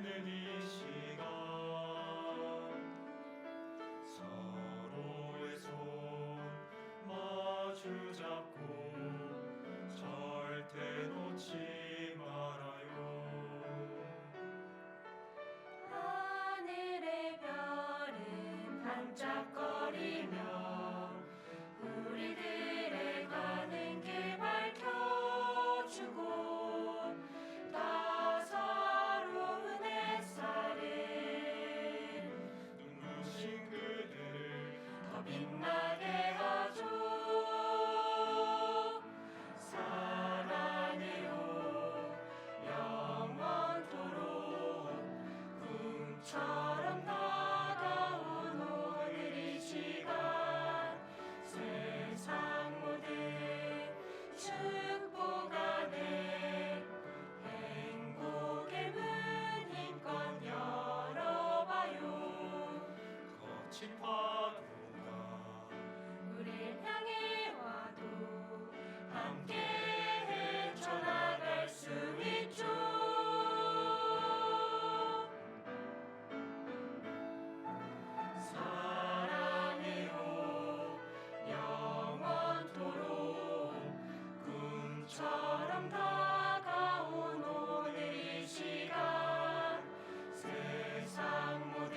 되는 이 시간 서로의 손 마주 잡고 절대 놓지 말아요. 하늘의 별은 반짝거리며 우리들의 가는 길 밝혀주고 따사로운 햇살은 눈부신 그대를 더 빛나게 하죠. 사랑해요 영원토록 꿈처럼 다가온 오늘 이 시간 세상 모든 축복 안에 행복의 문 힘껏 열어봐요. 거친 파도가 우릴 향해 와도 함께 헤쳐나갈 수 있죠. 사랑해요 영원토록 꿈처럼 다가온 오늘 이 시간 세상 모든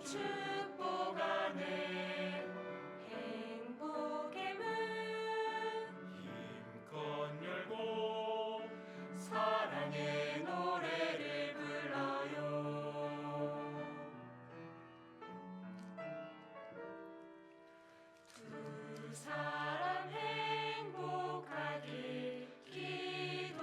축복 안에 행복의 문 힘껏 열고 사랑의 노래를 불러요. 두 사람 행복하길 기도해요.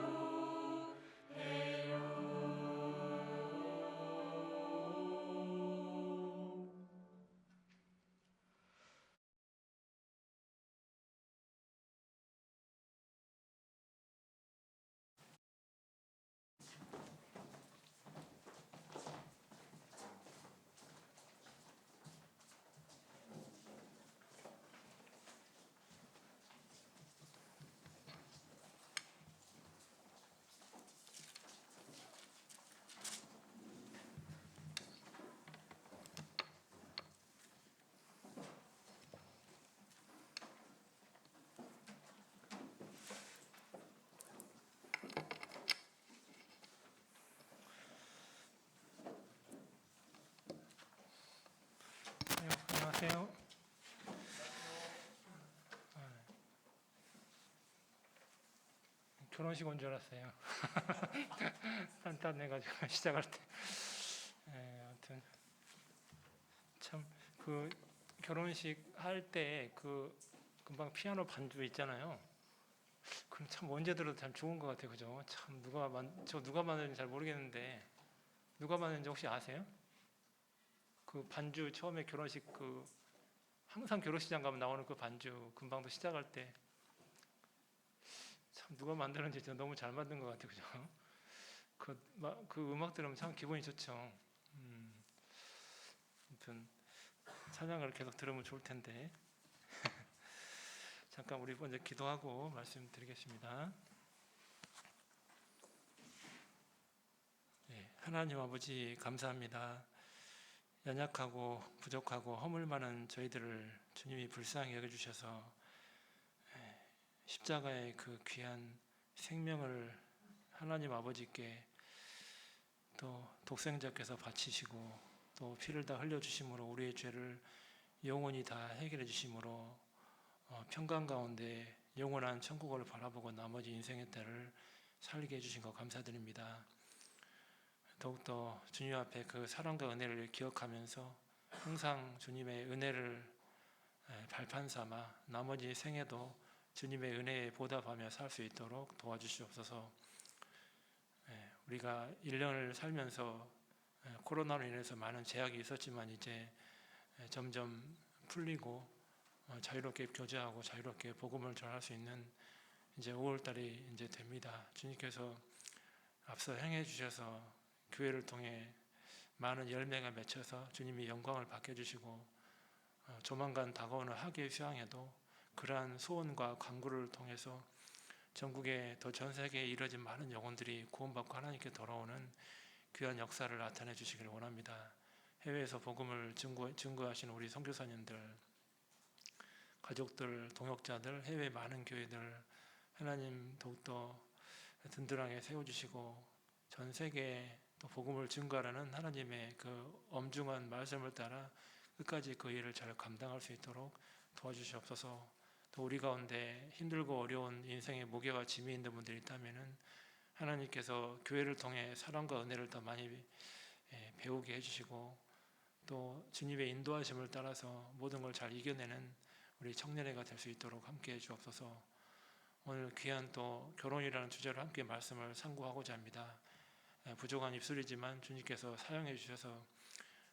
안녕하세요. 결혼식 온 줄 알았어요. 딴딴해가지고 시작할 때. 아무튼 참 그 결혼식 할 때 그 금방 피아노 반주 있잖아요. 그럼 참 언제 들어도 참 좋은 것 같아요, 그죠? 참 누가 만드는지 잘 모르겠는데 누가 만드는지 혹시 아세요? 그 반주 처음에 결혼식 그 항상 결혼식장 가면 나오는 그 반주 금방도 시작할 때 참 누가 만드는지 너무 잘 만든 것 같아요, 그죠? 그 음악 들으면 참 기분이 좋죠. 아무튼 찬양을 계속 들으면 좋을 텐데 잠깐 우리 먼저 기도하고 말씀드리겠습니다. 네, 하나님 아버지 감사합니다. 연약하고 부족하고 허물 많은 저희들을 주님이 불쌍히 여겨주셔서 십자가의 그 귀한 생명을 하나님 아버지께 또 독생자께서 바치시고 또 피를 다 흘려주심으로 우리의 죄를 영원히 다 해결해 주심으로 평강 가운데 영원한 천국을 바라보고 나머지 인생의 때를 살게 해주신 것 감사드립니다. 더욱더 주님 앞에 그 사랑과 은혜를 기억하면서 항상 주님의 은혜를 발판 삼아 나머지 생에도 주님의 은혜에 보답하며 살 수 있도록 도와주시옵소서. 우리가 1년을 살면서 코로나로 인해서 많은 제약이 있었지만 이제 점점 풀리고 자유롭게 교제하고 자유롭게 복음을 전할 수 있는 이제 5월달이 이제 됩니다. 주님께서 앞서 행해 주셔서 교회를 통해 많은 열매가 맺혀서 주님이 영광을 받게 해주시고 조만간 다가오는 하계 수양에도 그러한 소원과 간구를 통해서 전국에 더 전 세계에 이뤄진 많은 영혼들이 구원받고 하나님께 돌아오는 귀한 역사를 나타내 주시기를 원합니다. 해외에서 복음을 증거하시는 우리 선교사님들, 가족들, 동역자들, 해외 많은 교회들 하나님 더욱더 든든하게 세워주시고 전 세계에 또 복음을 증거하라는 하나님의 그 엄중한 말씀을 따라 끝까지 그 일을 잘 감당할 수 있도록 도와주시옵소서. 또 우리 가운데 힘들고 어려운 인생의 무게와 짐이 있는 분들이 있다면은 하나님께서 교회를 통해 사랑과 은혜를 더 많이 배우게 해주시고 또 주님의 인도하심을 따라서 모든 걸 잘 이겨내는 우리 청년회가 될 수 있도록 함께 해 주옵소서. 오늘 귀한 또 결혼이라는 주제로 함께 말씀을 상고하고자 합니다. 부족한 입술이지만 주님께서 사용해 주셔서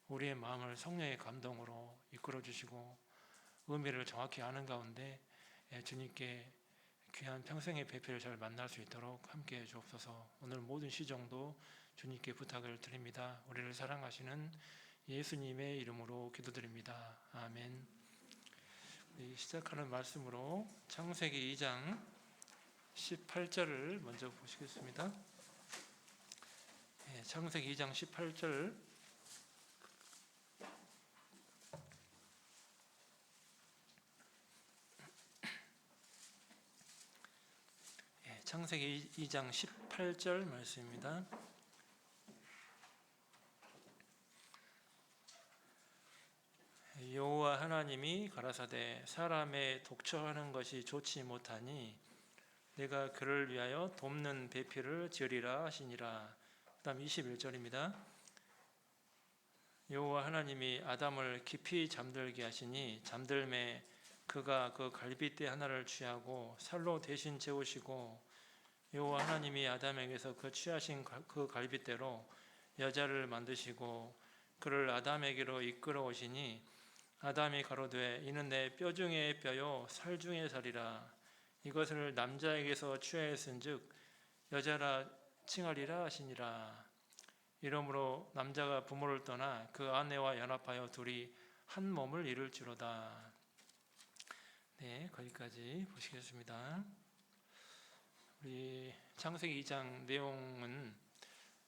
우리의 마음을 성령의 감동으로 이끌어 주시고 의미를 정확히 아는 가운데 주님께 귀한 평생의 배필을 잘 만날 수 있도록 함께 해 주옵소서. 오늘 모든 시정도 주님께 부탁을 드립니다. 우리를 사랑하시는 예수님의 이름으로 기도드립니다. 아멘. 시작하는 말씀으로 창세기 2장 18절을 먼저 보시겠습니다. 창세기 2장 18절 창세기 2장 18절 말씀입니다. 여호와 하나님이 가라사대 사람의 독처하는 것이 좋지 못하니 내가 그를 위하여 돕는 배필을 지으리라 하시니라. 그다음 21절입니다. 여호와 하나님이 아담을 깊이 잠들게 하시니 잠들매 그가 그 갈빗대 하나를 취하고 살로 대신 재우시고 여호와 하나님이 아담에게서 그 취하신 그 갈빗대로 여자를 만드시고 그를 아담에게로 이끌어 오시니 아담이 가로되 이는 내 뼈 중에 뼈요 살 중에 살이라. 이것을 남자에게서 취하였은즉 여자라 칭하리라 하시니라. 이러므로 남자가 부모를 떠나 그 아내와 연합하여 둘이 한 몸을 이룰지로다. 네, 거기까지 보시겠습니다. 우리 창세기 2장 내용은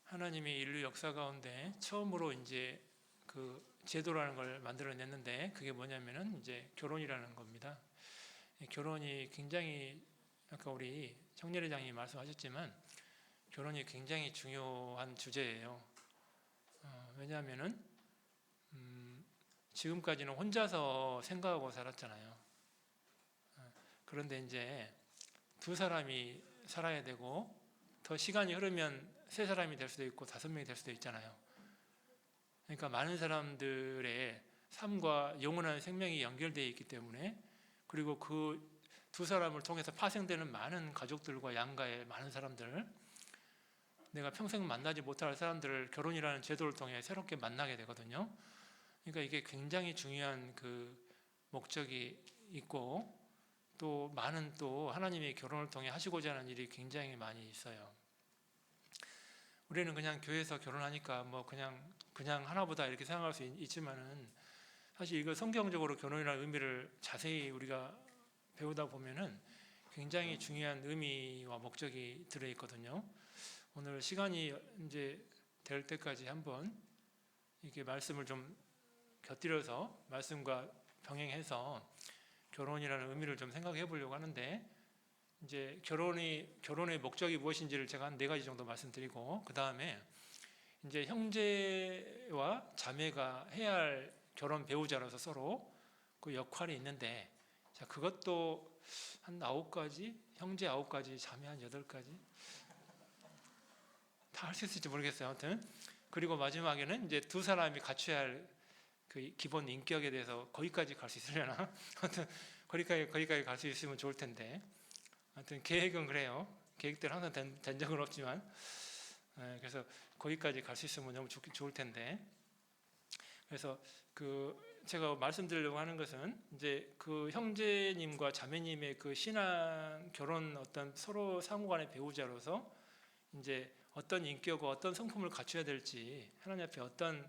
하나님이 인류 역사 가운데 처음으로 이제 그 제도라는 걸 만들어냈는데 그게 뭐냐면은 이제 결혼이라는 겁니다. 결혼이 굉장히 아까 우리 청년회장이 말씀하셨지만 결혼이 굉장히 중요한 주제예요. 왜냐하면은 지금까지는 혼자서 생각하고 살았잖아요. 그런데 이제 두 사람이 살아야 되고 더 시간이 흐르면 세 사람이 될 수도 있고 5명이 될 수도 있잖아요. 그러니까 많은 사람들의 삶과 영원한 생명이 연결되어 있기 때문에 그리고 그 두 사람을 통해서 파생되는 많은 가족들과 양가의 많은 사람들 내가 평생 만나지 못할 사람들을 결혼이라는 제도를 통해 새롭게 만나게 되거든요. 그러니까 이게 굉장히 중요한 그 목적이 있고 또 많은 또 하나님의 결혼을 통해 하시고자 하는 일이 굉장히 많이 있어요. 우리는 그냥 교회에서 결혼하니까 뭐 그냥 하나보다 이렇게 생각할 수 있지만은 사실 이거 성경적으로 결혼이라는 의미를 자세히 우리가 배우다 보면은 굉장히 중요한 의미와 목적이 들어 있거든요. 오늘 시간이 이제 될 때까지 한번 이렇게 말씀을 좀 곁들여서 말씀과 병행해서 결혼이라는 의미를 좀 생각해 보려고 하는데 이제 결혼의 목적이 무엇인지를 제가 한 4가지 정도 말씀드리고 그 다음에 이제 형제와 자매가 해야 할 결혼 배우자로서 서로 그 역할이 있는데 자 그것도 한 9가지 형제 9가지 자매 한 8가지 다 할 수 있을지 모르겠어요. 아무튼 그리고 마지막에는 이제 두 사람이 갖춰야 할 그 기본 인격에 대해서 거기까지 갈 수 있으려나? 아무튼 거기까지 갈 수 있으면 좋을 텐데 아무튼 계획은 그래요. 계획대로 항상 된 적은 없지만 그래서 거기까지 갈 수 있으면 너무 좋을 텐데 그래서 그 제가 말씀드리려고 하는 것은 이제 그 형제님과 자매님의 그 신앙 결혼 어떤 서로 상호간의 배우자로서 이제 어떤 인격과 어떤 성품을 갖춰야 될지 하나님 앞에 어떤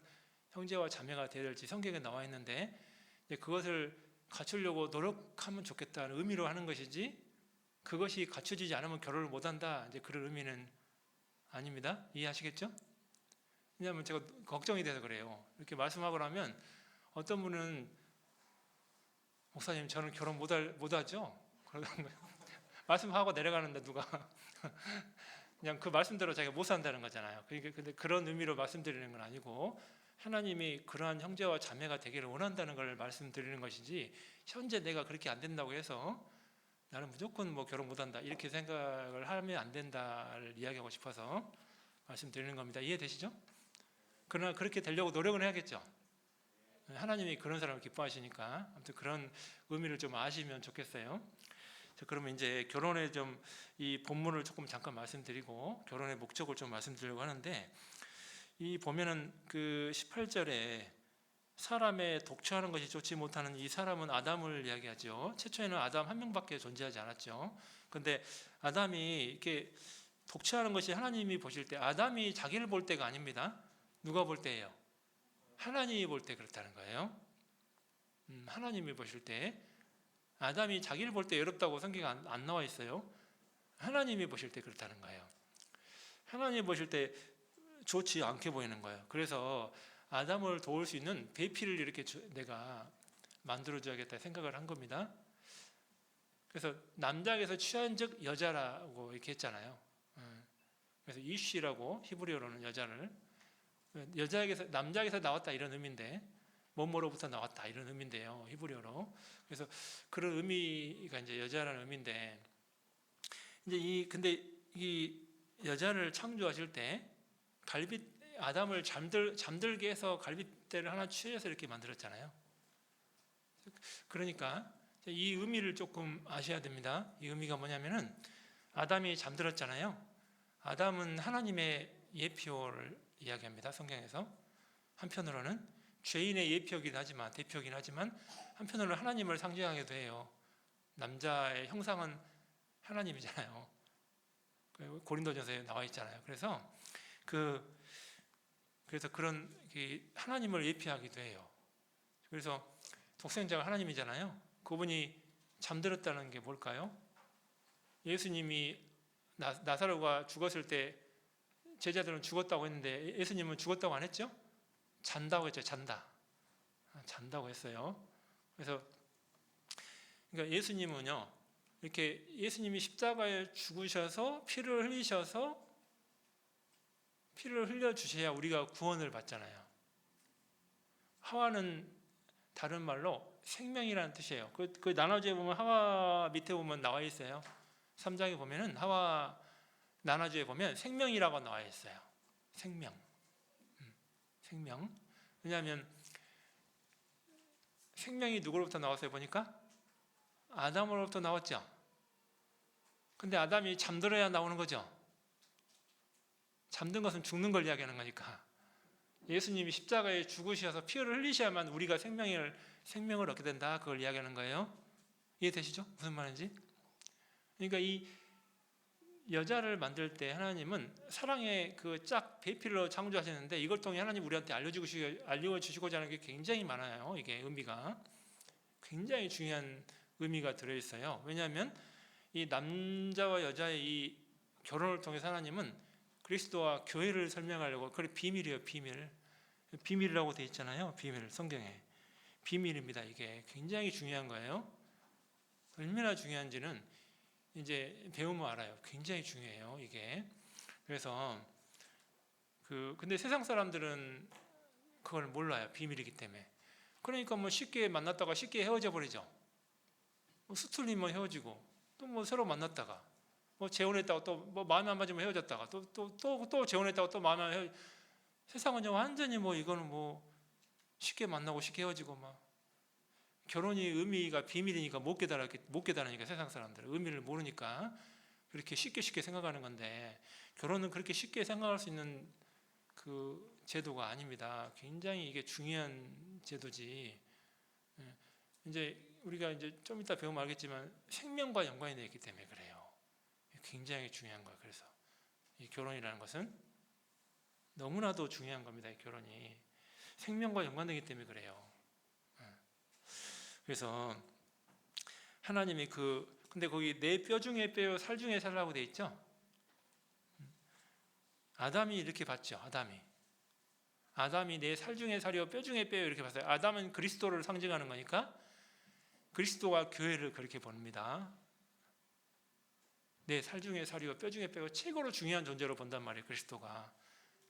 형제와 자매가 되어야 될지 성경에 나와 있는데 이제 그것을 갖추려고 노력하면 좋겠다는 의미로 하는 것이지 그것이 갖춰지지 않으면 결혼을 못한다 이제 그런 의미는 아닙니다. 이해하시겠죠? 왜냐하면 제가 걱정이 돼서 그래요. 이렇게 말씀하고 나면 어떤 분은 목사님 저는 결혼 못하죠? 그러는 거예요. 말씀하고 내려가는데 누가 그냥 그 말씀대로 자기가 못 산다는 거잖아요. 그러니까 근데 그런 의미로 말씀드리는 건 아니고 하나님이 그러한 형제와 자매가 되기를 원한다는 걸 말씀드리는 것이지 현재 내가 그렇게 안 된다고 해서 나는 무조건 뭐 결혼 못한다 이렇게 생각을 하면 안 된다를 이야기하고 싶어서 말씀드리는 겁니다. 이해되시죠? 그러나 그렇게 되려고 노력은 해야겠죠. 하나님이 그런 사람을 기뻐하시니까 아무튼 그런 의미를 좀 아시면 좋겠어요. 자, 그러면 이제 결혼에 좀 이 본문을 조금 잠깐 말씀드리고 결혼의 목적을 좀 말씀드리려고 하는데 이 보면은 그 18절에 사람의 독처하는 것이 좋지 못하는 이 사람은 아담을 이야기하죠. 최초에는 아담 한 명밖에 존재하지 않았죠. 그런데 아담이 이렇게 독처하는 것이 하나님이 보실 때 아담이 자기를 볼 때가 아닙니다. 누가 볼 때예요? 하나님이 볼 때 그렇다는 거예요. 하나님이 보실 때 아담이 자기를 볼 때 외롭다고 성경에 안 나와 있어요. 하나님이 보실 때 그렇다는 거예요. 하나님이 보실 때 좋지 않게 보이는 거예요. 그래서 아담을 도울 수 있는 배필을 이렇게 내가 만들어줘야겠다 생각을 한 겁니다. 그래서 남자에게서 취한 즉 여자라고 이렇게 했잖아요. 그래서 이쉬라고 히브리어로는 여자를 남자에게서 나왔다 이런 의미인데 뭐뭐로부터 나왔다 이런 의미인데요. 히브리어로. 그래서 그런 의미가 이제 여자라는 의미인데 이제 근데 이 여자를 창조하실 때 아담을 잠들게 해서 갈빗대를 하나 취해서 이렇게 만들었잖아요. 그러니까 이 의미를 조금 아셔야 됩니다. 이 의미가 뭐냐면은 아담이 잠들었잖아요. 아담은 하나님의 예표를 이야기합니다. 성경에서 한편으로는 죄인의 대표이긴 하지만 한편으로는 하나님을 상징하기도 해요. 남자의 형상은 하나님이잖아요. 고린도전서에 나와 있잖아요. 그래서 그런 하나님을 예표하기도 해요. 그래서 독생자가 하나님이잖아요. 그분이 잠들었다는 게 뭘까요? 예수님이 나사로가 죽었을 때 제자들은 죽었다고 했는데 예수님은 죽었다고 안 했죠? 잔다고 했죠. 잔다고 했어요. 그래서 그러니까 예수님은요. 이렇게 예수님이 십자가에 죽으셔서 피를 흘려 주셔야 우리가 구원을 받잖아요. 하와는 다른 말로 생명이라는 뜻이에요. 그 나눠주에 보면 하와 밑에 보면 나와 있어요. 3장에 보면은 하와 나눠주에 보면 생명이라고 나와 있어요. 생명. 왜냐하면 생명이 누구로부터 나왔어요? 보니까 아담으로부터 나왔죠. 근데 아담이 잠들어야 나오는 거죠. 잠든 것은 죽는 걸 이야기하는 거니까 예수님이 십자가에 죽으셔서 피를 흘리셔야만 우리가 생명을 얻게 된다. 그걸 이야기하는 거예요. 이해되시죠? 무슨 말인지? 그러니까 이 여자를 만들 때 하나님은 사랑의 그 짝 배필로 창조하셨는데 이걸 통해 하나님 우리한테 알려주시고자 하는 게 굉장히 많아요. 이게 의미가 굉장히 중요한 의미가 들어있어요. 왜냐하면 이 남자와 여자의 이 결혼을 통해서 하나님은 그리스도와 교회를 설명하려고 그게 비밀이에요. 비밀이라고 돼 있잖아요. 비밀 성경에 비밀입니다. 이게 굉장히 중요한 거예요. 얼마나 중요한지는 이제 배우면 알아요. 굉장히 중요해요. 이게 그래서 근데 세상 사람들은 그걸 몰라요. 비밀이기 때문에. 그러니까 뭐 쉽게 만났다가 쉽게 헤어져 버리죠. 뭐 수틀리면 헤어지고 또 뭐 새로 만났다가 뭐 재혼했다가 또 뭐 마음에 안 맞으면 헤어졌다가 또 재혼했다가 또 마음에 안 헤어. 세상은 완전히 뭐 이거는 뭐 쉽게 만나고 쉽게 헤어지고 막 결혼이 의미가 비밀이니까 못 깨달으니까 세상 사람들은 의미를 모르니까 그렇게 쉽게 생각하는 건데 결혼은 그렇게 쉽게 생각할 수 있는 그 제도가 아닙니다. 굉장히 이게 중요한 제도지. 이제 우리가 이제 좀 이따 배우면 알겠지만 생명과 연관이 되어 있기 때문에 그래요. 굉장히 중요한 거예요. 그래서 이 결혼이라는 것은 너무나도 중요한 겁니다. 이 결혼이 생명과 연관되기 때문에 그래요. 그래서 하나님이 근데 거기 내 뼈 중에 뼈요 살 중에 살라고 돼 있죠. 아담이 이렇게 봤죠. 아담이 아담이 내 살 중에 살이요 뼈 중에 뼈요 이렇게 봤어요. 아담은 그리스도를 상징하는 거니까 그리스도가 교회를 그렇게 봅니다. 내 살 중에 살이요 뼈 중에 뼈요 최고로 중요한 존재로 본단 말이에요. 그리스도가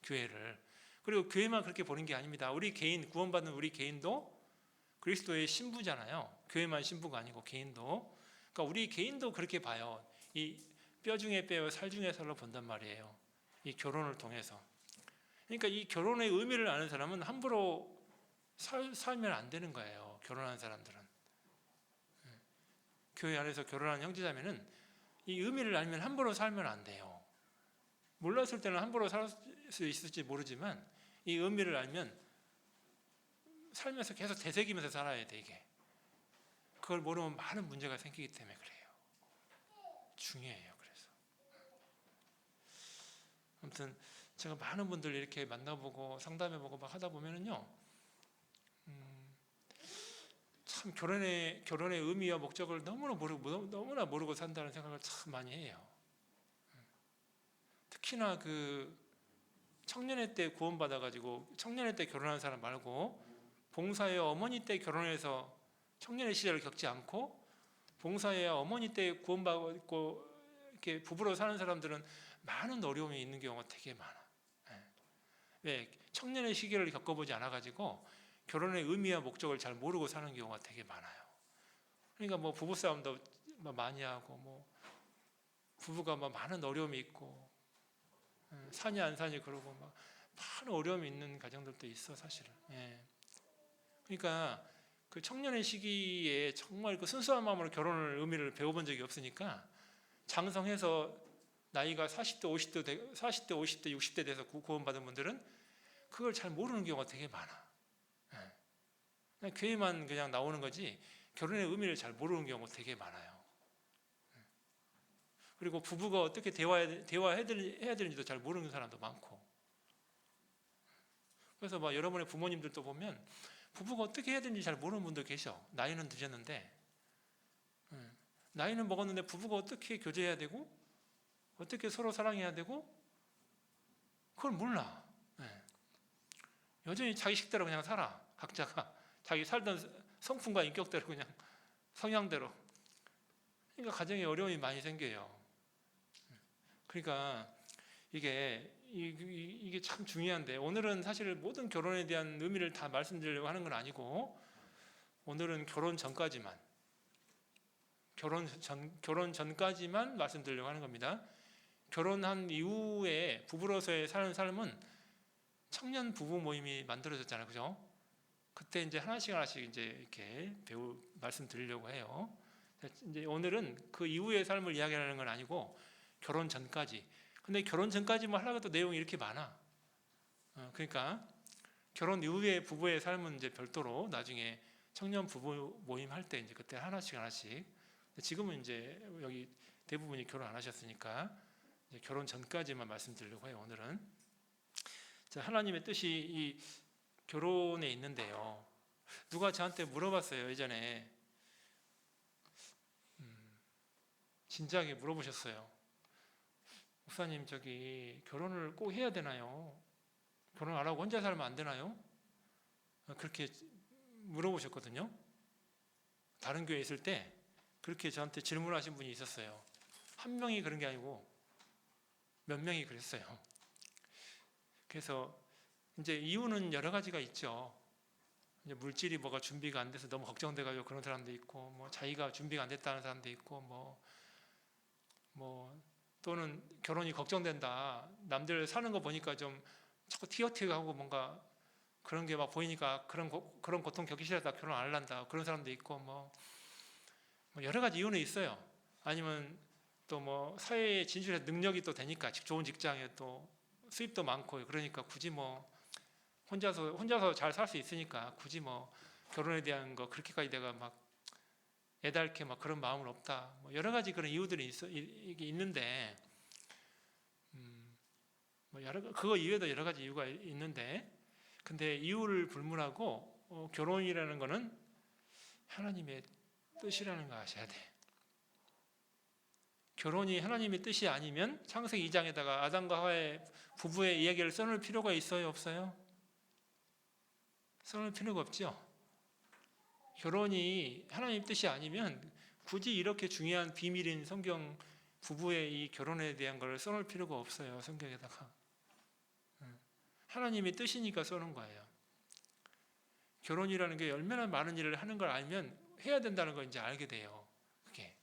교회를. 그리고 교회만 그렇게 보는 게 아닙니다. 우리 개인 구원받는 우리 개인도 그리스도의 신부잖아요. 교회만 신부가 아니고 개인도. 그러니까 우리 개인도 그렇게 봐요. 이 뼈 중에 뼈요 살 중에 살로 본단 말이에요. 이 결혼을 통해서. 그러니까 이 결혼의 의미를 아는 사람은 함부로 살면 안 되는 거예요. 결혼한 사람들은. 교회 안에서 결혼한 형제자매는 이 의미를 알면 함부로 살면 안 돼요. 몰랐을 때는 함부로 살 수 있을지 모르지만 이 의미를 알면 살면서 계속 되새기면서 살아야 돼 이게. 그걸 모르면 많은 문제가 생기기 때문에 그래요. 중요해요. 그래서 아무튼 제가 많은 분들 이렇게 만나보고 상담해보고 막 하다 보면은요, 참 결혼의 의미와 목적을 너무나 모르고 산다는 생각을 참 많이 해요. 특히나 그 청년회 때 구원받아가지고 청년회 때 결혼한 사람 말고 봉사회 어머니 때 결혼해서 청년의 시절을 겪지 않고 봉사회 어머니 때 구원받고 이렇게 부부로 사는 사람들은 많은 어려움이 있는 경우가 되게 많아. 왜? 청년의 시기를 겪어보지 않아가지고 결혼의 의미와 목적을 잘 모르고 사는 경우가 되게 많아요. 그러니까 뭐 부부싸움도 많이 하고 뭐 부부가 막 많은 어려움이 있고 사니 안 사니 그러고 막 많은 어려움이 있는 가정들도 있어 사실은. 그러니까 그 청년의 시기에 정말 그 순수한 마음으로 결혼을 의미를 배워본 적이 없으니까 장성해서 나이가 40대, 50대, 60대 돼서 구원받은 분들은 그걸 잘 모르는 경우가 되게 많아. 그냥 교회만 그냥 나오는 거지 결혼의 의미를 잘 모르는 경우가 되게 많아요. 그리고 부부가 어떻게 대화해야 되는지도 잘 모르는 사람도 많고. 그래서 막 여러분의 부모님들도 보면 부부가 어떻게 해야 되는지 잘 모르는 분도 계셔. 나이는 드셨는데 나이는 먹었는데 부부가 어떻게 교제해야 되고 어떻게 서로 사랑해야 되고 그걸 몰라. 여전히 자기 식대로 그냥 살아. 각자가 자기 살던 성품과 인격대로 그냥 성향대로. 그러니까 가정에 어려움이 많이 생겨요. 그러니까 이게 참 중요한데 오늘은 사실 모든 결혼에 대한 의미를 다 말씀드리려고 하는 건 아니고 오늘은 결혼 전까지만 말씀드리려고 하는 겁니다. 결혼한 이후에 부부로서의 사는 삶은 청년 부부 모임이 만들어졌잖아요, 그죠? 그때 이제 하나씩 이제 이렇게 말씀드리려고 해요. 이제 오늘은 그 이후의 삶을 이야기하는 건 아니고 결혼 전까지. 근데 결혼 전까지만 하려고 해도 내용이 이렇게 많아. 그러니까 결혼 이후의 부부의 삶은 이제 별도로 나중에 청년 부부 모임 할 때 이제 그때 하나씩. 지금은 이제 여기 대부분이 결혼 안 하셨으니까 이제 결혼 전까지만 말씀드리려고 해요. 오늘은. 자, 하나님의 뜻이 이 결혼에 있는데요. 누가 저한테 물어봤어요. 예전에 진지하게 물어보셨어요. 목사님 저기 결혼을 꼭 해야 되나요? 결혼 안 하고 혼자 살면 안 되나요? 그렇게 물어보셨거든요. 다른 교회에 있을 때 그렇게 저한테 질문하신 분이 있었어요. 한 명이 그런 게 아니고 몇 명이 그랬어요. 그래서 이제 이유는 여러 가지가 있죠. 이제 물질이 뭐가 준비가 안 돼서 너무 걱정돼가지고 그런 사람도 있고, 뭐 자기가 준비가 안 됐다는 사람도 있고, 뭐 또는 결혼이 걱정된다. 남들 사는 거 보니까 좀 자꾸 티격태격하고 뭔가 그런 게 막 보이니까 그런 고통 겪기 싫어서 결혼 안 할란다. 그런 사람도 있고, 뭐 여러 가지 이유는 있어요. 아니면 또 뭐 사회에 진출해서 능력이 또 되니까 좋은 직장에 또 수입도 많고 그러니까 굳이 뭐 혼자서 잘 살 수 있으니까 굳이 뭐 결혼에 대한 거 그렇게까지 내가 막 애달게 막 그런 마음은 없다. 뭐 여러 가지 그런 이유들이 있는데, 그거 이외에도 여러 가지 이유가 있는데, 근데 이유를 불문하고 결혼이라는 거는 하나님의 뜻이라는 거 아셔야 돼. 결혼이 하나님의 뜻이 아니면 창세기 2장에다가 아담과 하와의 부부의 이야기를 써놓을 필요가 있어요, 없어요? 써놓을 필요가 없죠. 결혼이 하나님 뜻이 아니면 굳이 이렇게 중요한 비밀인 성경 부부의 이 결혼에 대한 걸 써놓을 필요가 없어요. 성경에다가. 하나님의 뜻이니까 써놓은 거예요. 결혼이라는 게 얼마나 많은 일을 하는 걸 알면 해야 된다는 걸 이제 알게 돼요. 그게.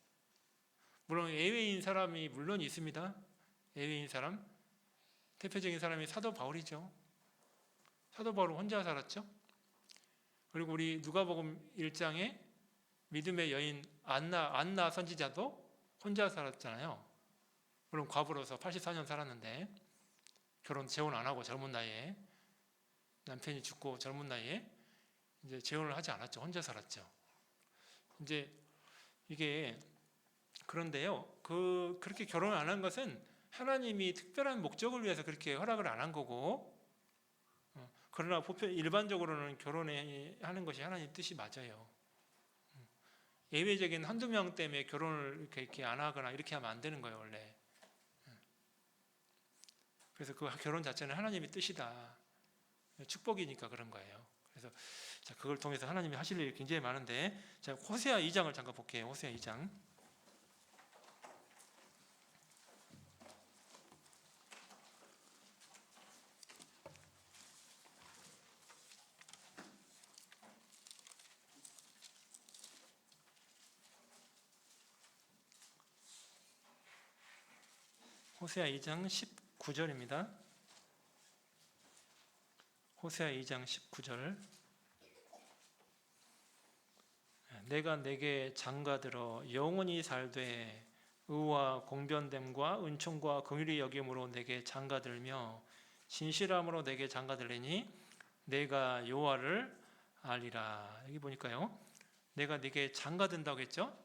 물론 예외인 사람이 물론 있습니다. 예외인 사람. 대표적인 사람이 사도 바울이죠. 사도 바울은 혼자 살았죠. 그리고 우리 누가복음 1장에 믿음의 여인 안나 선지자도 혼자 살았잖아요. 물론 과부로서 84년 살았는데 재혼 안 하고 젊은 나이에 남편이 죽고 젊은 나이에 이제 재혼을 하지 않았죠. 혼자 살았죠. 이제 이게 그런데요. 그렇게 결혼을 안 한 것은 하나님이 특별한 목적을 위해서 그렇게 허락을 안 한 거고, 그러나 일반적으로는 결혼하는 것이 하나님 뜻이 맞아요. 예외적인 한두 명 때문에 결혼을 이렇게 안 하거나 이렇게 하면 안 되는 거예요, 원래. 그래서 그 결혼 자체는 하나님의 뜻이다. 축복이니까 그런 거예요. 그래서 자, 그걸 통해서 하나님이 하실 일이 굉장히 많은데, 자, 호세아 2장을 잠깐 볼게요. 호세아 2장. 호세아 2장 19절입니다. 호세아 2장 19절. 내가 내게 장가들어 영원히 살되 의와 공변됨과 은총과 긍휼히 여김으로 내게 장가들며 진실함으로 내게 장가들리니 내가 여호와를 알리라. 여기 보니까요. 내가 네게 장가든다고 했죠.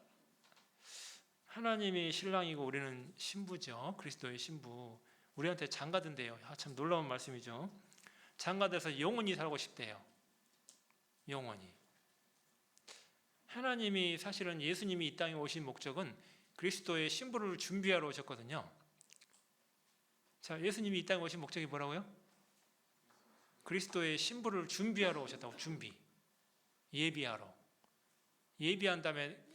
하나님이 신랑이고 우리는 신부죠. 그리스도의 신부. 우리한테 장가든대요. 참 놀라운 말씀이죠. 장가돼서 영원히 살고 싶대요. 영원히. 하나님이 사실은 예수님이 이 땅에 오신 목적은 그리스도의 신부를 준비하러 오셨거든요. 자, 예수님이 이 땅에 오신 목적이 뭐라고요? 그리스도의 신부를 준비하러 오셨다고. 준비. 예비하러. 예비한 다음에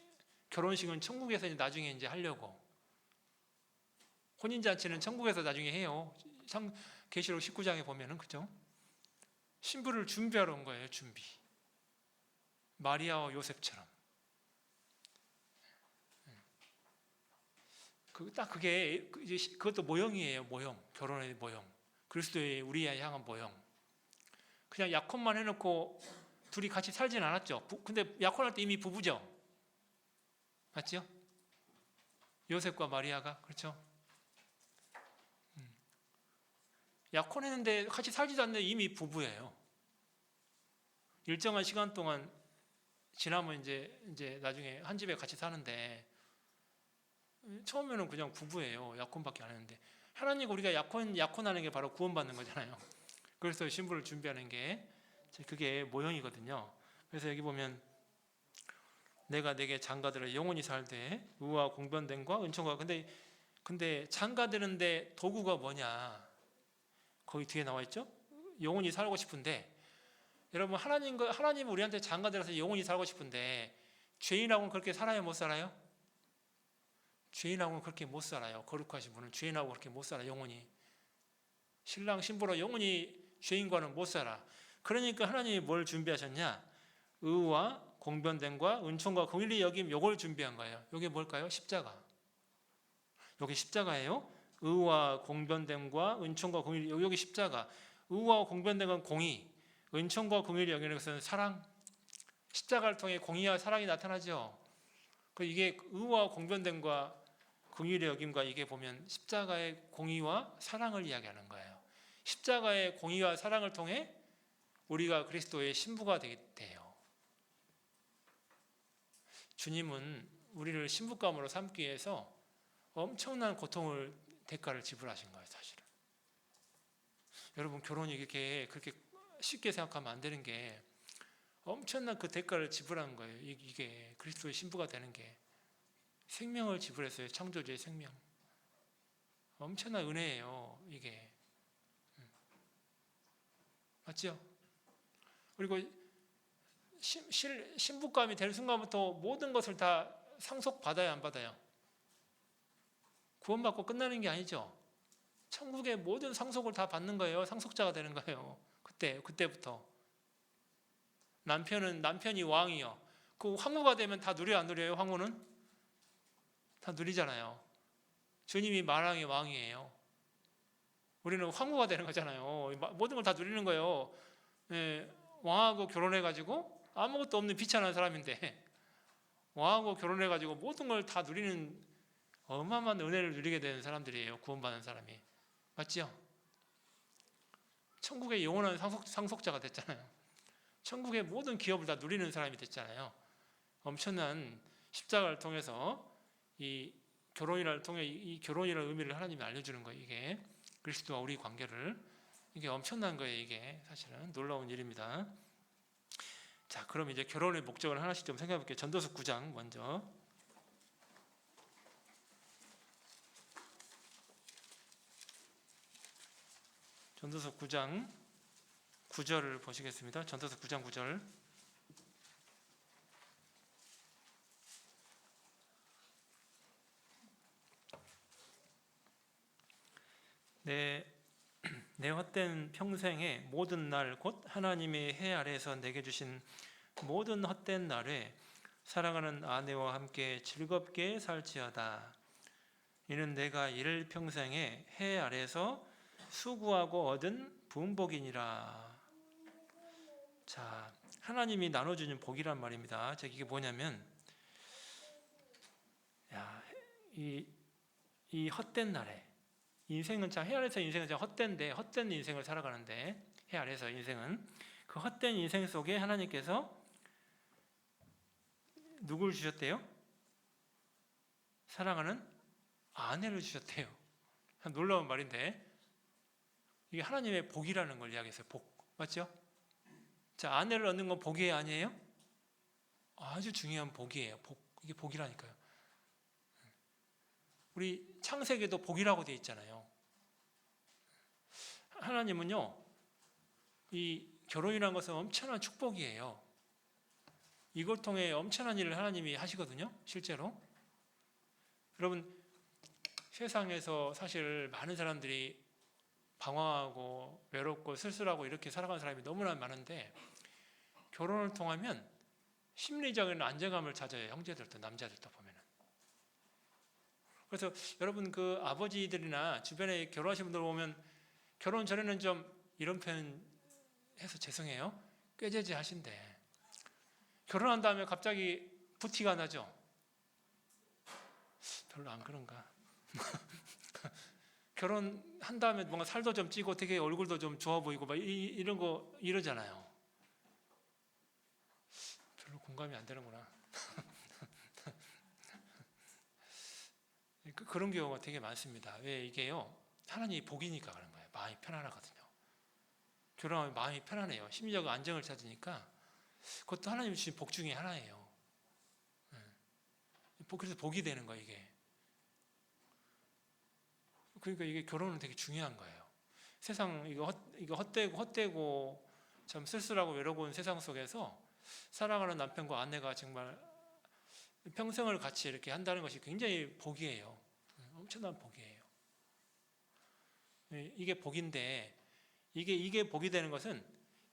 결혼식은 천국에서 나중에 이제 하려고. 혼인잔치는 천국에서 나중에 해요. 계시록 19장에 보면은, 그죠? 신부를 준비하러 온 거예요. 준비. 마리아와 요셉처럼. 그것도 모형이에요. 모형. 결혼의 모형. 그리스도의 우리에 향한 모형. 그냥 약혼만 해놓고 둘이 같이 살진 않았죠. 근데 약혼할 때 이미 부부죠. 맞죠? 요셉과 마리아가. 그렇죠? 약혼했는데 같이 살지도 않는데 이미 부부예요. 일정한 시간 동안 지나면 이제 나중에 한 집에 같이 사는데 처음에는 그냥 부부예요. 약혼밖에 안 했는데 하나님 우리가 약혼하는 게 바로 구원받는 거잖아요. 그래서 신부를 준비하는 게 그게 모형이거든요. 그래서 여기 보면 내가 내게 장가들어 영원히 살되 의와 공변됨과 은총과. 근데 장가드는데 도구가 뭐냐? 거기 뒤에 나와 있죠? 영원히 살고 싶은데 여러분 하나님 우리한테 장가들어서 영원히 살고 싶은데 죄인하고는 그렇게 살아요? 못 살아요? 죄인하고는 그렇게 못 살아요. 거룩하신 분은 죄인하고 그렇게 못 살아. 영원히. 신랑 신부로 영원히 죄인과는 못 살아. 그러니까 하나님이 뭘 준비하셨냐? 의와 공변됨과 은총과 긍휼히 여김, 요걸 준비한 거예요. 이게 뭘까요? 십자가. 여기 십자가예요. 의와 공변됨과 은총과 긍휼히, 여기 십자가. 의와 공변됨은 공의, 은총과 긍휼히 여기는 것은 사랑. 십자가를 통해 공의와 사랑이 나타나죠. 이게 의와 공변됨과 긍휼히 여김과 이게 보면 십자가의 공의와 사랑을 이야기하는 거예요. 십자가의 공의와 사랑을 통해 우리가 그리스도의 신부가 돼요. 주님은 우리를 신부감으로 삼기 위해서 엄청난 대가를 지불하신 거예요, 사실은. 여러분, 결혼이 그렇게 쉽게 생각하면 안 되는 게 엄청난 그 대가를 지불한 거예요. 이게 그리스도의 신부가 되는 게. 생명을 지불했어요. 창조주의 생명. 엄청난 은혜예요, 이게. 맞죠? 그리고 신부감이 될 순간부터 모든 것을 다 상속받아야 안 받아요? 구원받고 끝나는 게 아니죠. 천국의 모든 상속을 다 받는 거예요. 상속자가 되는 거예요. 그때부터. 남편이 왕이요. 그 황후가 되면 다 누려요, 안 누려요? 황후는 다 누리잖아요. 주님이 만왕의 왕이에요. 우리는 황후가 되는 거잖아요. 모든 걸 다 누리는 거예요. 예, 왕하고 결혼해가지고 아무것도 없는 비천한 사람인데 왕하고 결혼해가지고 모든 걸 다 누리는 어마어마한 은혜를 누리게 되는 사람들이에요. 구원받는 사람이. 맞지요? 천국의 영원한 상속자가 됐잖아요. 천국의 모든 기업을 다 누리는 사람이 됐잖아요. 엄청난 십자가를 통해서 이 결혼이라는 의미를 하나님이 알려주는 거예요. 이게 그리스도와 우리 관계를, 이게 엄청난 거예요. 이게 사실은 놀라운 일입니다. 자, 그럼 이제 결혼의 목적을 하나씩 좀 생각해 볼게요. 전도서 9장 먼저. 전도서 9장 9절을 보시겠습니다. 전도서 9장 9절. 내 헛된 평생의 모든 날 곧 하나님의 해 아래에서 내게 주신 모든 헛된 날에 사랑하는 아내와 함께 즐겁게 살지어다. 이는 내가 일평생에 해 아래에서 수고하고 얻은 분복이니라. 자, 하나님이 나눠주는 복이란 말입니다. 이게 뭐냐면, 이 헛된 날에 인생은 참, 해 아래에서 인생은 참 헛된데, 헛된 인생을 살아가는데, 해 아래에서 인생은 그 헛된 인생 속에 하나님께서 누굴 주셨대요? 사랑하는 아내를 주셨대요. 놀라운 말인데, 이게 하나님의 복이라는 걸 이야기했어요. 복. 맞죠? 자, 아내를 얻는 건 복이 아니에요? 아주 중요한 복이에요. 복. 이게 복이라니까요. 우리 창세기도 복이라고 되어 있잖아요. 하나님은요, 이 결혼이라는 것은 엄청난 축복이에요. 이걸 통해 엄청난 일을 하나님이 하시거든요, 실제로. 여러분, 세상에서 사실 많은 사람들이 방황하고 외롭고 쓸쓸하고 이렇게 살아가는 사람이 너무나 많은데, 결혼을 통하면 심리적인 안정감을 찾아요. 형제들도, 남자들도 보면은. 그래서 여러분, 그 아버지들이나 주변에 결혼하신 분들 보면 결혼 전에는 좀, 이런 표현 해서 죄송해요, 꾀죄죄 하신대. 결혼한 다음에 갑자기 부티가 나죠. 별로 안 그런가? 결혼한 다음에 뭔가 살도 좀 찌고 되게 얼굴도 좀 좋아 보이고 막 이런 거 이러잖아요. 별로 공감이 안 되는구나. 그런 경우가 되게 많습니다. 왜? 이게요, 하나님이 복이니까 그런 거예요. 마음이 편안하거든요. 결혼하면 마음이 편안해요. 심리적 안정을 찾으니까 그것도 하나님이 주신 복 중에 하나예요. 그래서 복이 되는 거예요, 이게. 그러니까 이게 결혼은 되게 중요한 거예요. 세상 이거 헛되고 참 쓸쓸하고 외로운 세상 속에서 사랑하는 남편과 아내가 정말 평생을 같이 이렇게 한다는 것이 굉장히 복이에요. 엄청난 복이에요. 이게 복인데, 이게 복이 되는 것은,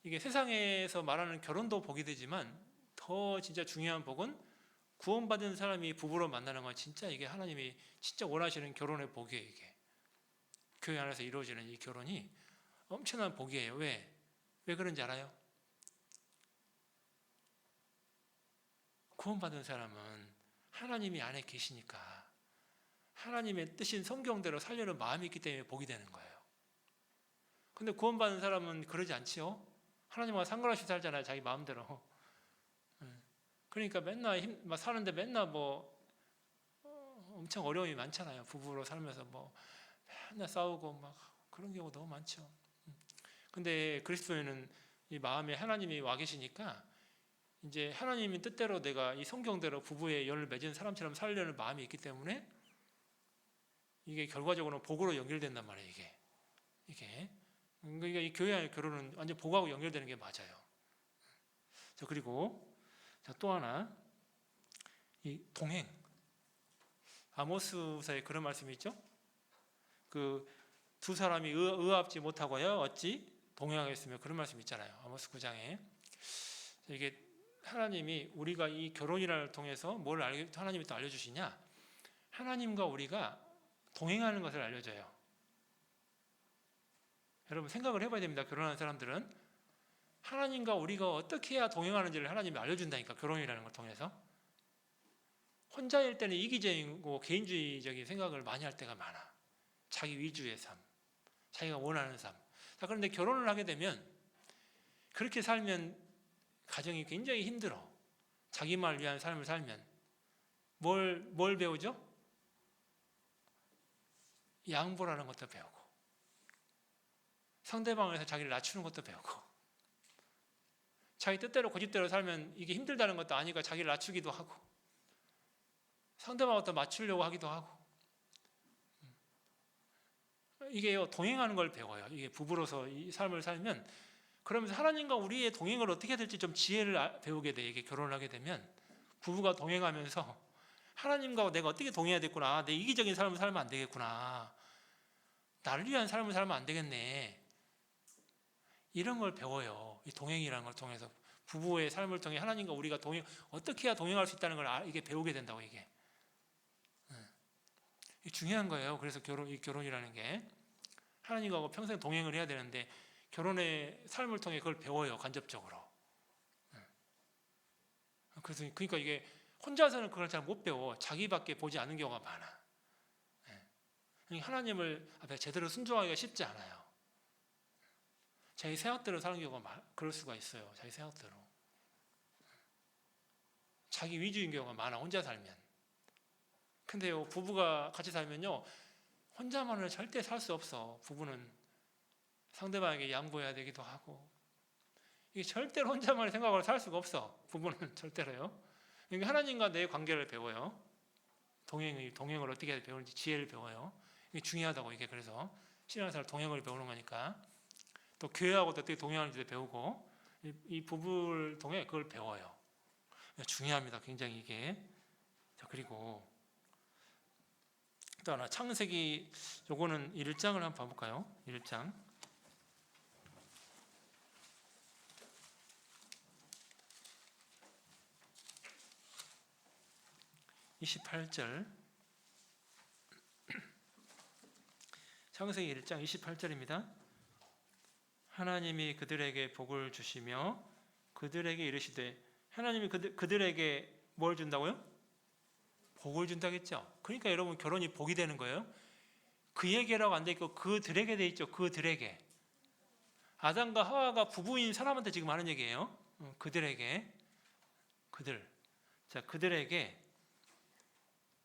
이게 세상에서 말하는 결혼도 복이 되지만 더 진짜 중요한 복은 구원받은 사람이 부부로 만나는 건 진짜 이게 하나님이 진짜 원하시는 결혼의 복이에요. 이게 교회 안에서 이루어지는 이 결혼이 엄청난 복이에요. 왜 그런지 알아요? 구원받은 사람은 하나님이 안에 계시니까 하나님의 뜻인 성경대로 살려는 마음이 있기 때문에 복이 되는 거예요. 근데 구원받은 사람은 그러지 않지요? 하나님과 상관없이 살잖아요. 자기 마음대로. 그러니까 맨날 막 사는데 맨날 엄청 어려움이 많잖아요. 부부로 살면서 맨날 싸우고 막 그런 경우 너무 많죠. 근데 그리스도인은 이 마음에 하나님이 와 계시니까 이제 하나님의 뜻대로 내가 이 성경대로 부부의 연을 맺은 사람처럼 살려는 마음이 있기 때문에 이게 결과적으로 복으로 연결된단 말이에요. 이게 그러니까 이 교회 안의 결혼은 완전 복하고 연결되는 게 맞아요. 자, 그리고 또 하나, 이 동행. 아모스서에 그런 말씀이 있죠. 그 두 사람이 의합지 못하고요 어찌 동행하겠으며, 그런 말씀 있잖아요. 아모스 9장에. 이게 하나님이 우리가 이 결혼이라를 통해서 뭘 하나님이 또 알려주시냐? 하나님과 우리가 동행하는 것을 알려줘요. 여러분 생각을 해봐야 됩니다. 결혼하는 사람들은 하나님과 우리가 어떻게 해야 동행하는지를 하나님이 알려준다니까. 결혼이라는 걸 통해서. 혼자일 때는 이기적이고 개인주의적인 생각을 많이 할 때가 많아. 자기 위주의 삶, 자기가 원하는 삶. 자, 그런데 결혼을 하게 되면 그렇게 살면 가정이 굉장히 힘들어. 자기만을 위한 삶을 살면 뭘 배우죠? 양보라는 것도 배우고, 상대방을 위해서 자기를 낮추는 것도 배우고, 자기 뜻대로 고집대로 살면 이게 힘들다는 것도 아니까 자기를 낮추기도 하고, 상대방과 또 맞추려고 하기도 하고. 이게요, 동행하는 걸 배워요. 이게 부부로서 이 삶을 살면, 그러면서 하나님과 우리의 동행을 어떻게 해야 될지 좀 지혜를 배우게 돼. 이게 결혼을 하게 되면 부부가 동행하면서 하나님과 내가 어떻게 동행해야 되겠구나, 내 이기적인 삶을 살면 안 되겠구나, 나를 위한 삶을 살면 안 되겠네, 이런 걸 배워요. 이 동행이라는 걸 통해서, 부부의 삶을 통해 하나님과 우리가 어떻게 해야 동행할 수 있다는 걸 이게 배우게 된다고. 이게 중요한 거예요. 그래서 이 결혼이라는 게 하나님과 평생 동행을 해야 되는데, 결혼의 삶을 통해 그걸 배워요, 간접적으로. 그래서 그러니까 이게 혼자서는 그걸 잘 못 배워. 자기밖에 보지 않는 경우가 많아. 하나님을 앞에 제대로 순종하기가 쉽지 않아요. 자기 생각대로 사는 경우가 그럴 수가 있어요. 자기 생각대로. 자기 위주인 경우가 많아, 혼자 살면. 근데요, 부부가 같이 살면요, 혼자만은 절대 살 수 없어. 부부는 상대방에게 양보해야 되기도 하고, 이게 절대로 혼자만의 생각으로 살 수가 없어. 부부는 절대로요. 그러니까 하나님과 내 관계를 배워요. 동행을 어떻게 해야 배우는지 지혜를 배워요. 이게 중요하다고. 이게 그래서 신앙생활 동행을 배우는 거니까. 또 교회하고도 어떻게 동행하는지도 배우고, 이 부부를 통해 그걸 배워요. 중요합니다, 굉장히 이게. 자, 그리고 또 하나, 창세기, 요거는 1장을 한번 봐볼까요? 1장 28절. 창세기 1장 28절입니다. 하나님이 그들에게 복을 주시며 그들에게 이르시되, 하나님이 그들에게 뭘 준다고요? 복을 준다겠죠. 그러니까 여러분, 결혼이 복이 되는 거예요. 그에게라고 안 돼 있고 그들에게 돼 있죠. 그들에게. 아담과 하와가 부부인 사람한테 지금 하는 얘기예요. 그들에게. 자, 그들에게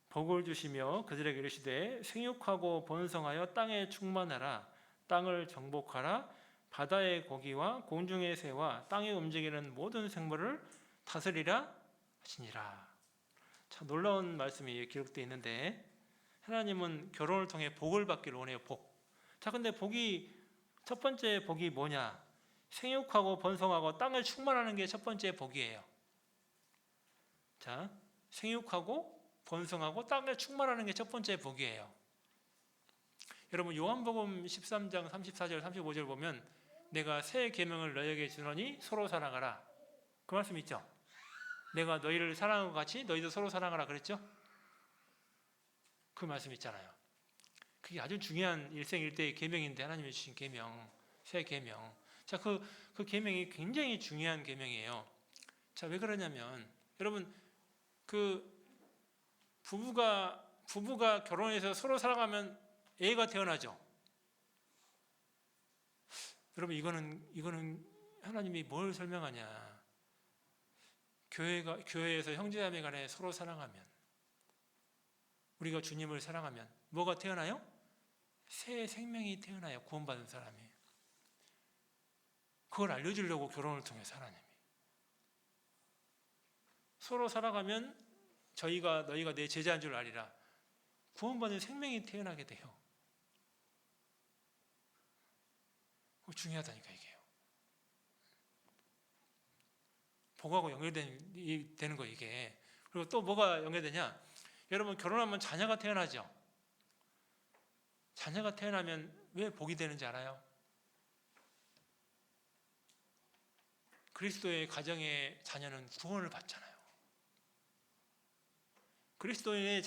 복을 주시며 그들에게 이르시되, 생육하고 번성하여 땅에 충만하라. 땅을 정복하라. 바다의 고기와 공중의 새와 땅에 움직이는 모든 생물을 다스리라 하시니라. 참 놀라운 말씀이 기록되어 있는데, 하나님은 결혼을 통해 복을 받기를 원해요. 복. 자, 근데 첫 번째 복이 뭐냐? 생육하고 번성하고 땅을 충만하는 게 첫 번째 복이에요. 자, 생육하고 번성하고 땅을 충만하는 게 첫 번째 복이에요. 여러분, 요한복음 13장 34절 35절 보면, 내가 새 계명을 너희에게 주노니 서로 사랑하라, 그 말씀 있죠. 내가 너희를 사랑한 것 같이 너희도 서로 사랑하라 그랬죠. 그 말씀 있잖아요. 그게 아주 중요한 일생일대의 계명인데, 하나님이 주신 계명, 새 계명. 자, 그 계명이 굉장히 중요한 계명이에요. 자, 왜 그러냐면, 여러분, 부부가 결혼해서 서로 사랑하면 애가 태어나죠. 여러분, 이거는 하나님이 뭘 설명하냐? 교회에서 형제자매 간에 서로 사랑하면, 우리가 주님을 사랑하면 뭐가 태어나요? 새 생명이 태어나요. 구원받은 사람이. 그걸 알려주려고 결혼을 통해서 하나님이. 서로 살아가면 너희가 내 제자인 줄 알리라. 구원받은 생명이 태어나게 돼요. 중요하다니까, 이게요. 복하고 연결되는 거예요, 이게. 그리고 또 뭐가 연결되냐? 여러분 결혼하면 자녀가 태어나죠. 자녀가 태어나면 왜 복이 되는지 알아요? 그리스도의 가정의 자녀는 구원을 받잖아요. 그리스도인의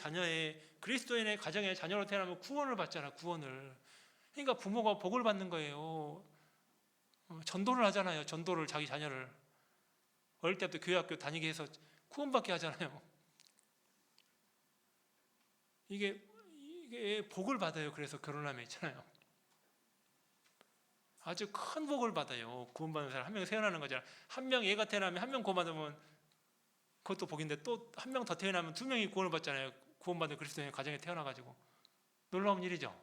가정의 자녀로 태어나면 구원을 받잖아, 구원을. 그러니까 부모가 복을 받는 거예요. 전도를 하잖아요. 전도를 자기 자녀를 어릴 때부터 교회 학교 다니게 해서 구원받게 하잖아요. 이게 복을 받아요. 그래서 결혼하면 있잖아요. 아주 큰 복을 받아요. 구원받는 사람 한 명 태어나는 거잖아요. 한 명 얘가 태어나면 한 명 구원받으면 그것도 복인데 또 한 명 더 태어나면 두 명이 구원을 받잖아요. 구원받은 그리스도인의 가정에 태어나가지고. 놀라운 일이죠.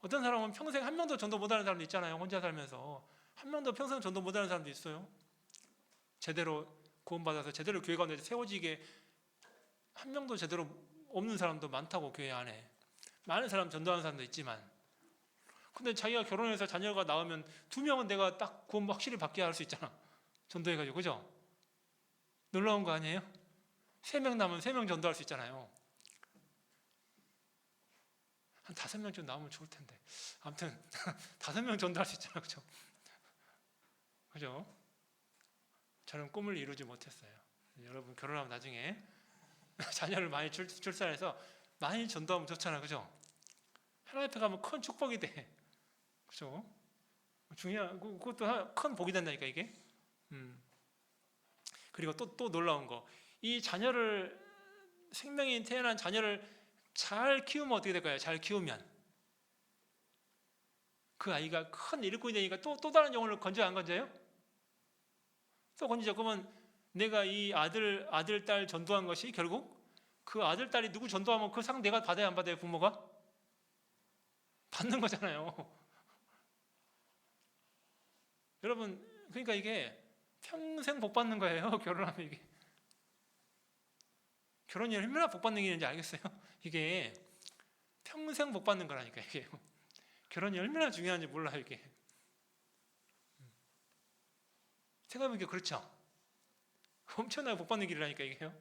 어떤 사람은 평생 한 명도 전도 못하는 사람도 있잖아요. 혼자 살면서 한 명도 평생 전도 못하는 사람도 있어요. 제대로 구원받아서 제대로 교회 가운데 세워지게 한 명도 제대로 없는 사람도 많다고. 교회 안에 많은 사람 전도하는 사람도 있지만, 근데 자기가 결혼해서 자녀가 나오면 두 명은 내가 딱 구원 확실히 받게 할 수 있잖아. 전도해가지고. 그죠? 놀라운 거 아니에요? 3명 남으면 3명 전도할 수 있잖아요. 한 5명쯤 나오면 좋을 텐데. 아무튼 5명 전도할 수 있잖아요. 그죠? 그죠? 저는 꿈을 이루지 못했어요. 여러분 결혼하면 나중에 자녀를 많이 출산해서 많이 전도하면 좋잖아요. 그죠? 하나님 앞에 가면 큰 축복이 돼. 그죠? 중요한, 그것도 큰 복이 된다니까, 이게. 그리고 또 놀라운 거. 이 자녀를, 생명이 태어난 자녀를 잘 키우면 어떻게 될까요? 잘 키우면. 그 아이가 큰 일꾼이 되니까 또 다른 영혼을 건져요, 안 건져요? 또 건지죠. 그러면 내가 이 아들, 딸 전도한 것이 결국 그 아들, 딸이 누구 전도하면 그 상 내가 받아야 안 받아요, 부모가? 받는 거잖아요. 여러분, 그러니까 이게 평생 복 받는 거예요. 결혼하면 이게. 결혼이 얼마나 복 받는 일인지 알겠어요? 이게 평생 복 받는 거라니까, 이게. 결혼이 얼마나 중요한지 몰라요, 이게. 생각해보니까 그렇죠? 엄청나게 복 받는 길이라니까, 이게요.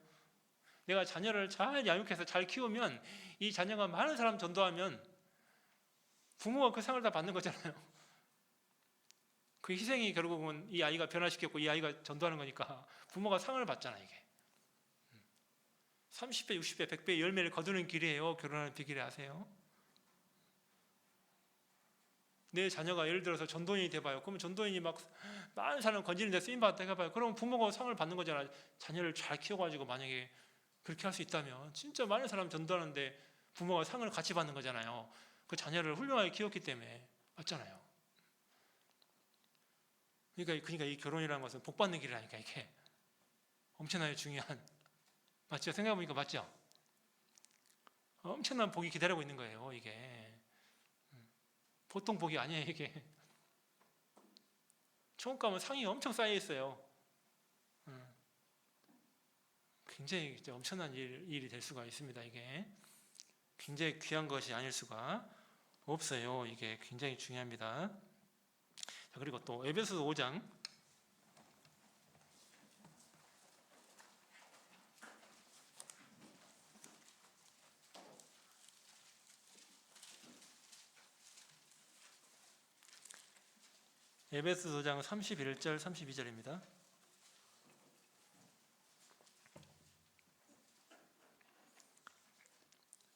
내가 자녀를 잘 양육해서 잘 키우면 이 자녀가 많은 사람 전도하면 부모가 그 상을 다 받는 거잖아요. 그 희생이 결국은 이 아이가 변화시켰고 이 아이가 전도하는 거니까 부모가 상을 받잖아, 이게. 30배, 60배, 100배 열매를 거두는 길이에요. 결혼하는 비결이 아세요? 내 자녀가 예를 들어서 전도인이 돼봐요. 그러면 전도인이 막 많은 사람 건지는 데 쓰임받았다 해봐요. 그러면 부모가 상을 받는 거잖아. 자녀를 잘 키워가지고 만약에 그렇게 할 수 있다면 진짜 많은 사람 전도하는데 부모가 상을 같이 받는 거잖아요. 그 자녀를 훌륭하게 키웠기 때문에. 맞잖아요. 그러니까 이 결혼이라는 것은 복 받는 길이라니까, 이게. 엄청나게 중요한. 맞죠? 생각해보니까 맞죠? 엄청난 복이 기다리고 있는 거예요, 이게. 보통 복이 아니에요, 이게. 처음 가면 상이 엄청 쌓여 있어요. 굉장히 엄청난 일이 될 수가 있습니다, 이게. 굉장히 귀한 것이 아닐 수가 없어요. 이게 굉장히 중요합니다. 자, 그리고 또 에베소서 5장 에베소서 5장 31절 32절입니다.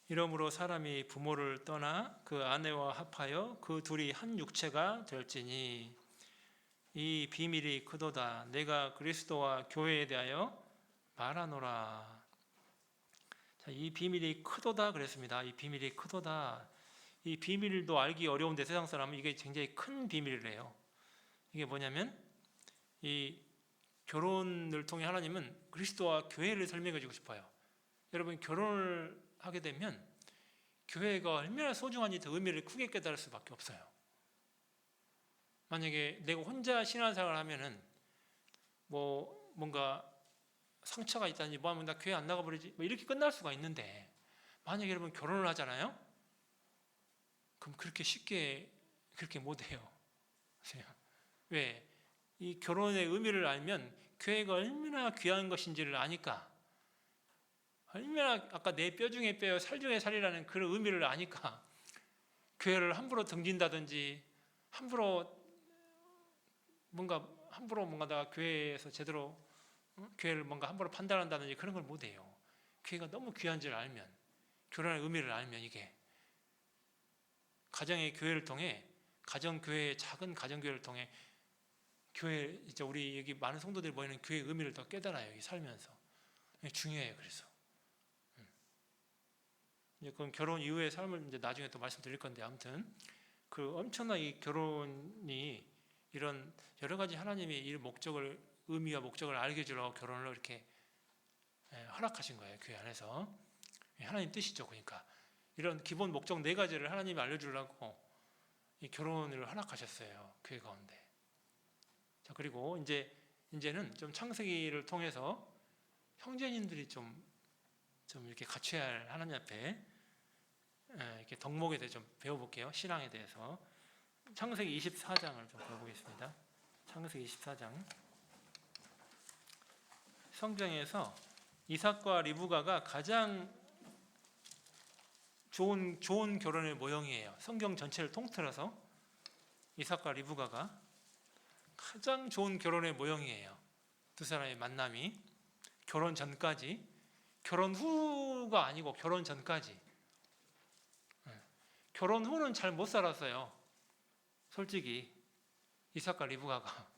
이러므로 사람이 부모를 떠나 그 아내와 합하여 그 둘이 한 육체가 될지니 이 비밀이 크도다. 내가 그리스도와 교회에 대하여 말하노라. 자, 이 비밀이 크도다 그랬습니다. 이 비밀이 크도다. 이 비밀도 알기 어려운데 세상 사람은 이게 굉장히 큰 비밀이래요. 이게 뭐냐면 이 결혼을 통해 하나님은 그리스도와 교회를 설명해 주고 싶어요. 여러분 결혼을 하게 되면 교회가 얼마나 소중한지 더 의미를 크게 깨달을 수밖에 없어요. 만약에 내가 혼자 신앙생활을 하면은 뭔가 상처가 있다든지 하면 나 교회 안 나가버리지 이렇게 끝날 수가 있는데, 만약에 여러분 결혼을 하잖아요. 그럼 그렇게 쉽게 그렇게 못해요. 왜? 이 결혼의 의미를 알면 교회가 얼마나 귀한 것인지를 아니까, 얼마나 아까 내 뼈 중에 뼈요 살 중에 살이라는 그런 의미를 아니까 교회를 함부로 등진다든지 함부로 뭔가 내가 교회에서 제대로 교회를 뭔가 함부로 판단한다든지 그런 걸 못해요. 교회가 너무 귀한지를 알면, 교련의 의미를 알면, 이게 가정의 교회를 통해, 가정교회의 작은 가정교회를 통해 교회, 이제 우리 여기 많은 성도들이 모이는 교회의 의미를 더 깨달아요. 살면서 중요해요. 그래서 이제 그건 결혼 이후의 삶을 이제 나중에 또 말씀드릴 건데, 아무튼 그 엄청난 이 결혼이 이런 여러 가지 하나님이 이 목적을, 의미와 목적을 알게 해주려고 결혼을 이렇게 허락하신 거예요. 교회 안에서 하나님 뜻이죠. 그러니까 이런 기본 목적 4가지를 하나님이 알려주려고 이 결혼을 허락하셨어요. 교회 가운데. 자, 그리고 이제는 좀 창세기를 통해서 형제님들이 좀 이렇게 갖춰야 할 하나님 앞에 이렇게 덕목에 대해 좀 배워볼게요. 신앙에 대해서. 창세기 24장을 좀 배워보겠습니다. 창세기 24장. 성경에서 이삭과 리브가가 가장 좋은 결혼의 모형이에요. 성경 전체를 통틀어서 이삭과 리브가가 가장 좋은 결혼의 모형이에요. 두 사람의 만남이 결혼 전까지, 결혼 후가 아니고 결혼 전까지. 결혼 후는 잘 못 살았어요. 솔직히 이삭과 리브가가.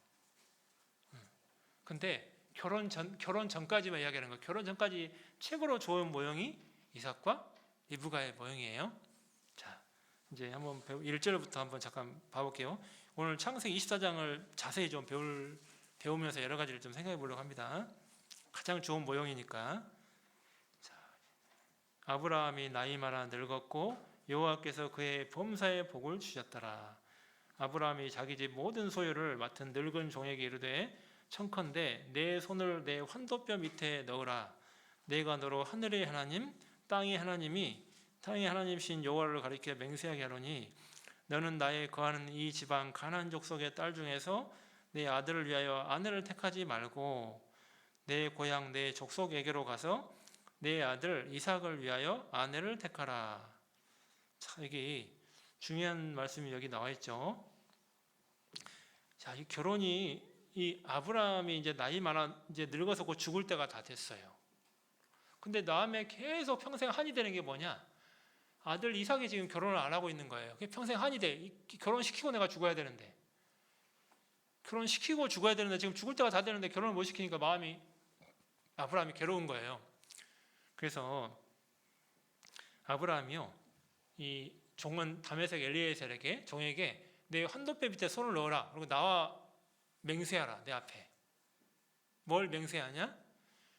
근데 결혼 전까지만 이야기하는 거예요. 결혼 전까지 최고로 좋은 모형이 이삭과 리브가의 모형이에요. 자, 이제 한번 1절부터 한번 잠깐 봐볼게요. 오늘 창세기 24장을 자세히 좀 배우면서 여러 가지를 좀 생각해 보려고 합니다. 가장 좋은 모형이니까. 자, 아브라함이 나이 많아 늙었고 여호와께서 그의 범사에 복을 주셨더라. 아브라함이 자기 집 모든 소유를 맡은 늙은 종에게 이르되 청컨대 내 손을 내 환도뼈 밑에 넣으라. 내가 너로 하늘의 하나님 땅의 하나님이신 여호와를 가리켜 맹세하게 하노니 너는 나의 거하는 이 지방 가나안 족속의 딸 중에서 내 아들을 위하여 아내를 택하지 말고 내 고향 내 족속에게로 가서 내 아들 이삭을 위하여 아내를 택하라. 자, 이게 중요한 말씀이 여기 나와 있죠. 자, 이 결혼이, 이 아브라함이 이제 나이 많아 이제 늙어서 곧 죽을 때가 다 됐어요. 근데 다음에 계속 평생 한이 되는 게 뭐냐? 아들 이삭이 지금 결혼을 안 하고 있는 거예요. 평생 한이 돼. 결혼시키고 내가 죽어야 되는데, 결혼시키고 죽어야 되는데 지금 죽을 때가 다 되는데 결혼을 못 시키니까 마음이, 아브라함이 괴로운 거예요. 그래서 아브라함이요, 이 종은 다메섹 엘리에셀에게, 종에게 내 환도뼈 밑에 손을 넣어라. 그리고 나와 맹세하라. 내 앞에. 뭘 맹세하냐?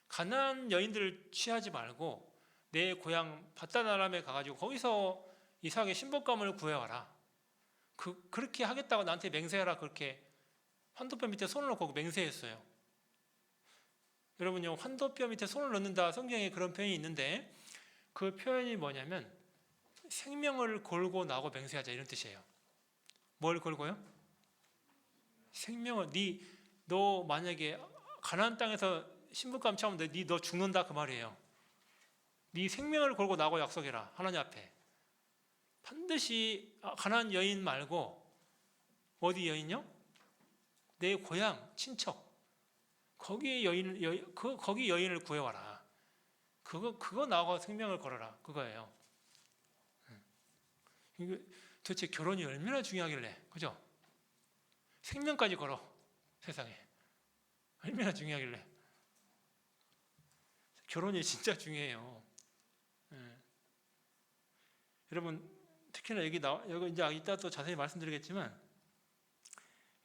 가나안 여인들을 취하지 말고 내 고향 바다나람에 가가지고 거기서 이삭의 신복감을 구해와라. 그렇게 하겠다고 나한테 맹세하라. 그렇게 환도뼈 밑에 손을 넣고 맹세했어요. 여러분요, 환도뼈 밑에 손을 넣는다, 성경에 그런 표현이 있는데 그 표현이 뭐냐면 생명을 걸고 나고 맹세하자, 이런 뜻이에요. 뭘 걸고요? 생명을, 너 만약에 가나안 땅에서 신부감 차면 너 죽는다, 그 말이에요. 네 생명을 걸고 나고 약속해라, 하나님 앞에. 반드시 가나안 여인 말고 어디 여인요? 내 고향 친척, 거기 여인을 구해와라. 그거 나하고 생명을 걸어라, 그거예요. 이거 도대체 결혼이 얼마나 중요하길래, 그죠? 생명까지 걸어, 세상에. 얼마나 중요하길래. 결혼이 진짜 중요해요. 여러분, 특히나 여기 이제 이따 또 자세히 말씀드리겠지만,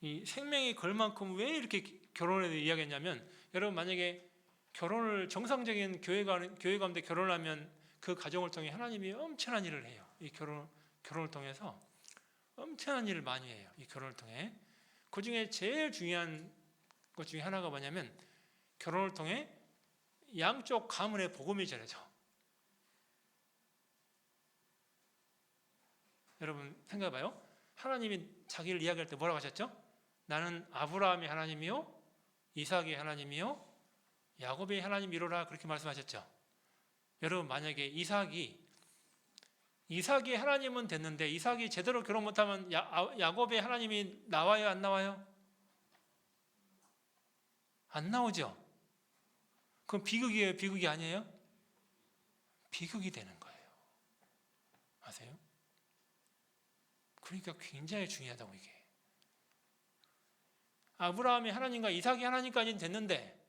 이 생명이 걸 만큼 왜 이렇게 결혼에 대해 이야기했냐면, 여러분 만약에 결혼을, 정상적인 교회 가운데 결혼을 하면 그 가정을 통해 하나님이 엄청난 일을 해요. 이 결혼을 통해서 엄청난 일을 많이 해요. 이 결혼을 통해. 그 중에 제일 중요한 것 중에 하나가 뭐냐면, 결혼을 통해 양쪽 가문의 복음이 전해져. 여러분 생각해봐요. 하나님이 자기를 이야기할 때 뭐라고 하셨죠? 나는 아브라함의 하나님이요 이삭의 하나님이요 야곱의 하나님이로라 그렇게 말씀하셨죠. 여러분 만약에 이삭이 하나님은 됐는데 이삭이 제대로 결혼 못하면 야곱의 하나님이 나와요 안 나와요? 안 나오죠. 그럼 비극이에요 비극이 아니에요? 비극이 되는 거예요. 아세요? 그러니까 굉장히 중요하다고 이게. 아브라함이 하나님과 이삭이 하나님까지는 됐는데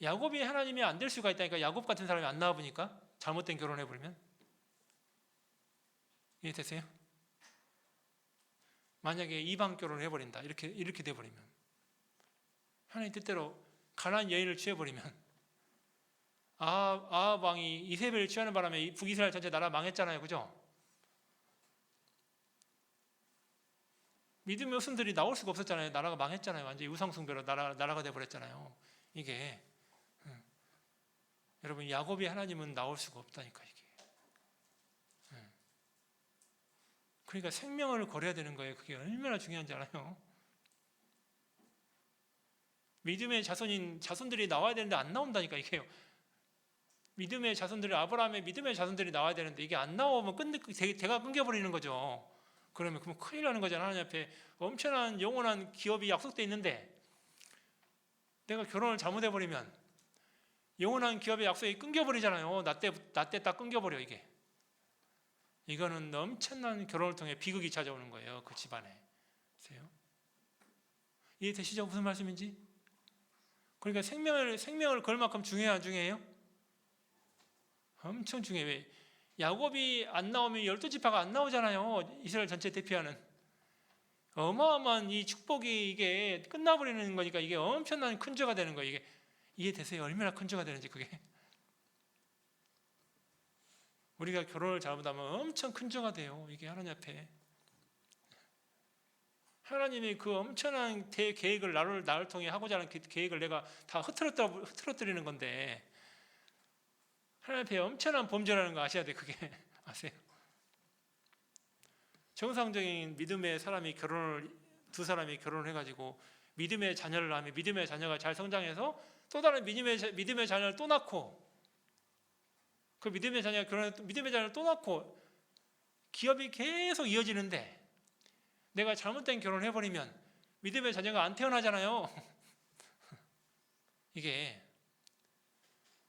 야곱이 하나님이 안 될 수가 있다니까. 야곱 같은 사람이 안 나와 보니까 잘못된 결혼을 해버리면. 이해되세요? 만약에 이방 결혼을 해버린다 이렇게 돼버리면 하나님 뜻대로 가나안 여인을 취해버리면 아합 왕이 이세벨을 취하는 바람에 북이스라엘 전체 나라 망했잖아요. 그죠? 믿음의 후손들이 나올 수가 없었잖아요. 나라가 망했잖아요. 완전히 우상숭배로 나라가 돼버렸잖아요. 이게 여러분 야곱이 하나님은 나올 수가 없다니까 이게. 그러니까 생명을 걸어야 되는 거예요. 그게 얼마나 중요한지 알아요? 믿음의 자손들이 나와야 되는데 안 나온다니까 이게요. 믿음의 자손들이 아브라함의 믿음의 자손들이 나와야 되는데 이게 안 나오면 대가 끊겨버리는 거죠. 그러면 큰일 나는 거잖아요. 하나님 앞에 엄청난 영원한 기업이 약속돼 있는데 내가 결혼을 잘못해버리면 영원한 기업의 약속이 끊겨버리잖아요. 나 때 딱 끊겨버려 이게. 이거는 엄청난 결혼을 통해 비극이 찾아오는 거예요. 그 집안에. 보세요. 이해되시죠? 무슨 말씀인지? 그러니까 생명을 걸 만큼 중요해요, 안 중요해요? 엄청 중요해요. 왜? 야곱이 안 나오면 12지파가 안 나오잖아요. 이스라엘 전체 대표하는. 어마어마한 이 축복이 이게 끝나버리는 거니까 이게 엄청난 큰 죄가 되는 거예요. 이게 이해되세요? 얼마나 큰 죄가 되는지 그게. 우리가 결혼을 잘못하면 엄청 큰 죄가 돼요. 이게 하나님 앞에. 하나님이 그 엄청난 대계획을 나를 통해 하고자 하는 계획을 내가 다 흐트러뜨리는 건데 하나님 앞에 엄청난 범죄라는 거 아셔야 돼. 그게 아세요? 정상적인 믿음의 두 사람이 결혼을 해가지고 믿음의 자녀를 낳으면 믿음의 자녀가 잘 성장해서 또 다른 믿음의 자녀를 또 낳고 그 믿음의 자녀를 또 낳고 기업이 계속 이어지는데 내가 잘못된 결혼을 해버리면 믿음의 자녀가 안 태어나잖아요. 이게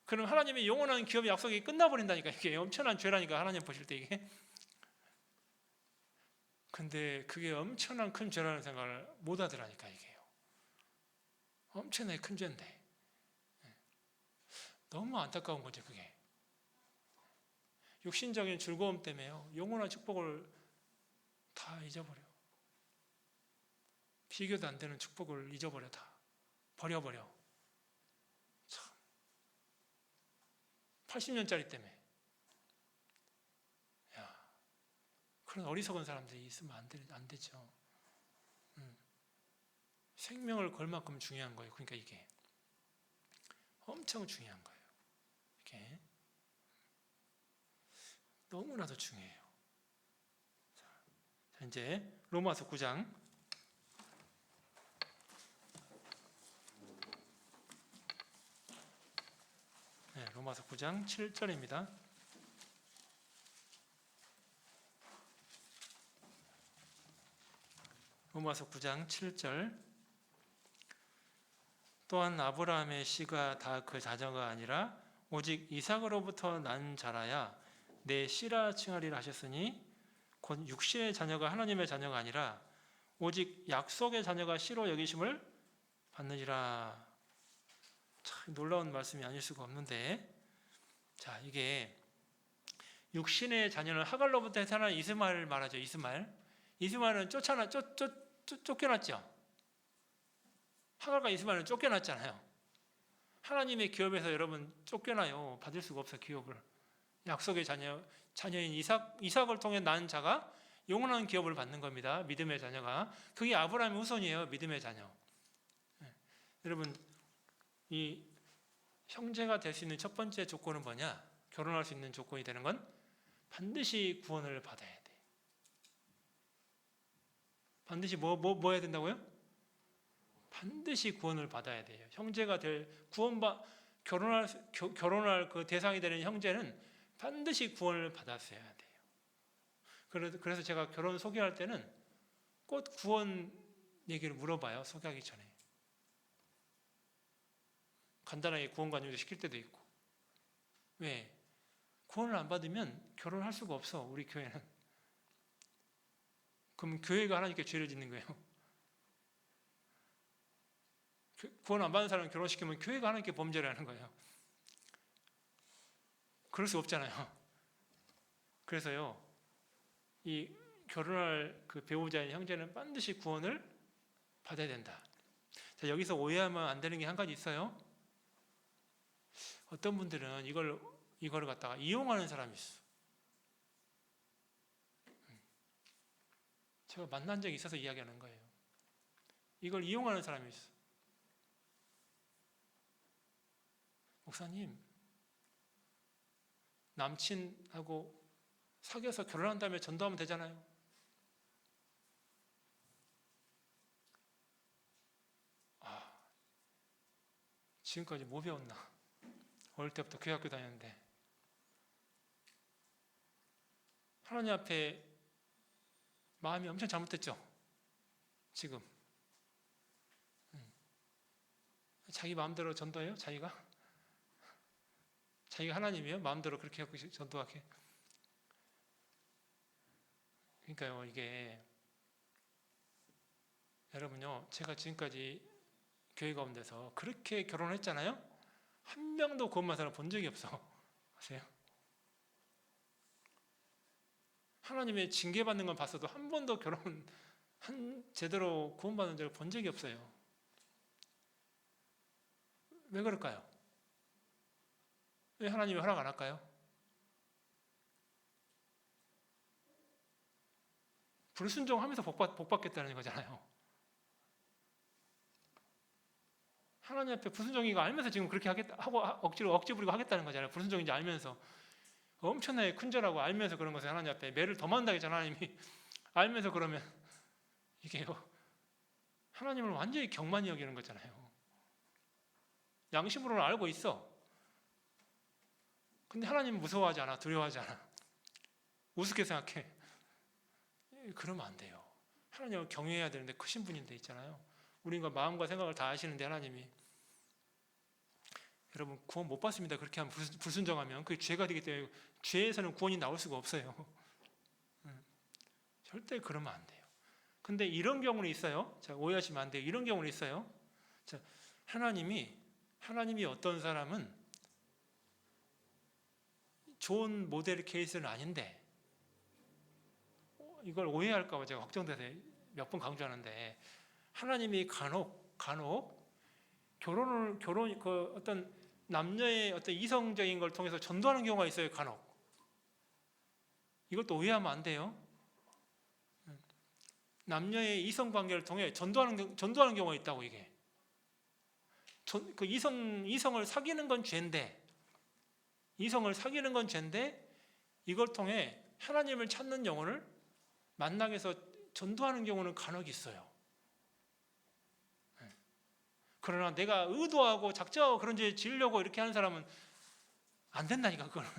그럼 하나님의 영원한 기업의 약속이 끝나버린다니까. 이게 엄청난 죄라니까 하나님 보실 때 이게. 근데 그게 엄청난 큰 죄라는 생각을 못 하더라니까 이게요. 엄청나게 큰 죄인데 너무 안타까운 거죠 그게. 육신적인 즐거움 때문에요. 영원한 축복을 다 잊어버려. 비교도 안 되는 축복을 잊어버려. 다 버려버려. 참 80년짜리 때문에. 야, 그런 어리석은 사람들이 있으면 안 되죠. 생명을 걸 만큼 중요한 거예요. 그러니까 이게 엄청 중요한 거예요. 이게 너무나도 중요해요. 자, 이제 로마서 9장 로마서 9장 7절입니다. 로마서 9장 7절. 또한 아브라함의 씨가 다 그 자녀가 아니라 오직 이삭으로부터 난 자라야 내 씨라 칭하리라 하셨으니 곧 육신의 자녀가 하나님의 자녀가 아니라 오직 약속의 자녀가 씨로 여기심을 받느니라. 참 놀라운 말씀이 아닐 수가 없는데, 자 이게 육신의 자녀는 하갈로부터 태어난 이스마엘을 말하죠. 이스마엘은 쫓겨났죠. 하갈과 이스마엘은 쫓겨났잖아요. 하나님의 기업에서 여러분 쫓겨나요. 받을 수가 없어요. 기업을. 약속의 자녀인 이삭을 통해 난 자가 영원한 기업을 받는 겁니다. 믿음의 자녀가. 그게 아브라함의 후손이에요. 믿음의 자녀. 여러분 이 형제가 될 수 있는 첫 번째 조건은 뭐냐? 결혼할 수 있는 조건이 되는 건 반드시 구원을 받아야 돼. 반드시 뭐 해야 된다고요? 반드시 구원을 받아야 돼요. 형제가 될 결혼할 그 대상이 되는 형제는 반드시 구원을 받았어야 돼요. 그래서 제가 결혼 소개할 때는 꼭 구원 얘기를 물어봐요. 소개하기 전에. 간단하게 구원 관계도 시킬 때도 있고. 왜? 구원을 안 받으면 결혼할 수가 없어. 우리 교회는. 그럼 교회가 하나님께 죄를 짓는 거예요. 구원 안 받는 사람을 결혼시키면 교회가 하나님께 범죄를 하는 거예요. 그럴 수 없잖아요. 그래서요, 이 결혼할 그 배우자인 형제는 반드시 구원을 받아야 된다. 자, 여기서 오해하면 안 되는 게 한 가지 있어요. 어떤 분들은 이걸 갖다가 이용하는 사람이 있어. 제가 만난 적이 있어서 이야기하는 거예요. 이걸 이용하는 사람이 있어. 목사님, 남친하고 사귀어서 결혼한 다음에 전도하면 되잖아요. 지금까지 뭐 배웠나? 어릴 때부터 교회 학교 다녔는데 하나님 앞에 마음이 엄청 잘못됐죠? 지금 자기 마음대로 전도해요? 자기가 하나님이에요? 마음대로 그렇게 하고 전도하게? 그러니까요, 이게 여러분요, 제가 지금까지 교회 가운데서 그렇게 결혼했잖아요? 한 명도 구원 받은 사람 본 적이 없어. 아세요? 하나님의 징계받는 건 봤어도 한 번도 제대로 구원받은 적을 본 적이 없어요. 왜 그럴까요? 왜 하나님이 허락 안 할까요? 불순종하면서 복 받겠다는 거잖아요. 하나님 앞에 불순종이고 알면서 지금 그렇게 하고 억지 부리고 하겠다는 거잖아요. 불순종인지 알면서. 엄청나게 큰절하고 알면서 그런 것을 하나님 앞에 매를 더 만다겠잖아요. 하나님이 알면서 그러면 이게요, 하나님을 완전히 경만히 여기는 거잖아요. 양심으로는 알고 있어. 근데 하나님은 무서워하지 않아. 두려워하지 않아. 우습게 생각해. 그러면 안 돼요. 하나님을 경외해야 되는데 크신 분인데 있잖아요. 우리가 마음과 생각을 다 아시는데 하나님이, 여러분 구원 못 받습니다. 그렇게 하면 불순종하면 그게 죄가 되기 때문에 죄에서는 구원이 나올 수가 없어요. 절대 그러면 안 돼요. 근데 이런 경우는 있어요. 자, 오해하시면 안 돼요. 이런 경우는 있어요. 자, 하나님이 어떤 사람은 좋은 모델 케이스는 아닌데, 이걸 오해할까 봐 제가 걱정돼서 몇 번 강조하는데, 하나님이 간혹 그 어떤 남녀의 어떤 이성적인 걸 통해서 전도하는 경우가 있어요. 간혹. 이것도 오해하면 안 돼요. 남녀의 이성 관계를 통해 전도하는 경우가 있다고. 이게 그 이성을 사귀는 건 죄인데, 이걸 통해 하나님을 찾는 영혼을 만나게 해서 전도하는 경우는 간혹 있어요. 그러나 내가 의도하고 작정하고 그런 죄 지으려고 이렇게 하는 사람은 안 된다니까. 그거는.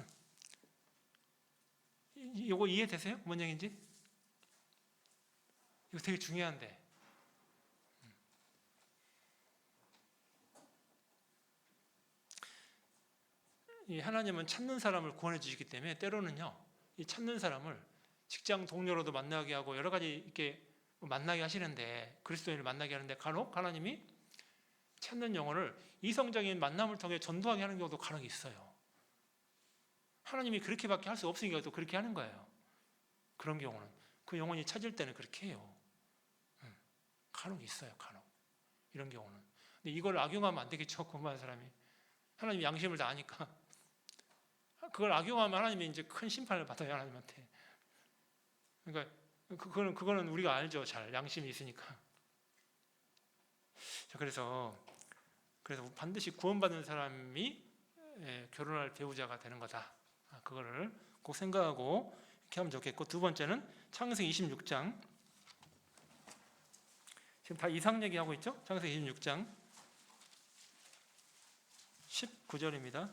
이거 이해되세요? 뭔 얘기인지? 이거 되게 중요한데. 이 하나님은 찾는 사람을 구원해 주시기 때문에 때로는요, 이 찾는 사람을 직장 동료로도 만나게 하고 여러 가지 이렇게 만나게 하시는데, 그리스도인을 만나게 하는데 간혹 하나님이 찾는 영혼을 이성적인 만남을 통해 전도하게 하는 경우도 간혹 있어요. 하나님이 그렇게밖에 할 수 없으니까 또 그렇게 하는 거예요. 그런 경우는 그 영혼이 찾을 때는 그렇게 해요. 간혹 있어요. 간혹 이런 경우는. 근데 이걸 악용하면 안 되겠죠. 공부하는 사람이. 하나님 양심을 다 아니까. 그걸 악용하면 하나님이 이제 큰 심판을 받아요. 하나님한테. 그러니까 그거는 우리가 알죠. 잘 양심이 있으니까. 자, 그래서 반드시 구원받는 사람이 결혼할 배우자가 되는 거다. 그거를 꼭 생각하고 이렇게 하면 좋겠고, 두 번째는 창세기 26장 지금 다 이삭 얘기하고 있죠? 창세기 26장 19절입니다.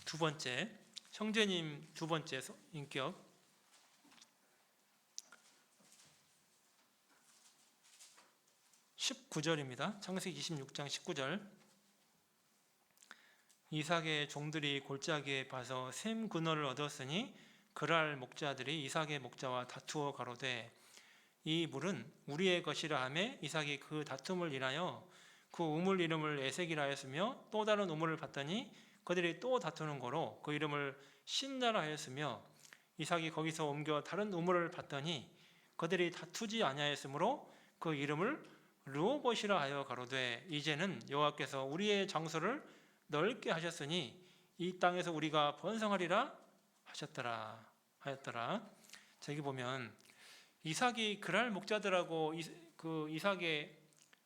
두 번째, 형제님 두 번째 인격. 19절입니다. 창세기 26장 19절. 이삭의 종들이 골짜기에 봐서 샘 근원을 얻었으니 그랄 목자들이 이삭의 목자와 다투어 가로되 이 물은 우리의 것이라 하매 이삭이 그 다툼을 인하여 그 우물 이름을 에색이라 하였으며 또 다른 우물을 봤더니 그들이 또 다투는 거로 그 이름을 신나라 하였으며 이삭이 거기서 옮겨 다른 우물을 봤더니 그들이 다투지 아니하였으므로 그 이름을 르호봇이라 하여 가로되 이제는 여호와께서 우리의 장소를 넓게 하셨으니 이 땅에서 우리가 번성하리라 하였더라. 저기 보면 이삭이 그랄 목자들하고 그 이삭의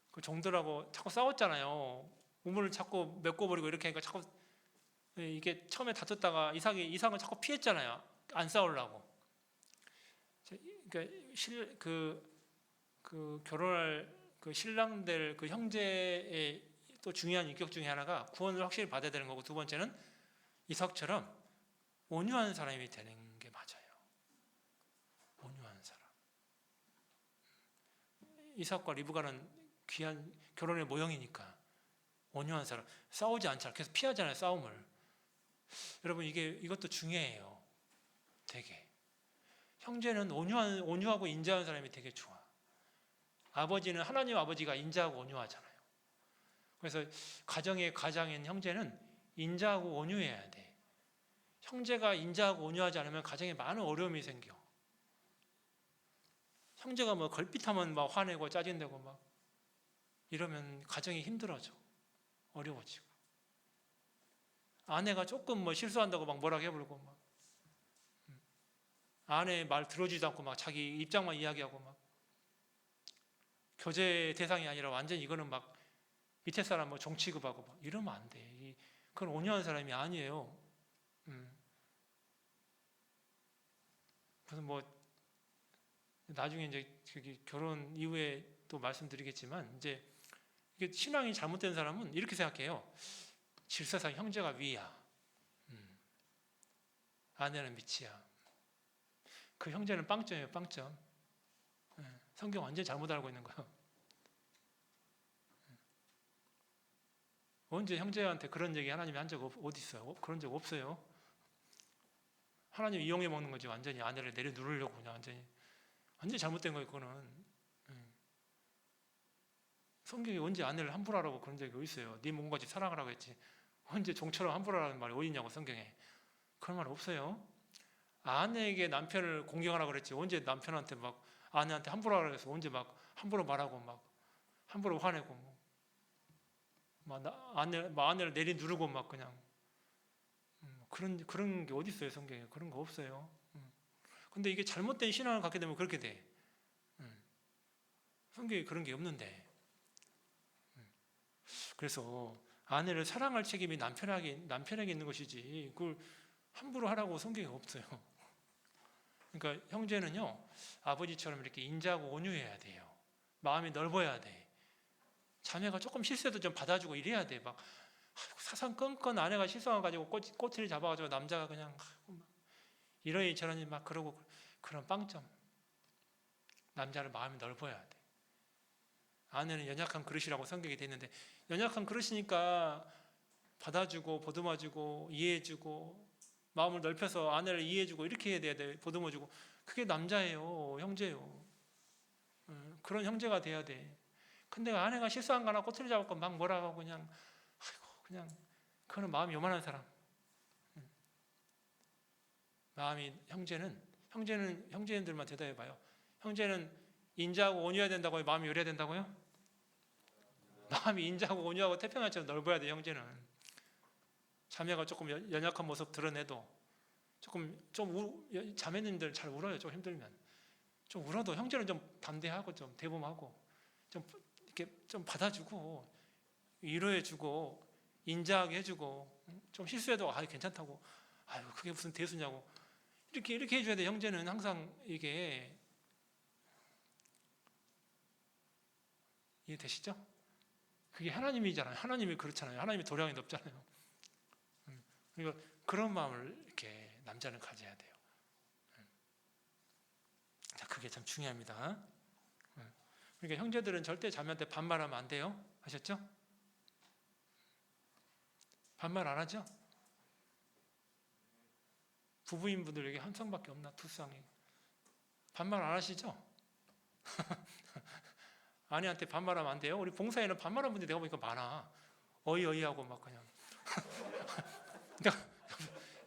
그 종들하고 자꾸 싸웠잖아요. 우물을 자꾸 메꿔버리고 이렇게 하니까 자꾸 이게 처음에 다퉜다가 이삭은 자꾸 피했잖아요. 안 싸우려고. 그러니까 그 결혼할 그 신랑들 그 형제의 또 중요한 인격 중에 하나가 구원을 확실히 받아야 되는 거고, 두 번째는 이삭처럼 온유한 사람이 되는 게 맞아요. 온유한 사람. 이삭과 리브가는 귀한 결혼의 모형이니까 온유한 사람. 싸우지 않잖아요. 계속 피하잖아요, 싸움을. 여러분 이것도 중요해요. 되게 형제는 온유하고 인자한 사람이 되게 좋아. 아버지는 하나님 아버지가 인자하고 온유하잖아요. 그래서 가정의 가장인 형제는 인자하고 온유해야 돼. 형제가 인자하고 온유하지 않으면 가정에 많은 어려움이 생겨. 형제가 뭐 걸핏하면 막 화내고 짜증내고 막 이러면 가정이 힘들어져. 어려워지고. 아내가 조금 뭐 실수한다고 막 뭐라고 해버리고 막 아내 말 들어주지도 않고 막 자기 입장만 이야기하고 막 교제 대상이 아니라 완전히 이거는 막 밑에 사람 뭐 종 취급하고 막 이러면 안 돼. 그건 온유한 사람이 아니에요. 그래서 뭐 나중에 이제 결혼 이후에 또 말씀드리겠지만 이제 이게 신앙이 잘못된 사람은 이렇게 생각해요. 질서상 형제가 위야. 아내는 밑이야. 그 형제는 빵점이에요, 빵점. 성경 완전히 잘못 알고 있는 거예요. 언제 형제한테 그런 얘기 하나님이 한 적 어디 있어요? 그런 적 없어요. 하나님 이용해 먹는 거지. 완전히 아내를 내려 누르려고 그냥 완전히 잘못된 거예요. 그거는. 성경이 언제 아내를 함부로 하라고 그런 적이 어디 있어요? 네 몸과 같이 사랑하라고 했지. 언제 종처럼 함부로 하라는 말이 어디 있냐고 성경에. 그런 말 없어요. 아내에게 남편을 공경하라고 그랬지. 언제 남편한테 막 아내한테 함부로 하라고 해서 언제 막 함부로 말하고 막 함부로 화내고 막 아내를 내리 누르고 막 그냥 그런 게 어디 있어요 성경에. 그런 거 없어요. 근데 이게 잘못된 신앙을 갖게 되면 그렇게 돼. 성경에 그런 게 없는데. 그래서 아내를 사랑할 책임이 남편에게 있는 것이지 그걸 함부로 하라고 성경에 없어요. 그러니까 형제는요 아버지처럼 이렇게 인자하고 온유해야 돼요. 마음이 넓어야 돼. 자매가 조금 실수해도 좀 받아주고 이래야 돼. 막 사상건건 아내가 실수해가지고 꼬투리 잡아가지고 남자가 그냥 이러니 저러니 막 그러고 그런 빵점. 남자는 마음이 넓어야 돼. 아내는 연약한 그릇이라고 성경에 돼 있는데 연약한 그릇이니까 받아주고 보듬어주고 이해해주고 마음을 넓혀서 아내를 이해해주고 이렇게 해야 돼. 보듬어주고 그게 남자예요. 형제예요. 그런 형제가 돼야 돼. 근데 아내가 실수한 거나 꼬투리 잡고 막 뭐라고 하고 그냥 그냥 그거는 마음이 요만한 사람. 마음이 형제들만 대답해봐요. 형제는 인자하고 온유해야 된다고요? 마음이 요래야 된다고요? 마음이 인자하고 온유하고 태평양처럼 넓어야 돼. 형제는 자매가 조금 연약한 모습 드러내도 자매님들 잘 울어요. 좀 힘들면 좀 울어도 형제는 좀 담대하고 좀 대범하고 좀 이렇게 좀 받아주고 위로해주고 인자하게 해주고 좀 실수해도 괜찮다고 그게 무슨 대수냐고 이렇게 해줘야 돼. 형제는 항상 이게 이해되시죠? 그게 하나님이잖아요. 하나님이 그렇잖아요. 하나님이 도량이 높잖아요. 그러니까 그런 마음을 이렇게 남자는 가져야 돼요. 자, 그게 참 중요합니다. 그러니까 형제들은 절대 자매한테 반말하면 안 돼요. 아셨죠? 반말 안 하죠? 부부인 분들 여기 한 쌍밖에 없나? 두 쌍이. 반말 안 하시죠? 아내한테 반말하면 안 돼요? 우리 봉사에는 반말한 분들이 내가 보니까 많아. 어이 하고 막 그냥. 내가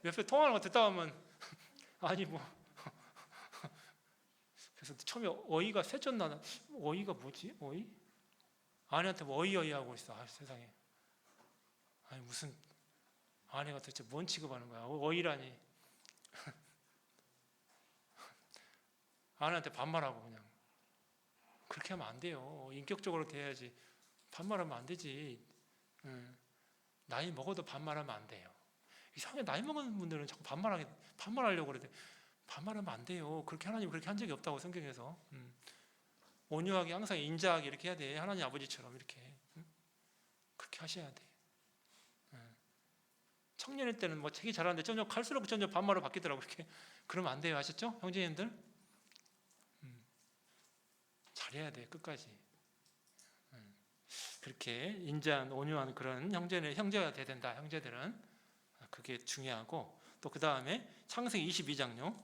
옆에 통화하는 거 듣다 보면 아니 뭐 그래서 처음에 어이가 셋째 어이가 뭐지? 어이? 아내한테 뭐 어이 하고 있어. 아, 세상에. 아니 무슨 아내가 도대체 뭔 취급하는 거야? 어이라니. 아내한테 반말하고 그냥. 그렇게 하면 안 돼요. 인격적으로 돼야지. 반말하면 안 되지. 나이 먹어도 반말하면 안 돼요. 이상하게 나이 먹은 분들은 자꾸 반말하려고 그래. 반말하면 안 돼요. 그렇게 하나님 그렇게 한 적이 없다고 성경에서. 온유하게 항상 인자하게 이렇게 해야 돼. 하나님 아버지처럼 이렇게. 그렇게 하셔야 돼. 청년일 때는 뭐 책이 잘하는데 점점 갈수록 점점 반말로 바뀌더라고. 그렇게. 그러면 안 돼요. 아셨죠? 형제님들? 잘해야 돼. 끝까지. 그렇게 인자한 온유한 그런 형제가 돼야 된다. 형제들은. 그게 중요하고 또 그 다음에 창세기 22장요.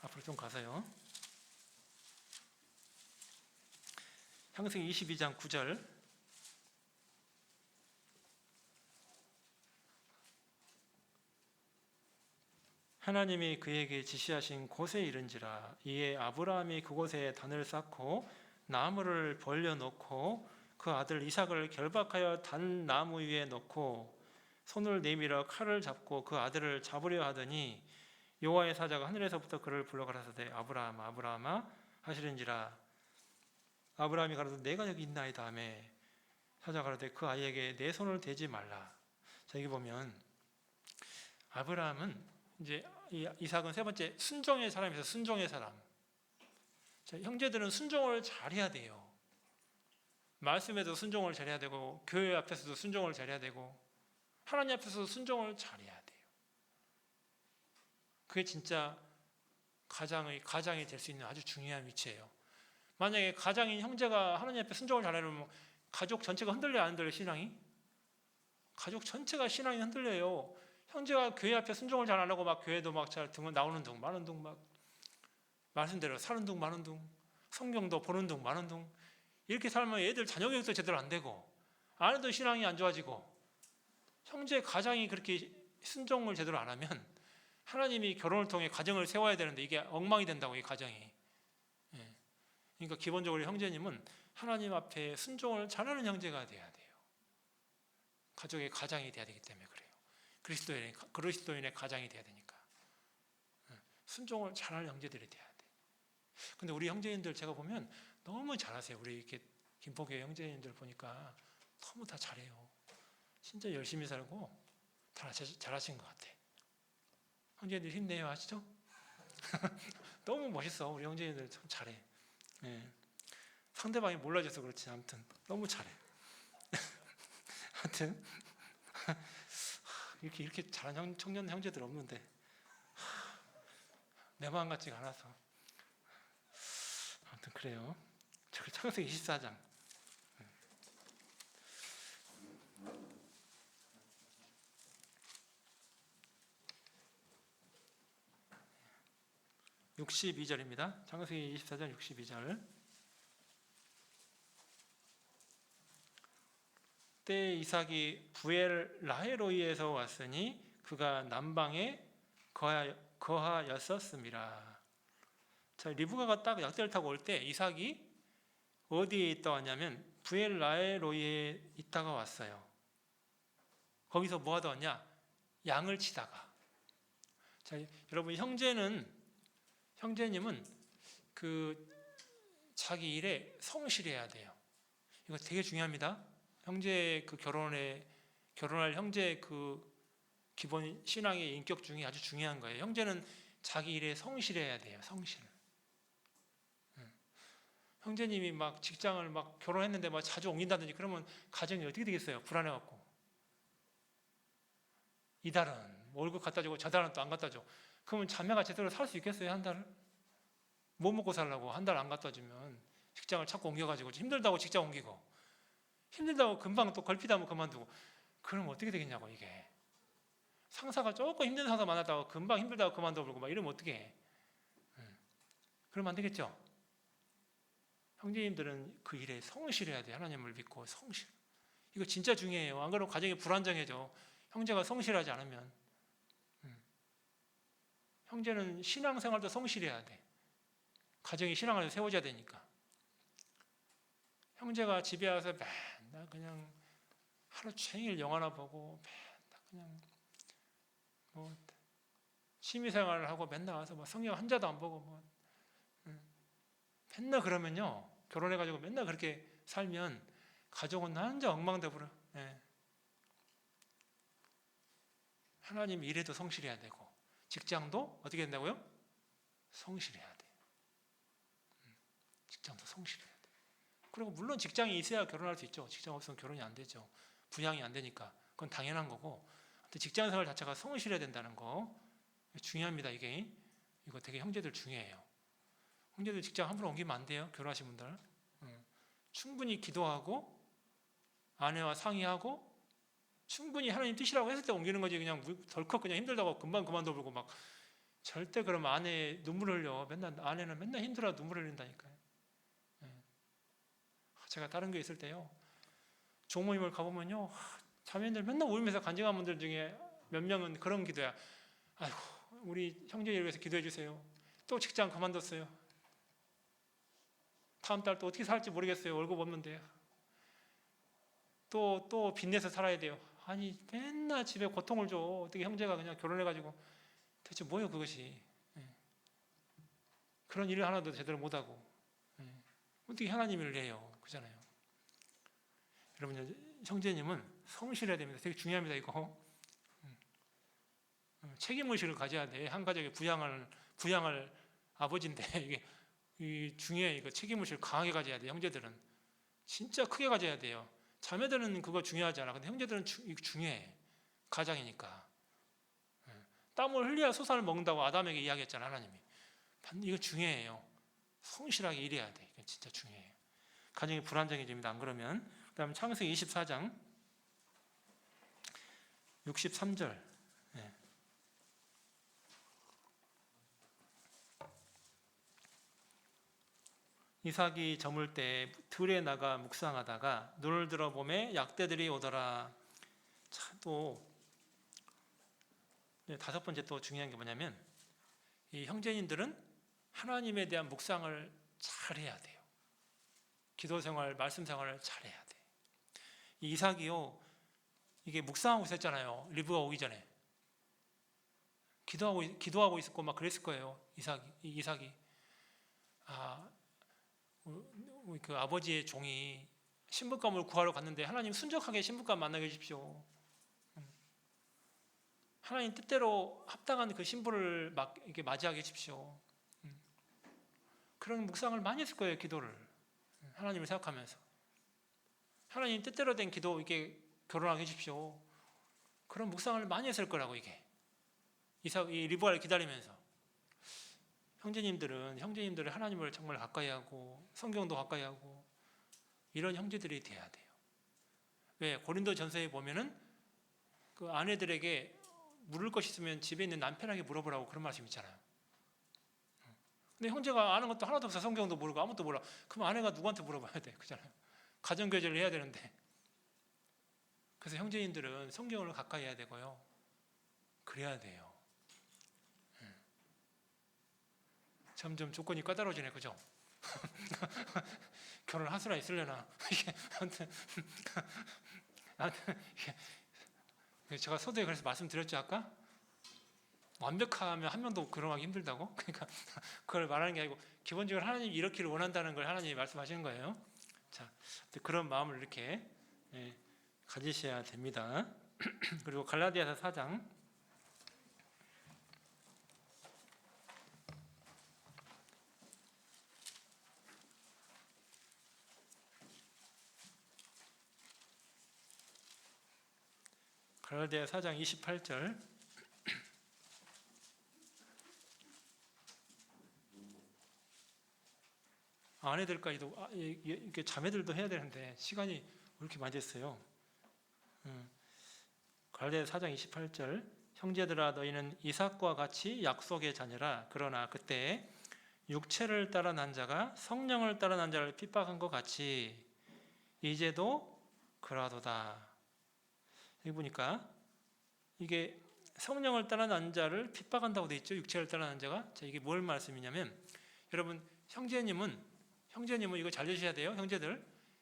앞으로 좀 가서요. 창세기 22장 9절. 하나님이 그에게 지시하신 곳에 이른지라 이에 아브라함이 그곳에 단을 쌓고 나무를 벌려놓고 그 아들 이삭을 결박하여 단 나무 위에 놓고 손을 내밀어 칼을 잡고 그 아들을 잡으려 하더니 여호와의 사자가 하늘에서부터 그를 불러 가라사대 아브라함아 아브라함아 하시는지라 아브라함이 가라사대 내가 여기 있나이다 하매 사자가 가라사대 그 아이에게 내 손을 대지 말라. 자, 여기 보면 아브라함은 이제 이삭은 세 번째 순종의 사람이서 순종의 사람. 자, 형제들은 순종을 잘해야 돼요. 말씀에도 순종을 잘해야 되고 교회 앞에서도 순종을 잘해야 되고 하나님 앞에서도 순종을 잘해야 돼요. 그게 진짜 가장이 될 수 있는 아주 중요한 위치예요. 만약에 가장인 형제가 하나님 앞에 순종을 잘하려면 가족 전체가 흔들려야 안 흔들려 신앙이? 가족 전체가 신앙이 흔들려요. 형제가 교회 앞에 순종을 잘 안 하고 막 교회도 막 잘 나오는 둥 마는 둥 막 말씀대로 사는 둥 마는 둥 성경도 보는 둥 마는 둥 이렇게 살면 애들 자녀 교육도 제대로 안 되고 아내도 신앙이 안 좋아지고 형제 가장이 그렇게 순종을 제대로 안 하면 하나님이 결혼을 통해 가정을 세워야 되는데 이게 엉망이 된다고 이 가정이. 그러니까 기본적으로 형제님은 하나님 앞에 순종을 잘하는 형제가 돼야 돼요. 가족의 가장이 돼야 되기 때문에 그래요. 그리스도인의 가장이 돼야 되니까 순종을 잘하는 형제들이 돼야 돼. 근데 우리 형제님들 제가 보면 너무 잘하세요. 우리 이렇게 김포교회 형제님들 보니까 너무 다 잘해요. 진짜 열심히 살고 다 잘하신 것 같아. 형제들 힘내요 아시죠? 너무 멋있어. 우리 형제님들 참 잘해. 상대방이 몰라줘서 그렇지 아무튼 너무 잘해. 하여튼 이렇게 잘하는 청년 형제들 없는데 내 마음 같지가 않아서 아무튼 그래요. 창세기 24장 62절입니다. 창세기 24장 62절. 때 이삭이 부엘 라헤로이에서 왔으니 그가 남방에 거하였었습니다. 자, 리브가가 딱 약대를 타고 올 때 이삭이 어디에 있다 왔냐면 부엘 라헤로이에 있다가 왔어요. 거기서 뭐 하다 왔냐? 양을 치다가. 자, 여러분 형제님은 그 자기 일에 성실해야 돼요. 이거 되게 중요합니다. 형제 그 결혼할 형제 그 기본 신앙의 인격 중에 아주 중요한 거예요. 형제는 자기 일에 성실해야 돼요. 성실. 형제님이 막 직장을 막 결혼했는데 막 자주 옮긴다든지 그러면 가정이 어떻게 되겠어요? 불안해갖고. 이달은 월급 갖다 주고 저 달은 또 안 갖다 줘. 그러면 자매가 제대로 살 수 있겠어요? 한 달을? 뭐 먹고 살라고 한 달 안 갖다 주면 직장을 자꾸 옮겨가지고 힘들다고 직장 옮기고 힘들다고 금방 또 걸핏하면 그만두고 그러면 어떻게 되겠냐고. 이게 상사가 조금 힘든 상사 만났다고 금방 힘들다고 그만둬버리고 막 이러면 어떻게 해? 그러면 안 되겠죠? 형제님들은 그 일에 성실해야 돼요. 하나님을 믿고 성실. 이거 진짜 중요해요. 안 그러면 가정이 불안정해져. 형제가 성실하지 않으면. 형제는 신앙생활도 성실해야 돼. 가정이 신앙을 세워져야 되니까. 형제가 집에 와서 맨날 그냥 하루 종일 영화나 보고 맨날 그냥 뭐 취미생활을 하고 맨날 와서 뭐 성경 한자도 안 보고 뭐 맨날 그러면요, 결혼해가지고 맨날 그렇게 살면 가족은 완전 엉망돼 버려. 하나님 일에도 성실해야 되고 직장도 어떻게 된다고요? 성실해야 돼. 직장도 성실해야 돼. 그리고 물론 직장이 있어야 결혼할 수 있죠. 직장 없으면 결혼이 안 되죠. 부양이 안 되니까 그건 당연한 거고. 직장생활 자체가 성실해야 된다는 거 중요합니다. 이거 되게 형제들 중요해요. 형제들 직장 함부로 옮기면 안 돼요. 결혼하신 분들 충분히 기도하고 아내와 상의하고 충분히 하나님 뜻이라고 했을 때 옮기는 거지. 그냥 덜컥 그냥 힘들다고 금방 그만둬버리고 막 절대 그러면 아내 눈물 흘려. 아내는 맨날 힘들어 눈물 흘린다니까요. 제가 다른 게 있을 때요, 종모임을 가보면요, 자매들 맨날 울면서 간증한 분들 중에 몇 명은 그런 기도야. 아이고 우리 형제를 위해서 기도해 주세요. 또 직장 그만뒀어요. 다음 달 또 어떻게 살지 모르겠어요. 월급 없는데 또 빚내서 살아야 돼요. 아니 맨날 집에 고통을 줘. 어떻게 형제가 그냥 결혼해가지고 대체 뭐예요 그것이. 그런 일을 하나도 제대로 못하고 어떻게 하나님 일을 해요. 그잖아요. 여러분 형제님은 성실해야 됩니다. 되게 중요합니다. 이거 책임의식을 가져야 돼. 한 가족의 부양할 아버지인데 이게 중요해. 이거 책임의식을 강하게 가져야 돼. 형제들은 진짜 크게 가져야 돼요. 자매들은 그거 중요하지 않아. 근데 형제들은 중요해. 가장이니까. 땀을 흘려야 소산을 먹는다고 아담에게 이야기했잖아. 하나님이. 이거 중요해요. 성실하게 일해야 돼. 이거 진짜 중요해요. 가정이 불안정해집니다. 안 그러면. 그 다음 창세기 24장 63절. 이삭이 저물 때 들에 나가 묵상하다가 눈을 들어 보매 약대들이 오더라. 또 다섯 번째 또 중요한 게 뭐냐면 이 형제님들은 하나님에 대한 묵상을 잘해야 돼요. 기도 생활, 말씀 생활을 잘해야 돼. 이 이삭이요, 이게 묵상하고 있었잖아요. 리브가 오기 전에 기도하고 있었고 막 그랬을 거예요. 이삭이 그 아버지의 종이 신부감을 구하러 갔는데 하나님 순적하게 신부감 만나게 해주십시오. 하나님 뜻대로 합당한 그 신부를 막 이렇게 맞이하게 해주십시오. 그런 묵상을 많이 했을 거예요. 기도를 하나님을 생각하면서 하나님 뜻대로 된 기도 이렇게 결혼하게 해주십시오. 그런 묵상을 많이 했을 거라고. 이 리브가를 기다리면서 형제님들을 하나님을 정말 가까이 하고 성경도 가까이 하고 이런 형제들이 돼야 돼요. 왜? 고린도전서에 보면은 그 아내들에게 물을 것 있으면 집에 있는 남편에게 물어보라고 그런 말씀 있잖아요. 근데 형제가 아는 것도 하나도 없어. 성경도 모르고 아무것도 몰라. 그럼 아내가 누구한테 물어봐야 돼? 그잖아요. 가정교제를 해야 되는데. 그래서 형제님들은 성경을 가까이 해야 되고요. 그래야 돼요. 점점 조건이 까다로워지네, 그죠? 결혼할 수나 있으려나? 제가 서두에 그래서 말씀드렸죠, 아까? 완벽하면 한 명도 결혼하기 힘들다고? 그러니까 그걸 말하는 게 아니고 기본적으로 하나님이 이렇기를 원한다는 걸 하나님이 말씀하시는 거예요. 자, 그런 마음을 이렇게 가지셔야 됩니다. 그리고 갈라디아서 4장 갈라디아 4장 28절. 아내들까지도 이렇게 자매들도 해야 되는데 시간이 왜 이렇게 많이 됐어요? 갈라디아 4장 28절. 형제들아 너희는 이삭과 같이 약속의 자녀라. 그러나 그때 육체를 따라 난 자가 성령을 따라 난 자를 핍박한 것 같이 이제도 그러하도다. 여기 보니까 이게 성령을 따라 난 자를 핍박한다고 돼 있죠. 육체를 따라 난 자가. 자, 이게 뭘 말씀이냐면 여러분 형제님은 이거 잘 들으셔야 돼요.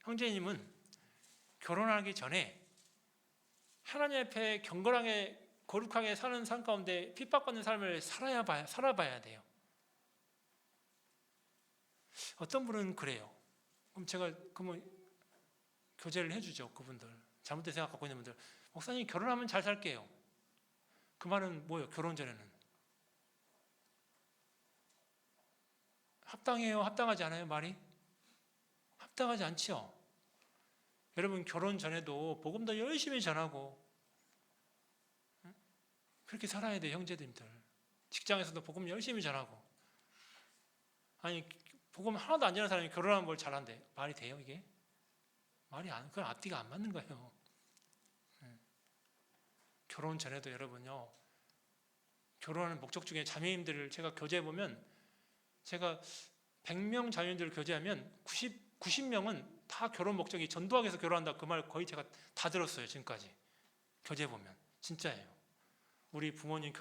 형제님은 결혼하기 전에 하나님 앞에 경건하게 거룩하게 사는 삶 가운데 핍박받는 삶을 살아봐야 돼요. 어떤 분은 그래요. 그럼 제가 교제를 해주죠. 그분들 잘못된 생각 갖고 있는 분들, 목사님 결혼하면 잘 살게요. 그 말은 뭐예요? 결혼 전에는 합당해요? 합당하지 않아요? 말이 합당하지 않죠. 여러분 결혼 전에도 복음 더 열심히 전하고 그렇게 살아야 돼요. 형제님들 직장에서도 복음 열심히 전하고. 아니 복음 하나도 안 전하는 사람이 결혼하면 뭘 잘한대. 말이 돼요 이게? 그건 앞뒤가 안 맞는 거예요. 결혼 전에도 여러분요, 결혼하는 목적 중에 자매님들을 제가 교제해보면, 제가 100명 자매님들을 교제하면 90명은 다 결혼 목적이 전도하기 위해서 결혼한다. 그 말 거의 제가 다 들었어요. 지금까지 교제해보면 진짜예요. 우리 부모님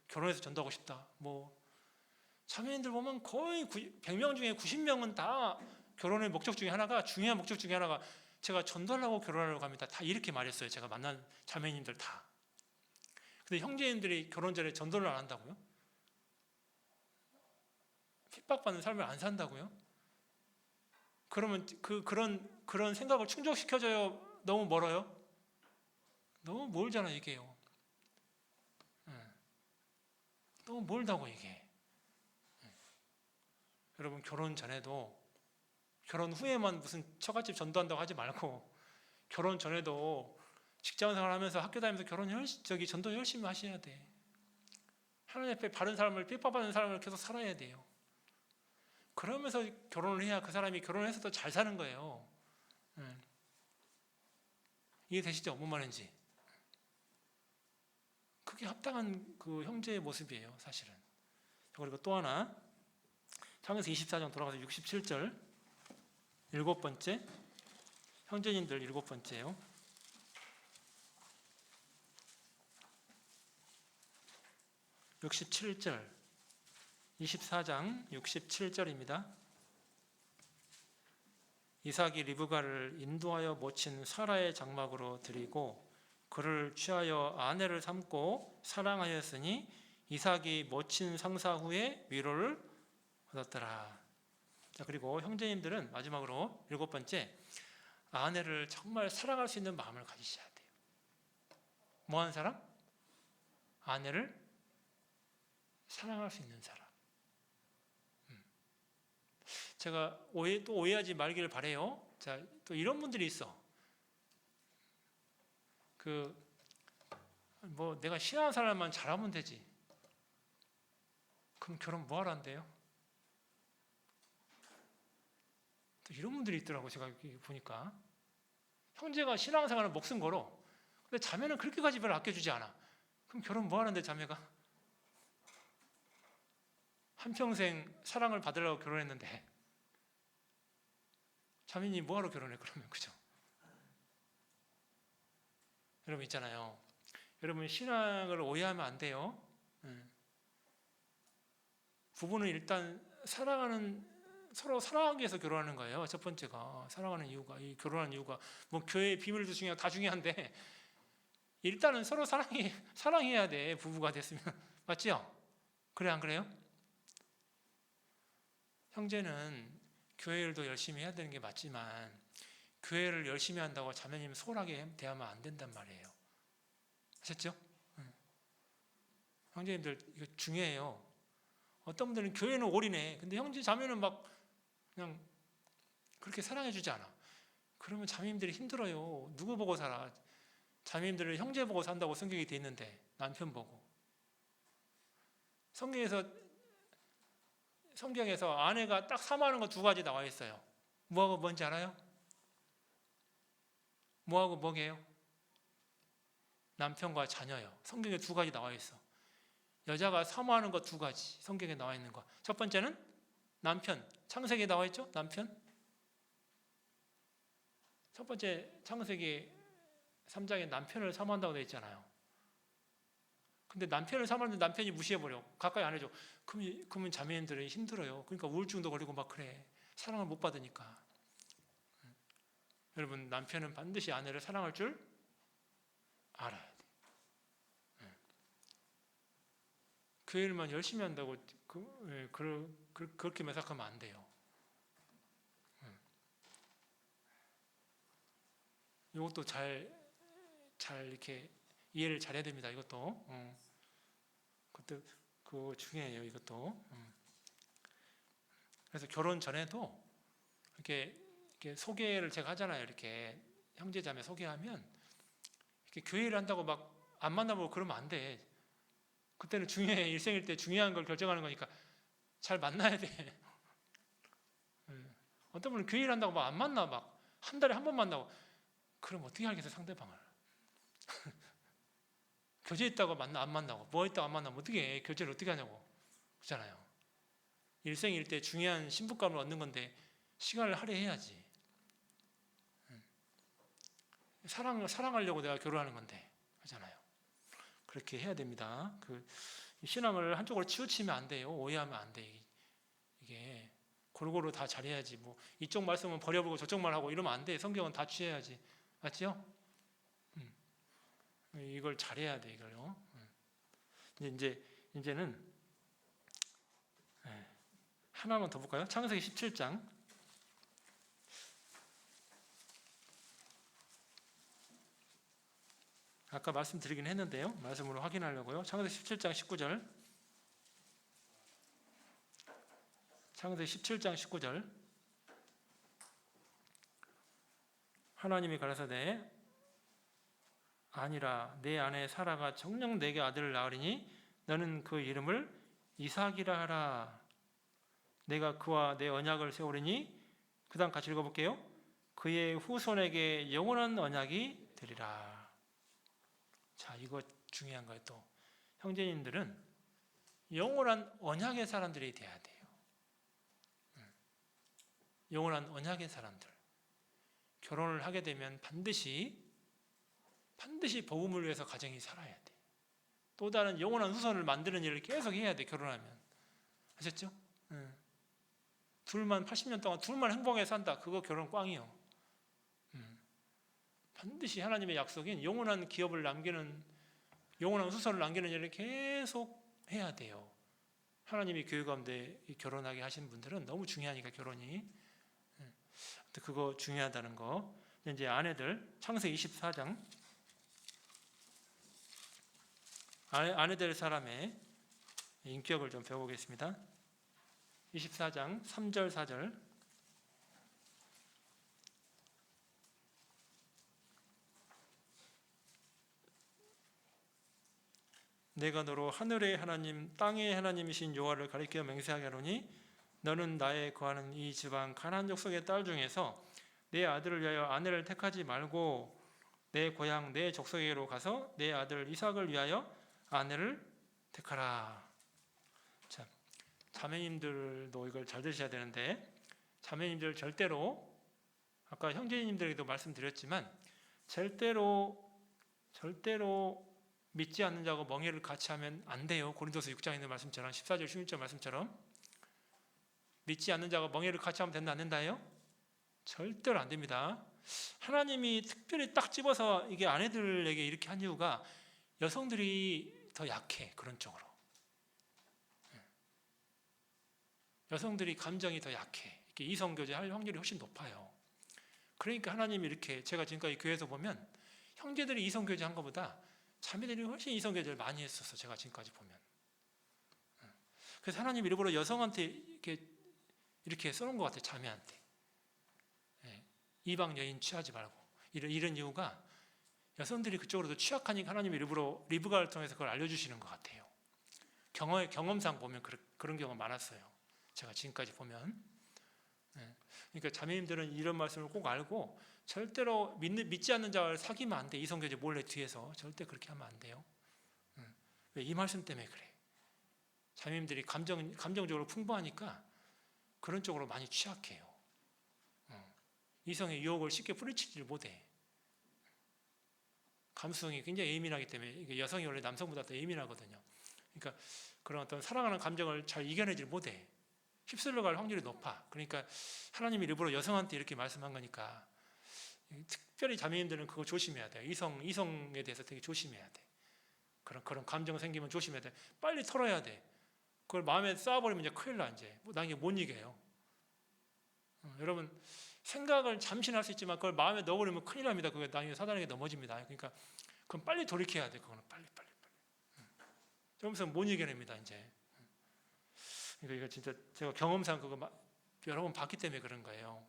결혼해서 전도하고 싶다. 자매님들 보면 거의 100명 중에 90명은 다 결혼의 목적 중에 하나가, 중요한 목적 중에 하나가 제가 전도하려고 결혼하려고 합니다. 다 이렇게 말했어요. 제가 만난 자매님들 다. 근데 형제님들이 결혼 전에 전도를 안 한다고요? 핍박받는 삶을 안 산다고요? 그러면 그런 생각을 충족시켜줘요? 너무 멀어요? 너무 멀잖아요 이게요. 너무 멀다고 이게. 여러분 결혼 전에도, 결혼 후에만 무슨 처갓집 전도한다고 하지 말고 결혼 전에도 직장생활 하면서 학교 다니면서 전도 열심히 하셔야 돼. 하나님 앞에 바른 삶을, 핍박받는 삶을 계속 살아야 돼요. 그러면서 결혼을 해야 그 사람이 결혼해서 더 잘 사는 거예요. 이해되시죠? 뭔 말인지. 그게 합당한 그 형제의 모습이에요 사실은. 그리고 또 하나, 창에서 24장 돌아가서 67절, 7번째, 형제님들 7번째예요. 67절, 24장 67절입니다. 이삭이 리브가를 인도하여 모친 사라의 장막으로 들이고 그를 취하여 아내를 삼고 사랑하였으니 이삭이 모친 상사 후에 위로를 얻었더라. 자, 그리고 형제님들은 마지막으로 7번째, 아내를 정말 사랑할 수 있는 마음을 가지셔야 돼요. 뭐하는 사람? 아내를 사랑할 수 있는 사람. 제가 또 오해하지 말기를 바래요. 자, 또 이런 분들이 있어. 내가 싫어하는 사람만 잘하면 되지. 그럼 결혼 뭐하러 한대요? 또 이런 분들이 있더라고. 제가 보니까 형제가 신앙생활은 목숨 걸어. 근데 자매는 그렇게까지 별로 아껴주지 않아. 그럼 결혼 뭐하는데 자매가? 한평생 사랑을 받으려고 결혼했는데 자매님 뭐하러 결혼해 그러면. 그죠? 여러분 있잖아요. 여러분 신앙을 오해하면 안 돼요. 부부는 일단 서로 사랑하기 위해서 결혼하는 거예요. 첫 번째가 사랑하는 이유가, 결혼하는 이유가 교회의 비밀도 중요하고 다 중요한데 일단은 서로 사랑해야 돼. 부부가 됐으면. 맞죠? 그래 안 그래요? 형제는 교회 일도 열심히 해야 되는 게 맞지만 교회를 열심히 한다고 자매님 소홀하게 대하면 안 된단 말이에요. 아셨죠? 형제님들 이거 중요해요. 어떤 분들은 교회는 올인해. 근데 형제 자매는 그냥 그렇게 사랑해 주지 않아. 그러면 자매님들이 힘들어요. 누구 보고 살아? 자매님들은 형제 보고 산다고 성경이 돼 있는데 남편 보고. 성경에서 아내가 딱 사모하는 거 두 가지 나와 있어요. 뭐하고 뭔지 알아요? 뭐하고 뭐게요? 남편과 자녀요. 성경에 두 가지 나와 있어. 여자가 사모하는 거 두 가지 성경에 나와 있는 거. 첫 번째는 남편. 창세기에 나와 있죠? 남편. 첫 번째 창세기 3장에 남편을 사모한다고 되어 있잖아요. 근데 남편을 사모하는데 남편이 무시해버려. 가까이 안 해줘. 그러면 자매님들은 힘들어요. 그러니까 우울증도 걸리고 막 그래. 사랑을 못 받으니까. 여러분, 남편은 반드시 아내를 사랑할 줄 알아야 돼. 그 일만 열심히 한다고 그렇게 매삭하면 안 돼요. 이것도 잘 이렇게 이해를 잘해야 됩니다. 이것도 그거 중요해요. 이것도. 그래서 결혼 전에도 이렇게 소개를 제가 하잖아요. 이렇게 형제자매 소개하면 이렇게 교회를 한다고 막 안 만나보고 그러면 안 돼. 그때는 중요해. 일생일 때 중요한 걸 결정하는 거니까 잘 만나야 돼. 어떤 분은 교회를 한다고 막 안 만나, 막 한 달에 한 번 만나고. 그럼 어떻게 알겠어, 상대방을? 교제했다고 안 만나고, 뭐 했다고 안 만나면 어떻게 해? 교제를 어떻게 하냐고. 그렇잖아요. 일생일 때 중요한 신부감을 얻는 건데 시간을 할애해야지. 사랑하려고 내가 결혼하는 건데. 그렇잖아요. 그렇게 해야 됩니다. 신앙을 한쪽으로 치우치면 안 돼요. 오해하면 안 돼. 이게 골고루 다 잘해야지. 뭐 이쪽 말씀은 버려보고 저쪽만 하고 이러면 안 돼. 성경은 다 취해야지. 맞죠? 이걸 잘해야 돼. 이걸요. 이제는 하나만 더 볼까요? 창세기 17장. 아까 말씀드리긴 했는데요. 말씀으로 확인하려고요. 창세기 17장 19절. 창세기 17장 19절. 하나님이 가라사대 아니라 내 아내 사라가 정녕 내게 아들을 낳으리니 너는 그 이름을 이삭이라 하라. 내가 그와 내 언약을 세우리니 그 다음 같이 읽어볼게요. 그의 후손에게 영원한 언약이 되리라. 자, 이거 중요한 거예요. 또 형제님들은 영원한 언약의 사람들이 돼야 돼요. 영원한 언약의 사람들. 결혼을 하게 되면 반드시 복음을 위해서 가정이 살아야 돼. 또 다른 영원한 후손을 만드는 일을 계속 해야 돼. 결혼하면. 아셨죠? 둘만 80년 동안 둘만 행복하게 산다. 그거 결혼 꽝이요. 반드시 하나님의 약속인 영원한 기업을 남기는, 영원한 후손을 남기는 일을 계속 해야 돼요. 하나님이 교회 가운데 결혼하게 하신 분들은 너무 중요하니까 결혼이. 그거 중요하다는 거. 이제 아내들 창세기 24장. 아내들 사람의 인격을 좀 배워보겠습니다. 24장 3절 4절. 내가 너로 하늘의 하나님 땅의 하나님이신 여호와를 가리켜 맹세하게 하노니 너는 나의 거하는 이 지방 가나안 족속의 딸 중에서 내 아들을 위하여 아내를 택하지 말고 내 고향 내 족속에게로 가서 내 아들 이삭을 위하여 아내를 택하라. 자, 자매님들도 이걸 잘 들으셔야 되는데, 자매님들 절대로 아까 형제님들에게도 말씀드렸지만 절대로 믿지 않는 자하고 멍에를 같이 하면 안 돼요. 고린도서 6장에 있는 말씀처럼 14절 16절 말씀처럼 믿지 않는 자가 멍에를 같이 하면 된다 안 된다예요? 절대로 안 됩니다. 하나님이 특별히 딱 집어서 이게 아내들에게 이렇게 한 이유가 여성들이 더 약해. 그런 쪽으로. 여성들이 감정이 더 약해. 이렇게 이성교제 할 확률이 훨씬 높아요. 그러니까 하나님이 이렇게, 제가 지금까지 교회에서 보면 형제들이 이성교제 한 것보다 자매들이 훨씬 이성교제를 많이 했었어. 제가 지금까지 보면. 그래서 하나님이 일부러 여성한테 이렇게 써놓은 것 같아요. 자매한테. 이방 여인 취하지 말고. 이런 이유가 여성들이 그쪽으로도 취약하니까 하나님이 일부러 리브가를 통해서 그걸 알려주시는 것 같아요. 경험상 보면 그런 경우가 많았어요. 제가 지금까지 보면. 그러니까 자매님들은 이런 말씀을 꼭 알고 절대로 믿지 않는 자를 사귀면 안 돼. 이성교제 몰래 뒤에서 절대 그렇게 하면 안 돼요. 왜? 이 말씀 때문에 그래. 자매님들이 감정적으로 풍부하니까 그런 쪽으로 많이 취약해요. 이성의 유혹을 쉽게 뿌리치질 못해. 감수성이 굉장히 예민하기 때문에 여성이 원래 남성보다 더 예민하거든요. 그러니까 그런 어떤 사랑하는 감정을 잘 이겨내질 못해. 휩쓸려 갈 확률이 높아. 그러니까 하나님이 일부러 여성한테 이렇게 말씀한 거니까 특별히 자매님들은 그거 조심해야 돼요. 이성에 대해서 되게 조심해야 돼. 그런 감정 생기면 조심해야 돼. 빨리 털어야 돼. 그걸 마음에 쌓아버리면 이제 큰일 나. 이제 나에게 못 이겨요. 여러분 생각을 잠시 할 수 있지만 그걸 마음에 넣어버리면 큰일 납니다. 그게 나중에 사단에게 넘어집니다. 그러니까 그건 빨리 돌이켜야 돼. 그거는 빨리. 좀 있으면 못 이겨냅니다. 이제. 그러니까 이거 진짜 제가 경험상 그거 여러 번 봤기 때문에 그런 거예요.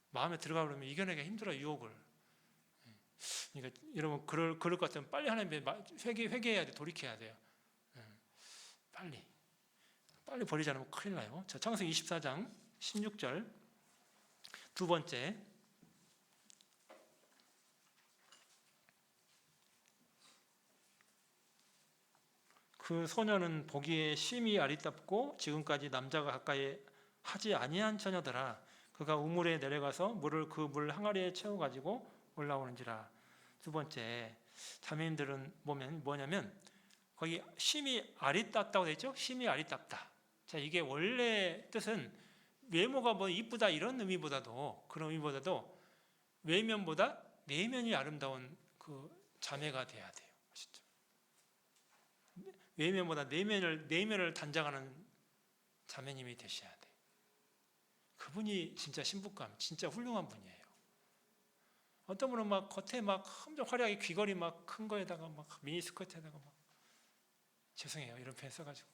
마음에 들어가 버리면 이겨내기가 힘들어요. 유혹을. 그러니까 여러분 그럴 것 같으면 빨리 하나님께 회개해야 돼. 돌이켜야 돼요. 빨리 버리지 않으면 큰일 나요. 자, 창세기 24장 16절 두 번째. 그 소녀는 보기에 심히 아리답고 지금까지 남자가 가까이 하지 아니한 처녀더라. 그가 우물에 내려가서 그 물 항아리에 채워 가지고 올라오는지라. 두 번째, 자매님들은 보면 뭐냐면 거기 심히 아리답다고 되어 있죠? 심히 아리답다. 자, 이게 원래 뜻은 외모가 뭐 이쁘다 이런 의미보다도 그런 의미보다도 외면보다 내면이 아름다운 그 자매가 돼야 돼요. 아시죠? 외면보다 내면을 단장하는 자매님이 되셔야 돼. 그분이 진짜 신부감, 진짜 훌륭한 분이에요. 어떤 분은 막 겉에 막 엄청 화려하게 귀걸이 막 큰 거에다가 막 미니스커트에다가 막 죄송해요 이런 표현 써가지고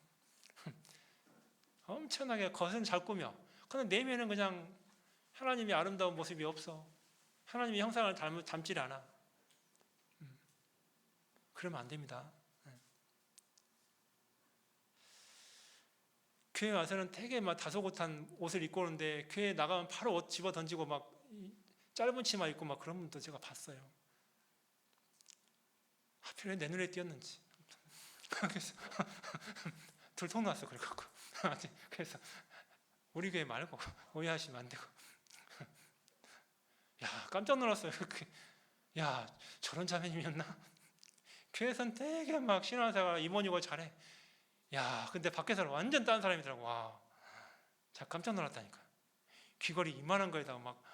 엄청나게 겉은 잘 꾸며. 그런데 내면은 그냥 하나님의 아름다운 모습이 없어. 하나님의 형상을 닮질 않아. 그러면 안 됩니다. 교회 와서는 되게 막 다소곳한 옷을 입고 오는데 교회 나가면 바로 옷 집어 던지고 막 짧은 치마 입고 막 그런 분도 제가 봤어요. 하필 왜 내 눈에 띄었는지. 그래서 들통났어. 그래갖고 그래서 우리 교회 말고 오해하시면 안 되고. 야 깜짝 놀랐어요. 야 저런 자매님이었나? 교회에선 되게 막 신앙생활 임원이고 잘해. 야 근데 밖에서는 완전 다른 사람이더라고. 와, 자 깜짝 놀랐다니까. 귀걸이 이만한 거에다가 막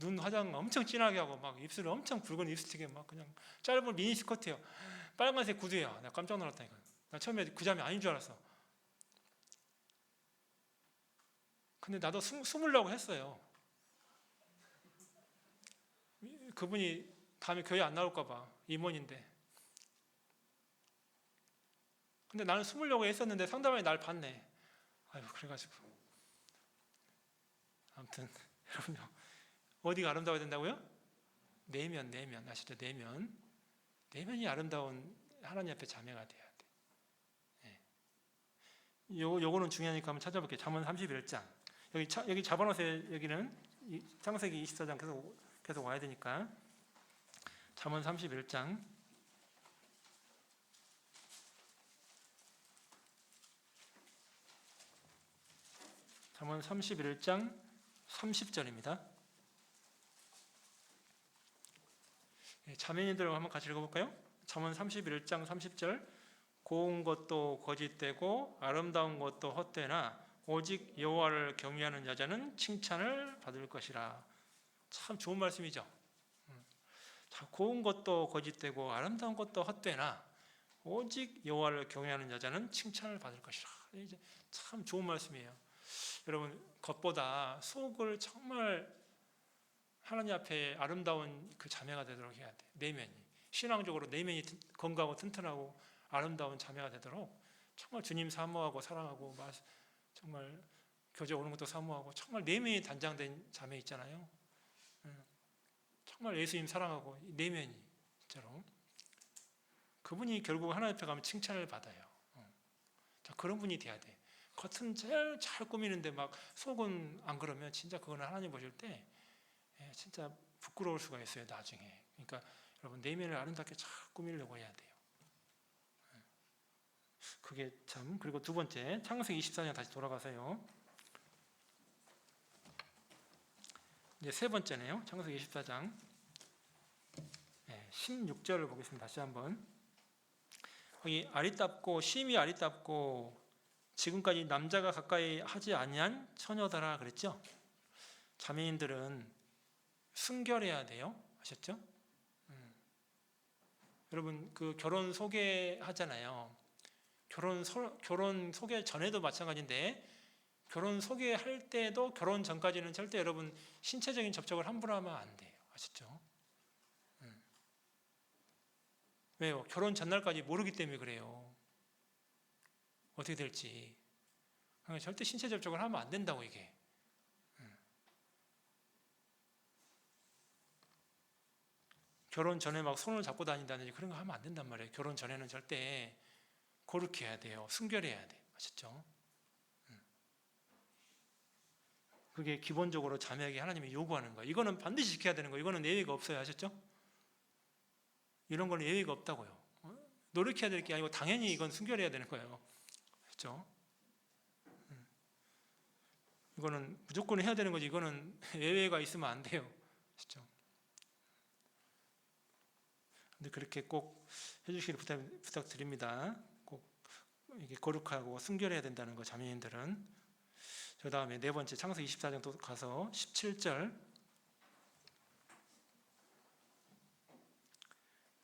눈 화장 엄청 진하게 하고 막 입술 엄청 붉은 립스틱에 막 그냥 짧은 미니 스커트예요. 빨간색 구두예요. 내가 깜짝 놀랐다니까. 나 처음에 그 자매 아닌 줄 알았어. 근데 나도 숨으려고 했어요. 그분이 다음에 교회 안 나올까 봐. 임원인데. 근데 나는 숨으려고 했었는데 상대방이 날 봤네. 아유 그래가지고 아무튼 여러분요 어디가 아름다워야 된다고요? 내면 아시죠? 내면이 아름다운 하나님 앞에 자매가 돼야 돼. 네. 요거는 중요하니까 한번 찾아볼게요. 잠언 31장 여기 잡아놓으세요. 여기는 창세기 24장 계속 와야 되니까 잠언 31장 잠언 31장 30절입니다. 자매님들 한번 같이 읽어볼까요? 잠언 31장 30절 고운 것도 거짓되고 아름다운 것도 헛되나 오직 여호와를 경외하는 여자는 칭찬을 받을 것이라. 참 좋은 말씀이죠. 자, 고운 것도 거짓되고 아름다운 것도 헛되나 오직 여호와를 경외하는 여자는 칭찬을 받을 것이라. 이제 참 좋은 말씀이에요. 여러분 겉보다 속을 정말 하나님 앞에 아름다운 그 자매가 되도록 해야 돼. 내면이 신앙적으로 내면이 건강하고 튼튼하고 아름다운 자매가 되도록 정말 주님 사모하고 사랑하고 정말 교제 오는 것도 사모하고 정말 내면이 단장된 자매 있잖아요. 정말 예수님 사랑하고 내면이 진짜로 그분이 결국 하나님 앞에 가면 칭찬을 받아요. 자, 그런 분이 돼야 돼. 겉은 제일 잘 꾸미는데 막 속은 안 그러면 진짜 그거는 하나님 보실 때 진짜 부끄러울 수가 있어요, 나중에. 그러니까 여러분 내면을 아름답게 잘 꾸미려고 해야 돼요. 그게 참. 그리고 두 번째 창세기 24장 다시 돌아가세요. 이제 세 번째네요. 창세기 24장 16절을 보겠습니다. 다시 한번. 거기 아리답고 심히 아리답고 지금까지 남자가 가까이 하지 아니한 처녀다라 그랬죠. 자매인들은 순결해야 돼요. 아셨죠? 여러분 그 결혼 소개하잖아요. 결혼 소개 전에도 마찬가지인데 결혼 소개할 때도 결혼 전까지는 절대 여러분 신체적인 접촉을 함부로 하면 안 돼요. 아시죠? 왜요? 결혼 전날까지 모르기 때문에 그래요. 어떻게 될지. 그러니까 절대 신체 접촉을 하면 안 된다고 이게. 결혼 전에 막 손을 잡고 다닌다든지 그런 거 하면 안 된단 말이에요. 결혼 전에는 절대 거룩히 해야 돼요. 순결해야 돼요. 아셨죠? 그게 기본적으로 자매에게 하나님이 요구하는 거예요. 이거는 반드시 지켜야 되는 거예요. 이거는 예외가 없어요. 아셨죠? 이런 거는 예외가 없다고요. 노력해야 될 게 아니고 당연히 이건 순결해야 되는 거예요. 아셨죠? 이거는 무조건 해야 되는 거지. 이거는 예외가 있으면 안 돼요. 아셨죠? 근데 그렇게 꼭 해주시길 부탁드립니다. 꼭 이게 거룩하고 순결해야 된다는 거 자매인들은. 그 다음에 네 번째 창세기 24장 또 가서 17절.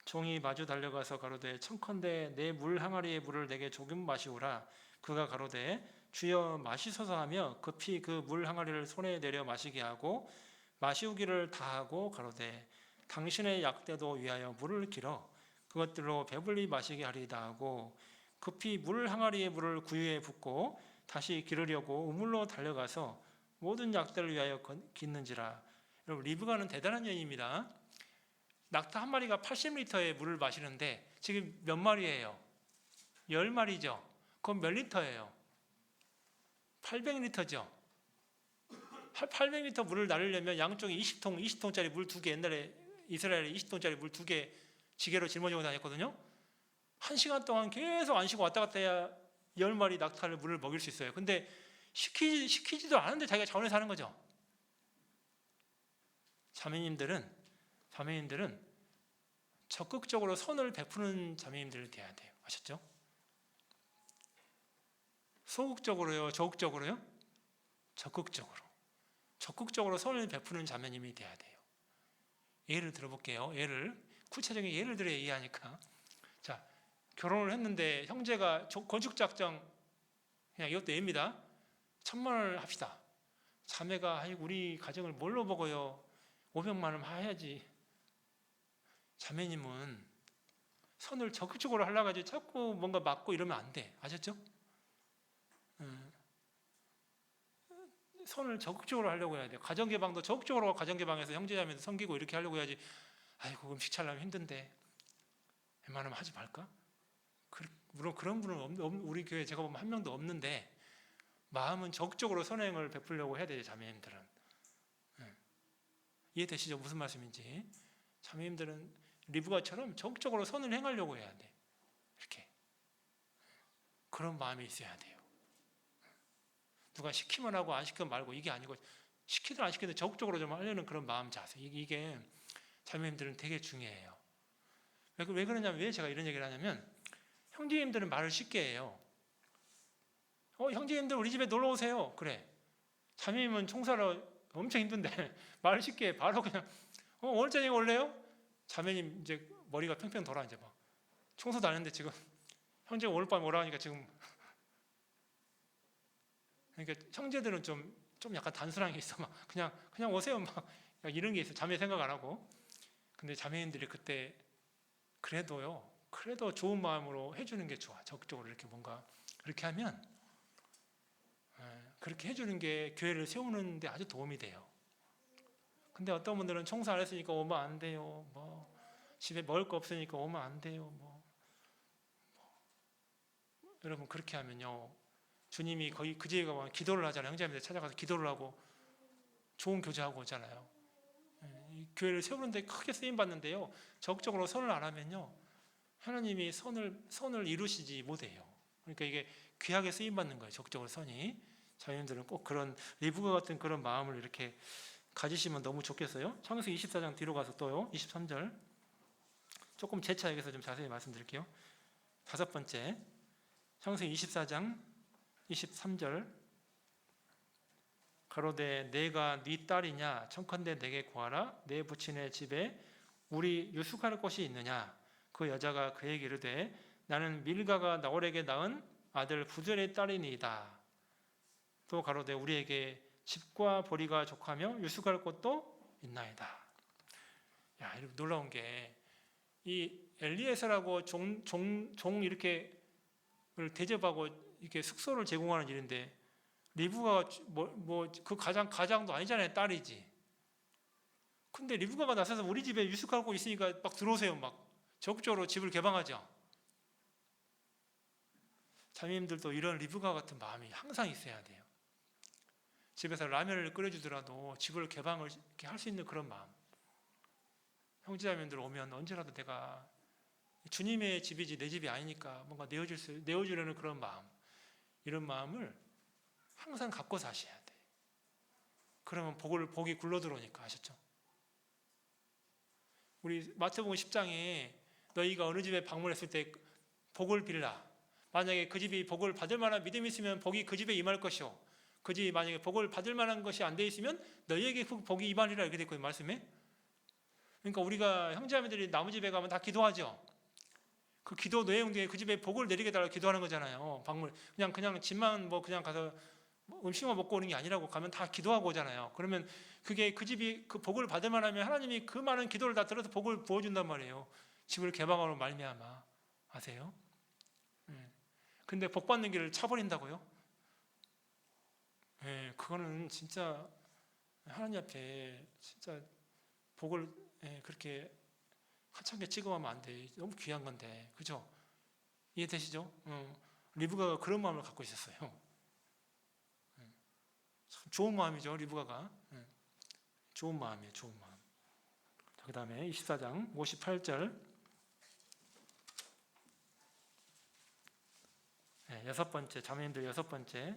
종이 마주 달려가서 가로되 청컨대 내 물 항아리의 물을 내게 조금 마시오라. 그가 가로되 주여 마시소서 하며 급히 그 물 항아리를 손에 내려 마시게 하고 마시우기를 다하고 가로되 당신의 약대도 위하여 물을 길어 그것들로 배불리 마시게 하리이다 하고 급히 물 항아리의 물을 구유에 붓고 다시 기르려고 우물로 달려가서 모든 약대를 위하여 깃는지라. 여러분 리브가는 대단한 여인입니다. 낙타 한 마리가 80리터의 물을 마시는데 지금 몇 마리예요? 10마리죠. 그건 몇 리터예요? 800리터죠. 800리터 물을 나르려면 양쪽에 20통짜리 물 2개, 옛날에 이스라엘에 20통짜리 물 2개 지게로 짊어지고 다녔거든요. 1시간 동안 계속 안 쉬고 왔다 갔다 해야 10마리 낙타를 물을 먹일 수 있어요. 근데 시키지도 않은데 자기가 자원해서 하는 거죠. 자매님들은 적극적으로 선을 베푸는 자매님들이 돼야 돼요. 아셨죠? 소극적으로요? 적극적으로요? 적극적으로 선을 베푸는 자매님이 돼야 돼요. 예를 들어볼게요. 구체적인 예를 들어야 이해하니까. 자, 결혼을 했는데 형제가 건축작정 그냥 이것도 예입니다. 1,000만 원을 합시다. 자매가 아이고 우리 가정을 뭘로 먹어요? 500만 원 해야지. 자매님은 선을 적극적으로 하려고 하지 자꾸 뭔가 막고 이러면 안 돼. 아셨죠? 선을 적극적으로 하려고 해야 돼요. 가정개방도 적극적으로 가정개방해서 형제자매도 섬기고 이렇게 하려고 해야지. 아이고 음식 차려면 힘든데 웬만하면 하지 말까? 물론 그런 분은 우리 교회 제가 보면 한 명도 없는데 마음은 적극적으로 선행을 베풀려고 해야 돼요. 자매님들은. 이해되시죠? 무슨 말씀인지. 자매님들은 리브가처럼 적극적으로 선을 행하려고 해야 돼. 이렇게. 그런 마음이 있어야 돼요. 누가 시키면 하고 안 시키면 말고 이게 아니고 시키든 안 시키든 적극적으로 좀 하려는 그런 마음 자세. 이게 자매님들은 되게 중요해요. 왜 그러냐면 왜 제가 이런 얘기를 하냐면 형제님들은 말을 쉽게 해요. 형제님들 우리 집에 놀러 오세요. 그래. 자매님은 청소하러 엄청 힘든데 말을 쉽게 해. 바로 그냥 오늘 저녁에 올래요? 자매님 이제 머리가 팽팽 돌아 이제 막 청소도 안 했는데 지금 형제가 오늘 밤에 오라 하니까 지금 그러니까 형제들은 좀 약간 단순한 게 있어. 막 그냥 오세요. 막 이런 게 있어. 자매 생각 안 하고. 근데 자매님들이 그때 그래도 좋은 마음으로 해주는 게 좋아. 적극적으로 이렇게 뭔가 그렇게 하면 그렇게 해주는 게 교회를 세우는 데 아주 도움이 돼요. 근데 어떤 분들은 청소 안 했으니까 오면 안 돼요. 뭐 집에 먹을 거 없으니까 오면 안 돼요. 여러분 그렇게 하면요, 주님이 거의 그 집에 가면 기도를 하잖아요. 형제님들 찾아가서 기도를 하고 좋은 교제하고 오잖아요. 이 교회를 세우는데 크게 쓰임 받는데요, 적극적으로 선을 안 하면요, 하나님이 선을 이루시지 못해요. 그러니까 이게 귀하게 쓰임 받는 거예요. 적극적으로 선이. 자녀님들은 꼭 그런 리브가 같은 그런 마음을 이렇게 가지시면 너무 좋겠어요. 창세기 24장 뒤로 가서 또요, 23절 조금 재차에서 좀 자세히 말씀드릴게요. 다섯 번째, 창세기 24장 23절, 가로되 내가 네 딸이냐 청컨대 내게 구하라. 내 부친의 집에 우리 유숙할 곳이 있느냐. 그 여자가 그에게 이르되 나는 밀가가 나홀에게 낳은 아들 부절의 딸이니이다. 또 가로되 우리에게 집과 보리가 족하며 유숙할 곳도 있나이다. 야, 이렇게 놀라운 게 이 엘리에셀하고 종 이렇게 대접하고 이렇게 숙소를 제공하는 일인데, 리브가가 그 가장도 아니잖아요. 딸이지. 근데 리브가가 나서서 우리 집에 유숙하고 있으니까 막 들어오세요. 막 적극적으로 집을 개방하죠. 자매님들도 이런 리브가 같은 마음이 항상 있어야 돼요. 집에서 라면을 끓여주더라도 집을 개방을 할 수 있는 그런 마음. 형제자매들 오면 언제라도 내가 주님의 집이지 내 집이 아니니까 뭔가 내어주려는 그런 마음, 이런 마음을 항상 갖고 사셔야 돼. 그러면 복이 굴러들어오니까. 아셨죠? 우리 마태복음 10장에 너희가 어느 집에 방문했을 때 복을 빌라. 만약에 그 집이 복을 받을 만한 믿음이 있으면 복이 그 집에 임할 것이요, 그 집이 만약에 복을 받을 만한 것이 안 돼 있으면 너희에게 복이 임하리라, 이렇게 되어 있거든요, 말씀에. 그러니까 우리가 형제자매들이 남의 집에 가면 다 기도하죠. 그 기도 내용 중에 그 집에 복을 내리게 달라고 기도하는 거잖아요. 방문 그냥 집만 그냥 가서 음식만 먹고 오는 게 아니라고, 가면 다 기도하고 오잖아요. 그러면 그게 그 집이 그 복을 받을 만하면 하나님이 그 많은 기도를 다 들어서 복을 부어준단 말이에요. 집을 개방하러 말미암아. 아세요? 근데 복 받는 길을 차버린다고요? 그거는 진짜 하나님 앞에 진짜 복을 그렇게 하찮게 취급하면 안 돼. 너무 귀한 건데, 그죠? 이해되시죠? 리브가가 그런 마음을 갖고 있었어요. 참 좋은 마음이죠, 리브가가. 좋은 마음이에요, 좋은 마음. 그 다음에 24장 58절, 여섯 번째, 자매님들 여섯 번째,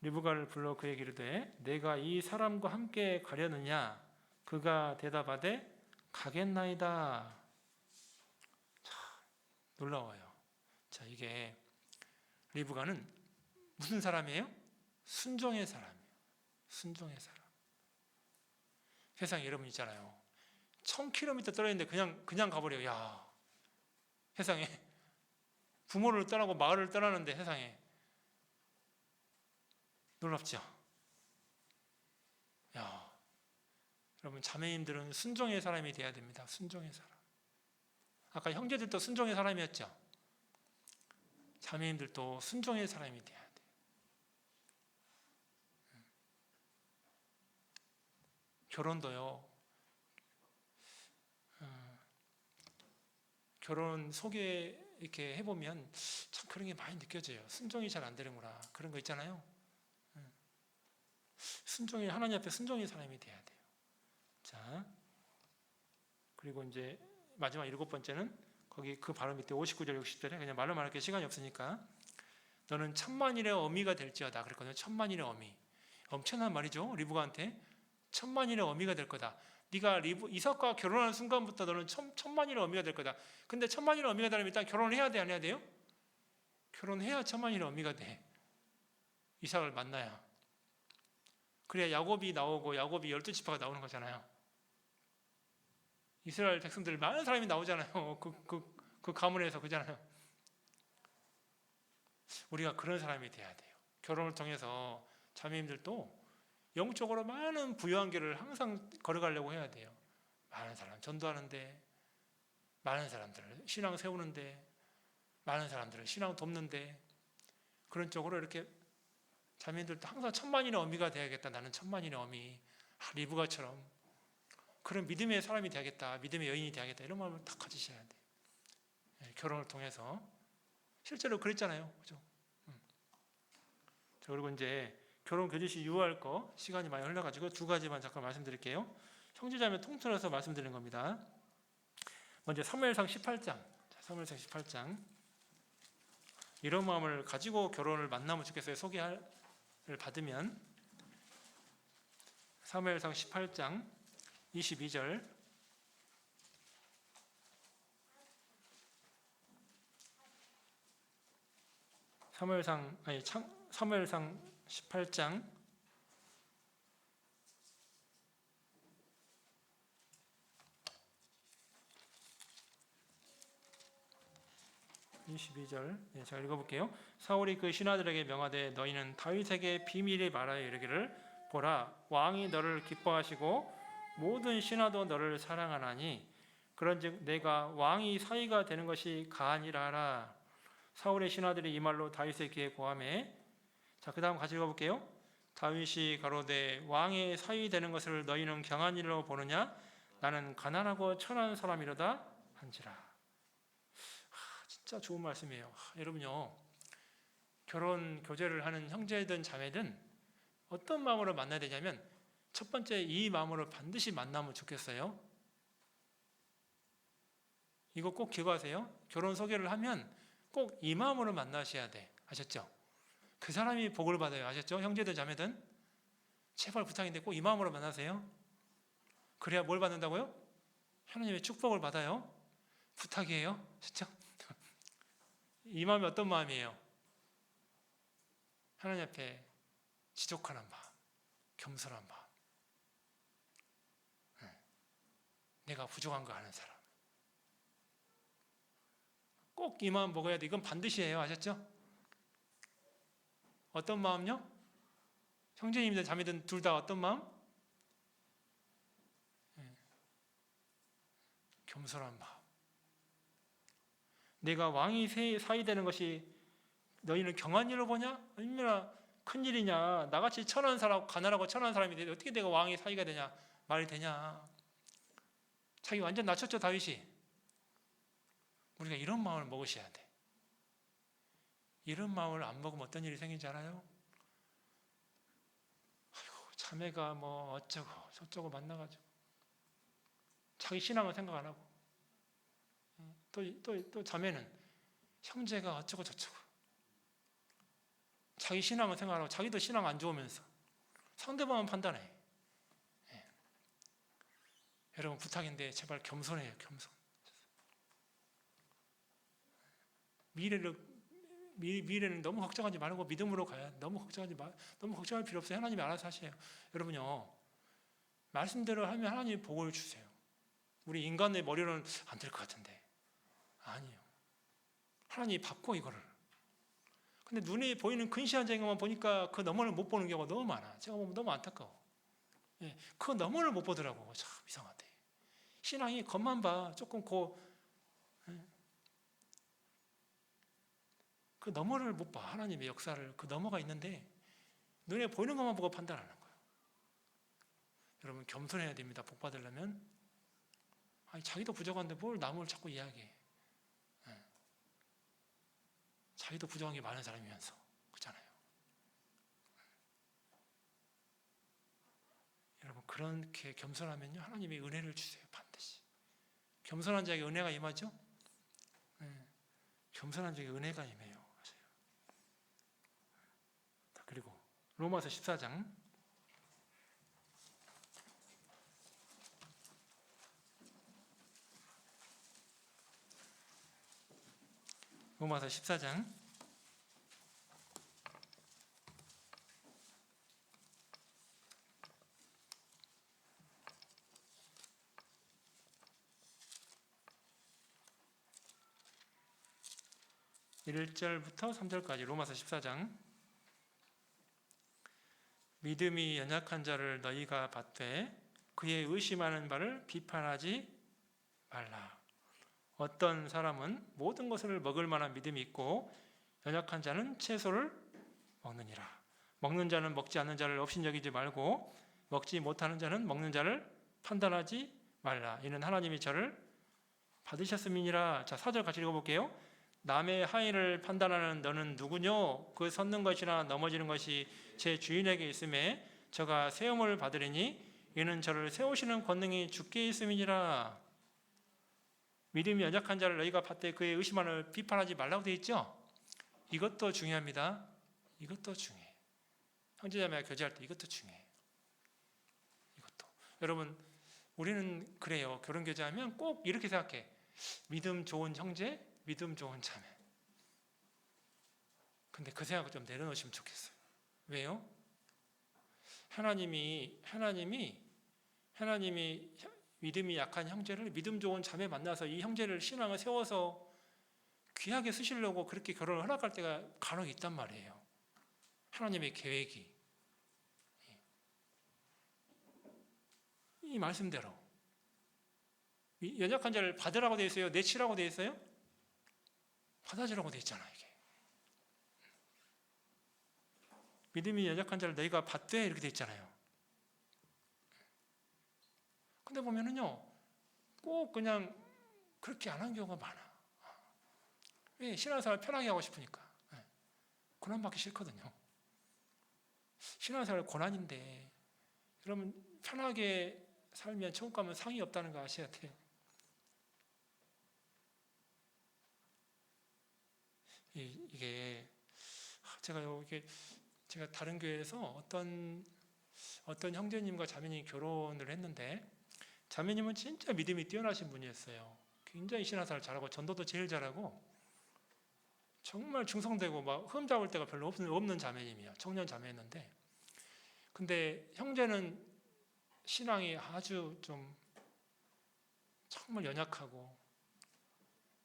리브가를 불러 그에게 이르되 내가 이 사람과 함께 가려느냐. 그가 대답하되 가겠나이다. 자, 놀라워요. 자, 이게 리브가는 무슨 사람이에요? 순종의 사람이에요. 순종의 사람. 세상에 여러분 있잖아요, 1000km 떨어져 있는데 그냥 가버려요. 야, 세상에 부모를 떠나고 마을을 떠나는데, 세상에 놀랍죠? 야, 여러분 자매님들은 순종의 사람이 돼야 됩니다. 순종의 사람. 아까 형제들도 순종의 사람이었죠? 자매님들도 순종의 사람이 돼야 돼요. 결혼도요, 결혼 소개 이렇게 해보면 참 그런 게 많이 느껴져요. 순종이 잘 안 되는구나, 그런 거 있잖아요. 순종이, 하나님 앞에 순종의 사람이 돼야 돼요. 자, 그리고 이제 마지막 일곱 번째는 거기 그 바로 밑에 59절 60절에, 그냥 말로 말할 게 시간이 없으니까, 너는 천만일의 어미가 될지어다 그랬거든요. 천만일의 어미. 엄청난 말이죠. 리브가한테 천만일의 어미가 될 거다. 네가 이삭과 결혼하는 순간부터 너는 천만일의 어미가 될 거다. 근데 천만일의 어미가 되려면 일단 결혼을 해야 돼, 안 해야 돼요? 결혼해야 천만일의 어미가 돼. 이삭을 만나야. 그래야 야곱이 나오고, 야곱이 12지파가 나오는 거잖아요. 이스라엘 백성들 많은 사람이 나오잖아요. 그 가문에서, 그잖아요. 우리가 그런 사람이 돼야 돼요. 결혼을 통해서 자매님들도 영적으로 많은 부유한 길을 항상 걸어가려고 해야 돼요. 많은 사람 전도하는데, 많은 사람들을 신앙 세우는데, 많은 사람들을 신앙 돕는데, 그런 쪽으로 이렇게 자매들도 항상 천만인의 어미가 돼야겠다. 나는 천만인의 어미, 리브가처럼 그런 믿음의 사람이 돼야겠다. 믿음의 여인이 돼야겠다. 이런 마음을 딱 가지셔야 돼. 결혼을 통해서 실제로 그랬잖아요, 그죠? 자, 그리고 이제 결혼 교제시 유효할 거 시간이 많이 흘러가지고 두 가지만 잠깐 말씀드릴게요. 형제자매 통틀어서 말씀드리는 겁니다. 먼저 사무엘상 18장. 자, 사무엘상 18장. 이런 마음을 가지고 결혼을 만나면 좋겠어요. 소개를 받으면 사무엘상 18장 22절. 사무엘상 18장 22절. 제가 읽어볼게요. 사울이 그 신하들에게 명하되 너희는 다윗에게 비밀히 말하여 이르기를 보라 왕이 너를 기뻐하시고 모든 신하도 너를 사랑하나니 그런즉 내가 왕이 사위가 되는 것이 가하니라 하라. 사울의 신하들이 이 말로 다윗의 귀에 고하매. 자, 그 다음 같이 읽어볼게요. 다윗이 가로되 왕의 사위 되는 것을 너희는 경한 일로 보느냐? 나는 가난하고 천한 사람이로다 한지라. 진짜 좋은 말씀이에요. 여러분요, 결혼 교제를 하는 형제든 자매든 어떤 마음으로 만나야 되냐면 첫 번째 이 마음으로 반드시 만나면 좋겠어요. 이거 꼭 기억하세요. 결혼 소개를 하면 꼭 이 마음으로 만나셔야 돼. 아셨죠? 그 사람이 복을 받아요. 아셨죠? 형제든 자매든 제발 부탁인데 꼭 이 마음으로 만나세요. 그래야 뭘 받는다고요? 하나님의 축복을 받아요. 부탁이에요. 진짜. 이 마음이 어떤 마음이에요? 하나님 앞에 지족하는 마음, 겸손한 마음. 내가 부족한 거 아는 사람. 꼭 이 마음 먹어야 돼. 이건 반드시 해요. 아셨죠? 어떤 마음요? 형제님이든 자매든 둘 다 어떤 마음? 겸손한 마음. 내가 왕이 사위 되는 것이 너희는 경한 일로 보냐? 얼마나 큰 일이냐? 나같이 천한 사람, 가난하고 천한 사람이 되는데 어떻게 내가 왕이 사위가 되냐? 말이 되냐? 자기 완전 낮췄죠, 다윗이. 우리가 이런 마음을 먹으셔야 돼. 이런 마음을 안 먹으면 어떤 일이 생긴지 알아요? 아이고, 자매가 뭐 어쩌고 저쩌고 만나가지고 자기 신앙을 생각 안 하고 또 자매는 형제가 어쩌고 저쩌고 자기 신앙을 생각하고 자기도 신앙 안 좋으면서 상대방은 판단해. 여러분 부탁인데 제발 겸손해요. 겸손. 미래는 너무 걱정하지 말고 믿음으로 가야. 너무 걱정할 필요 없어요. 하나님이 알아서 하세요. 여러분요, 말씀대로 하면 하나님이 복을 주세요. 우리 인간의 머리로는 안 될 것 같은데 아니에요. 하나님이 받고 이거를. 근데 눈에 보이는 근시한 장면만 보니까 그 너머를 못 보는 경우가 너무 많아. 제가 보면 너무 안타까워. 그 너머를 못 보더라고. 참 이상하대. 신앙이 겉만 봐. 조금 그 너머를 못 봐. 하나님의 역사를 그 너머가 있는데 눈에 보이는 것만 보고 판단하는 거예요. 여러분 겸손해야 됩니다. 복 받으려면. 아니, 자기도 부족한데 뭘 남을 자꾸 이야기해. 자기도 부족한 게 많은 사람이면서 그렇잖아요. 여러분 그렇게 겸손하면요 하나님이 은혜를 주세요. 반드시. 겸손한 자에게 은혜가 임하죠. 겸손한 자에게 은혜가 임해요. 그리고 로마서 14장 로마서 14장 1절부터 3절까지 로마서 14장. 믿음이 연약한 자를 너희가 받되 그의 의심하는 바를 비판하지 말라. 어떤 사람은 모든 것을 먹을 만한 믿음이 있고 연약한 자는 채소를 먹느니라. 먹는 자는 먹지 않는 자를 업신여기지 말고 먹지 못하는 자는 먹는 자를 판단하지 말라. 이는 하나님이 저를 받으셨음이니라. 자, 4절 같이 읽어볼게요. 남의 하인을 판단하는 너는 누구뇨? 그 섰는 것이나 넘어지는 것이 제 주인에게 있음에 저가 세움을 받으리니 이는 저를 세우시는 권능이 주께 있음이니라. 믿음이 연약한 자를 너희가 받되 그의 의심하는 비판하지 말라고 되어 있죠. 이것도 중요합니다. 이것도 중요해. 형제자매가 교제할 때 이것도 중요해. 이것도. 여러분, 우리는 그래요. 결혼 교제하면 꼭 이렇게 생각해. 믿음 좋은 형제, 믿음 좋은 자매. 근데 그 생각을 좀 내려놓으시면 좋겠어요. 왜요? 하나님이 믿음이 약한 형제를 믿음 좋은 자매 만나서 이 형제를 신앙을 세워서 귀하게 쓰시려고 그렇게 결혼을 허락할 때가 간혹 있단 말이에요. 하나님의 계획이. 이 말씀대로 연약한 자를 받으라고 되어 있어요? 내치라고 되어 있어요? 받아주라고 되어 있잖아. 이게 믿음이 연약한 자를 너희가 받되 이렇게 되어 있잖아요. 근데 보면은요, 꼭 그냥 그렇게 안 한 경우가 많아. 왜? 신앙생활 편하게 하고 싶으니까. 고난받기 싫거든요. 신앙생활 고난인데, 여러분 편하게 살면 천국 가면 상이 없다는 거 아셔야 돼요. 이게 제가 다른 교회에서 어떤 형제님과 자매님이 결혼을 했는데, 자매님은 진짜 믿음이 뛰어나신 분이었어요. 굉장히 신앙생활 잘하고 전도도 제일 잘하고 정말 충성되고 막 흠 잡을 데가 별로 없는 자매님이야. 청년 자매였는데, 근데 형제는 신앙이 아주 좀 정말 연약하고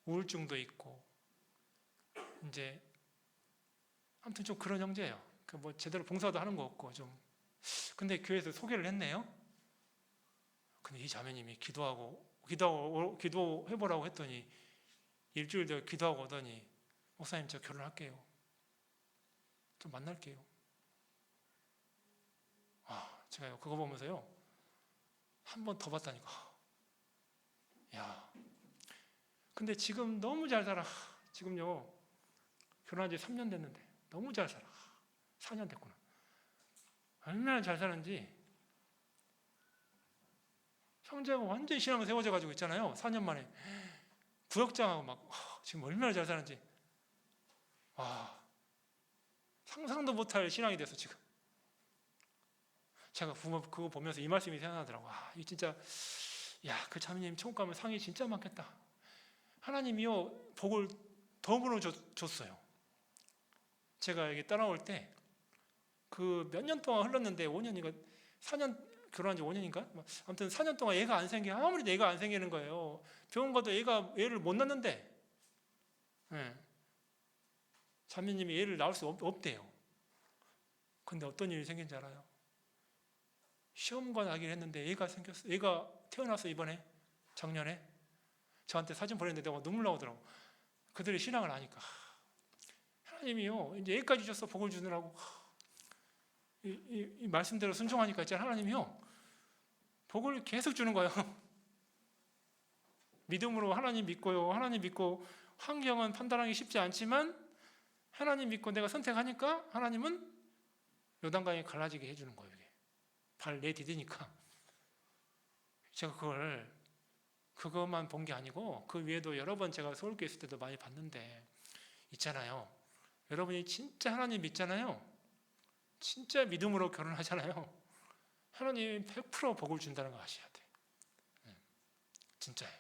우울증도 있고 이제 아무튼 좀 그런 형제예요. 뭐 제대로 봉사도 하는 거 없고 좀. 근데 교회에서 소개를 했네요. 근데 이 자매님이 기도해보라고 했더니 일주일 더 기도하고 오더니 목사님 저 결혼할게요. 좀 만날게요. 제가 그거 보면서요 한 번 더 봤다니까. 야, 근데 지금 너무 잘 살아. 지금요 결혼한 지 3년 됐는데 너무 잘 살아. 4년 됐구나. 얼마나 잘 사는지. 형제가 완전히 신앙을 세워져 가지고 있잖아요. 4년 만에 구역장하고 막 지금 얼마나 잘 사는지. 상상도 못할 신앙이 됐어 지금. 제가 그거 보면서 이 말씀이 생각나더라고. 이 진짜 그 자매님 천국 가면 상이 진짜 많겠다. 하나님이요 복을 덤으로 줬어요. 제가 여기 따라올 때 그 몇 년 동안 흘렀는데 5년인가 4년 결혼한 지 5년인가? 아무튼 4년 동안 애가 안 생겨. 아무리 애가 안 생기는 거예요. 병원 가도 애를 못 낳는데 자매님이 애를 낳을 수 없대요. 근데 어떤 일이 생긴지 알아요? 시험관 하기로 했는데 애가 생겼어. 애가 태어났어. 이번에 작년에 저한테 사진 보냈는데 내가 눈물 나오더라고. 그들의 신앙을 아니까. 하나님이요 이제 애까지 줬어. 복을 주느라고. 이 말씀대로 순종하니까 있잖아. 하나님이요 복을 계속 주는 거예요. 믿음으로 하나님 믿고요. 하나님 믿고 환경은 판단하기 쉽지 않지만 하나님 믿고 내가 선택하니까 하나님은 요단강에 갈라지게 해주는 거예요. 이게. 발 내디디니까. 제가 그것만 본 게 아니고 그 위에도 여러 번 제가 서울교회 있을 때도 많이 봤는데 있잖아요. 여러분이 진짜 하나님 믿잖아요. 진짜 믿음으로 결혼하잖아요. 하나님 100% 복을 준다는 거 아셔야 돼. 진짜예요.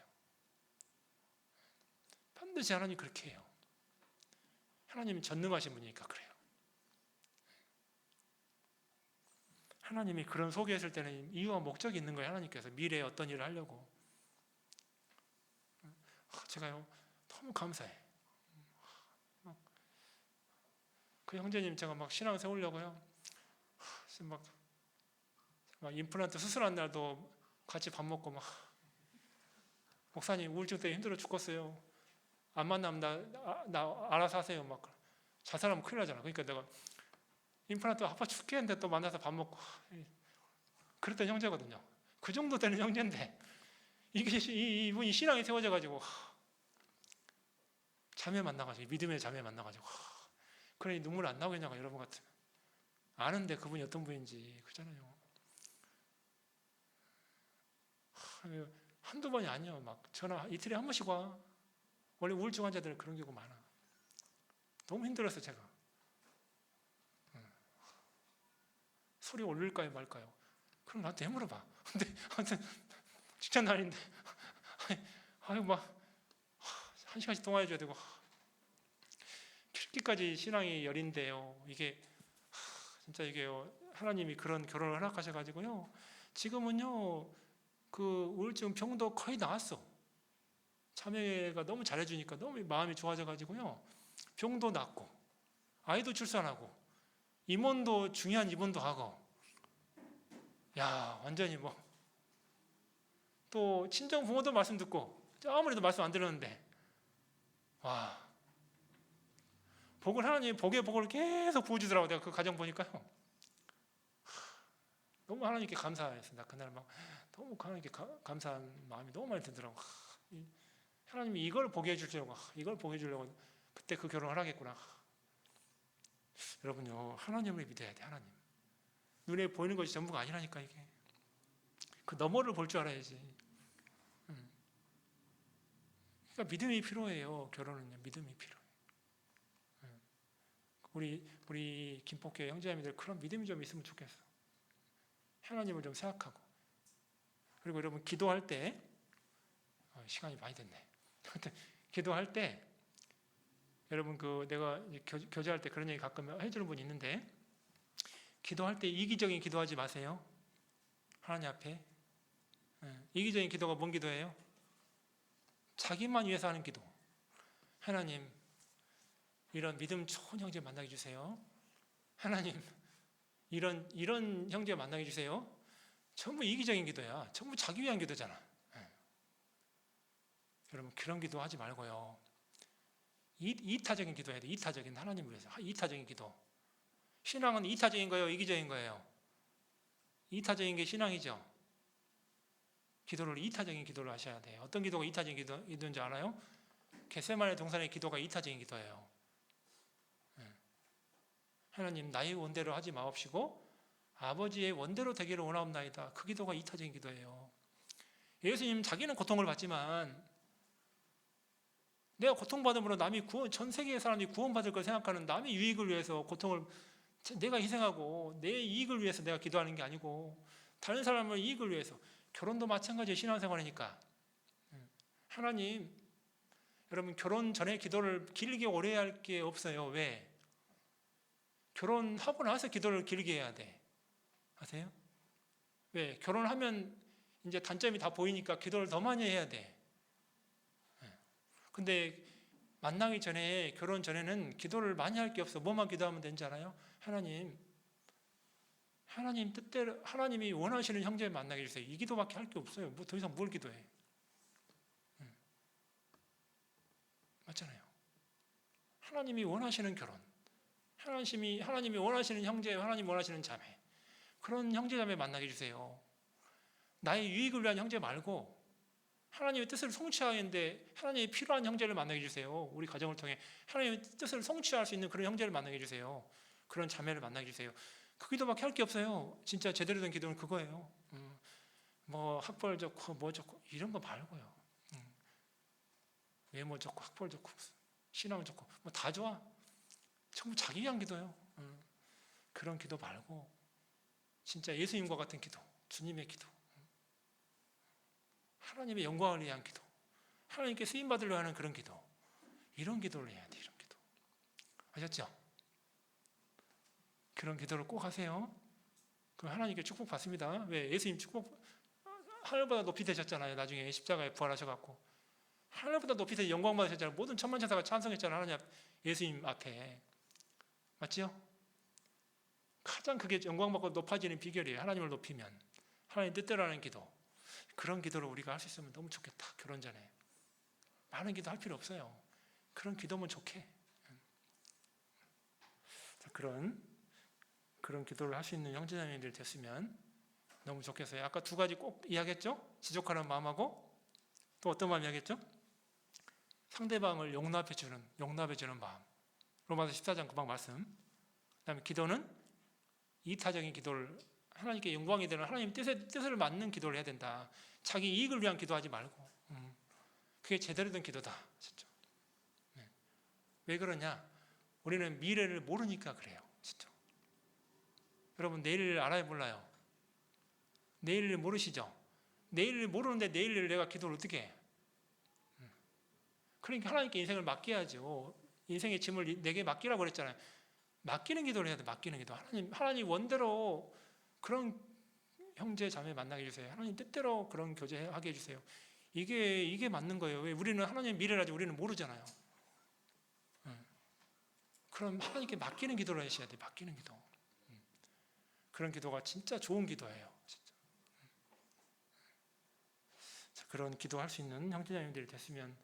반드시 하나님 그렇게 해요. 하나님은 전능하신 분이니까 그래요. 하나님이 그런 소개했을 때는 이유와 목적이 있는 거예요. 하나님께서 미래에 어떤 일을 하려고. 제가요 너무 감사해. 그 형제님 제가 막 신앙 세우려고요. 막 임플란트 수술한 날도 같이 밥 먹고 막 목사님 우울증 때문에 힘들어 죽겠어요. 안 만나면 나 알아서 하세요. 막 자살하면 큰일 나잖아. 그러니까 내가 임플란트 아파 죽겠는데 또 만나서 밥 먹고 그랬던 형제거든요. 그 정도 되는 형제인데 이분이 신앙이 세워져가지고 자매 만나가지고 믿음의 자매 만나가지고 그러니 눈물 안 나오겠냐고 여러분 같으면 아는데 그분이 어떤 분인지 그잖아요. 한두 번이 아니야. 막 전화 이틀에 한 번씩 와. 원래 우울증 환자들은 그런 경우 많아. 너무 힘들었어 제가. 소리 올릴까요 말까요? 그럼 나한테 해 물어봐. 근데 아무튼 직장 다니는데 아유 막 1시간씩 통화해줘야 되고 그렇게까지 신앙이 여린데요. 이게 진짜 이게요. 하나님이 그런 결혼을 허락하셔가지고요. 지금은요 그 우울증 병도 거의 나았어. 참여가 너무 잘해주니까 너무 마음이 좋아져가지고요. 병도 낫고 아이도 출산하고 임원도 중요한 임원도 하고 야 완전히 뭐 또 친정 부모도 말씀 듣고 아무래도 말씀 안 들었는데 와 복을 하나님 복의 복을 계속 부어주더라고. 내가 그 가정 보니까요 너무 하나님께 감사했습니다. 그날 막 너무 하나님께 감사한 마음이 너무 많이 들더라고. 하나님이 이걸 보게 해줄 줄 알고 이걸 보게 해주려고 그때 그 결혼을 하겠구나. 여러분요 하나님을 믿어야 돼. 하나님 눈에 보이는 것이 전부가 아니라니까. 이게 그 너머를 볼 줄 알아야지. 그러니까 믿음이 필요해요. 결혼은요 믿음이 필요해요. 우리 김포교회 형제자매들 그런 믿음이 좀 있으면 좋겠어. 하나님을 좀 생각하고. 그리고 여러분 기도할 때 시간이 많이 됐네. 기도할 때 여러분 그 내가 교제할 때 그런 얘기 가끔 해주는 분이 있는데 기도할 때 이기적인 기도하지 마세요. 하나님 앞에 이기적인 기도가 뭔 기도예요? 자기만 위해서 하는 기도. 하나님 이런 믿음 좋은 형제 만나게 주세요. 하나님 이런 형제 만나게 주세요. 전부 이기적인 기도야. 전부 자기 위한 기도잖아. 여러분 그런 기도 하지 말고요. 이타적인 기도해야 돼. 이타적인 하나님을 위해서 이타적인 기도. 신앙은 이타적인 거예요, 이기적인 거예요? 이타적인 게 신앙이죠. 기도를 이타적인 기도를 하셔야 돼요. 어떤 기도가 이타적인 기도인지 알아요? 겟세마네 동산의 기도가 이타적인 기도예요. 하나님 나의 원대로 하지 마옵시고 아버지의 원대로 되기를 원하옵나이다. 그 기도가 이타적인 기도예요. 예수님 자기는 고통을 받지만 내가 고통받음으로 남이 전 세계의 사람이 구원받을 걸 생각하는 남의 유익을 위해서 고통을 내가 희생하고 내 이익을 위해서 내가 기도하는 게 아니고 다른 사람의 이익을 위해서. 결혼도 마찬가지예요. 신앙생활이니까. 하나님 여러분 결혼 전에 기도를 길게 오래 할 게 없어요. 왜? 결혼하고 나서 기도를 길게 해야 돼. 아세요? 왜? 결혼하면 이제 단점이 다 보이니까 기도를 더 많이 해야 돼. 근데 만나기 전에 결혼 전에는 기도를 많이 할 게 없어. 뭐만 기도하면 되는지 알아요? 하나님 뜻대로 하나님이 원하시는 형제 만나게 해주세요. 이 기도밖에 할 게 없어요. 뭐 더 이상 뭘 기도해? 맞잖아요. 하나님이 원하시는 결혼, 하나님이 원하시는 형제, 하나님 원하시는 자매, 그런 형제 자매 만나게 해주세요. 나의 유익을 위한 형제 말고 하나님의 뜻을 성취하는데 하나님이 필요한 형제를 만나게 해주세요. 우리 가정을 통해 하나님의 뜻을 성취할 수 있는 그런 형제를 만나게 해주세요. 그런 자매를 만나게 해주세요. 그 기도밖에 할 게 없어요. 진짜 제대로 된 기도는 그거예요. 뭐 학벌 좋고 뭐 좋고 이런 거 말고요. 외모 좋고 학벌 좋고 신앙 좋고 뭐 다 좋아. 전부 자기 위한 기도예요. 그런 기도 말고 진짜 예수님과 같은 기도, 주님의 기도, 하나님의 영광을 위한 기도, 하나님께 쓰임 받으려 하는 그런 기도, 이런 기도를 해야 돼. 이런 기도 아셨죠? 그런 기도를 꼭 하세요. 그럼 하나님께 축복 받습니다. 왜? 예수님 축복 하늘보다 높이 되셨잖아요. 나중에 십자가에 부활하셔갖고 하늘보다 높이 되서 영광 받으셨잖아요. 모든 천만천사가 찬송했잖아요. 하나님 예수님 앞에. 맞죠? 가장 그게 영광 받고 높아지는 비결이에요. 하나님을 높이면 하나님 뜻대로 하는 기도. 그런 기도를 우리가 할 수 있으면 너무 좋겠다. 결혼 전에 많은 기도 할 필요 없어요. 그런 기도면 좋게. 자, 그런 그런 기도를 할 수 있는 형제자매님들 됐으면 너무 좋겠어요. 아까 두 가지 꼭 이야기했죠? 지족하는 마음하고 또 어떤 마음 이야기했죠? 상대방을 용납해주는 마음. 로마서 14장 금방 말씀. 그다음에 기도는 이타적인 기도를 하나님께 영광이 되는 하나님 뜻을 맞는 기도를 해야 된다. 자기 이익을 위한 기도하지 말고. 그게 제대로 된 기도다. 진짜. 네. 왜 그러냐? 우리는 미래를 모르니까 그래요. 진짜. 여러분 내일을 알아야 몰라요. 내일을 모르시죠? 내일을 모르는데 내일을 내가 기도를 어떻게 해? 그러니까 하나님께 인생을 맡겨야죠. 인생의 짐을 내게 맡기라고 그랬잖아요. 맡기는 기도를 해야 돼. 맡기는 기도. 하나님 원대로 그런 형제 자매 만나게 해주세요. 하나님 뜻대로 그런 교제하게 해주세요. 이게 맞는 거예요. 왜 우리는 하나님 미래를 아직 우리는 모르잖아요. 그럼 하나님께 맡기는 기도를 하셔야 돼. 맡기는 기도. 그런 기도가 진짜 좋은 기도예요. 진짜. 그런 기도할 수 있는 형제자매들이 됐으면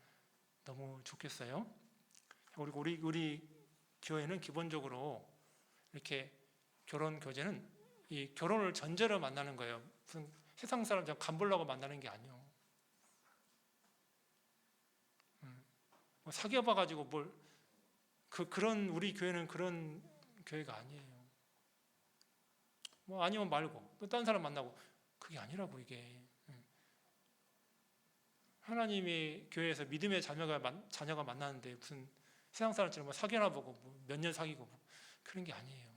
너무 좋겠어요. 그리고 우리 교회는 기본적으로 이렇게 결혼 교제는 이 결혼을 전제로 만나는 거예요. 무슨 세상 사람처럼 간보려고 만나는 게 아니에요. 뭐 사귀어봐가지고 그런 우리 교회는 그런 교회가 아니에요. 뭐 아니면 말고 또 다른 사람 만나고 그게 아니라고 이게. 하나님의 교회에서 믿음의 자녀가 만나는데 무슨 세상 사람처럼 뭐 사귀나 보고 뭐 몇 년 사귀고 뭐 그런 게 아니에요.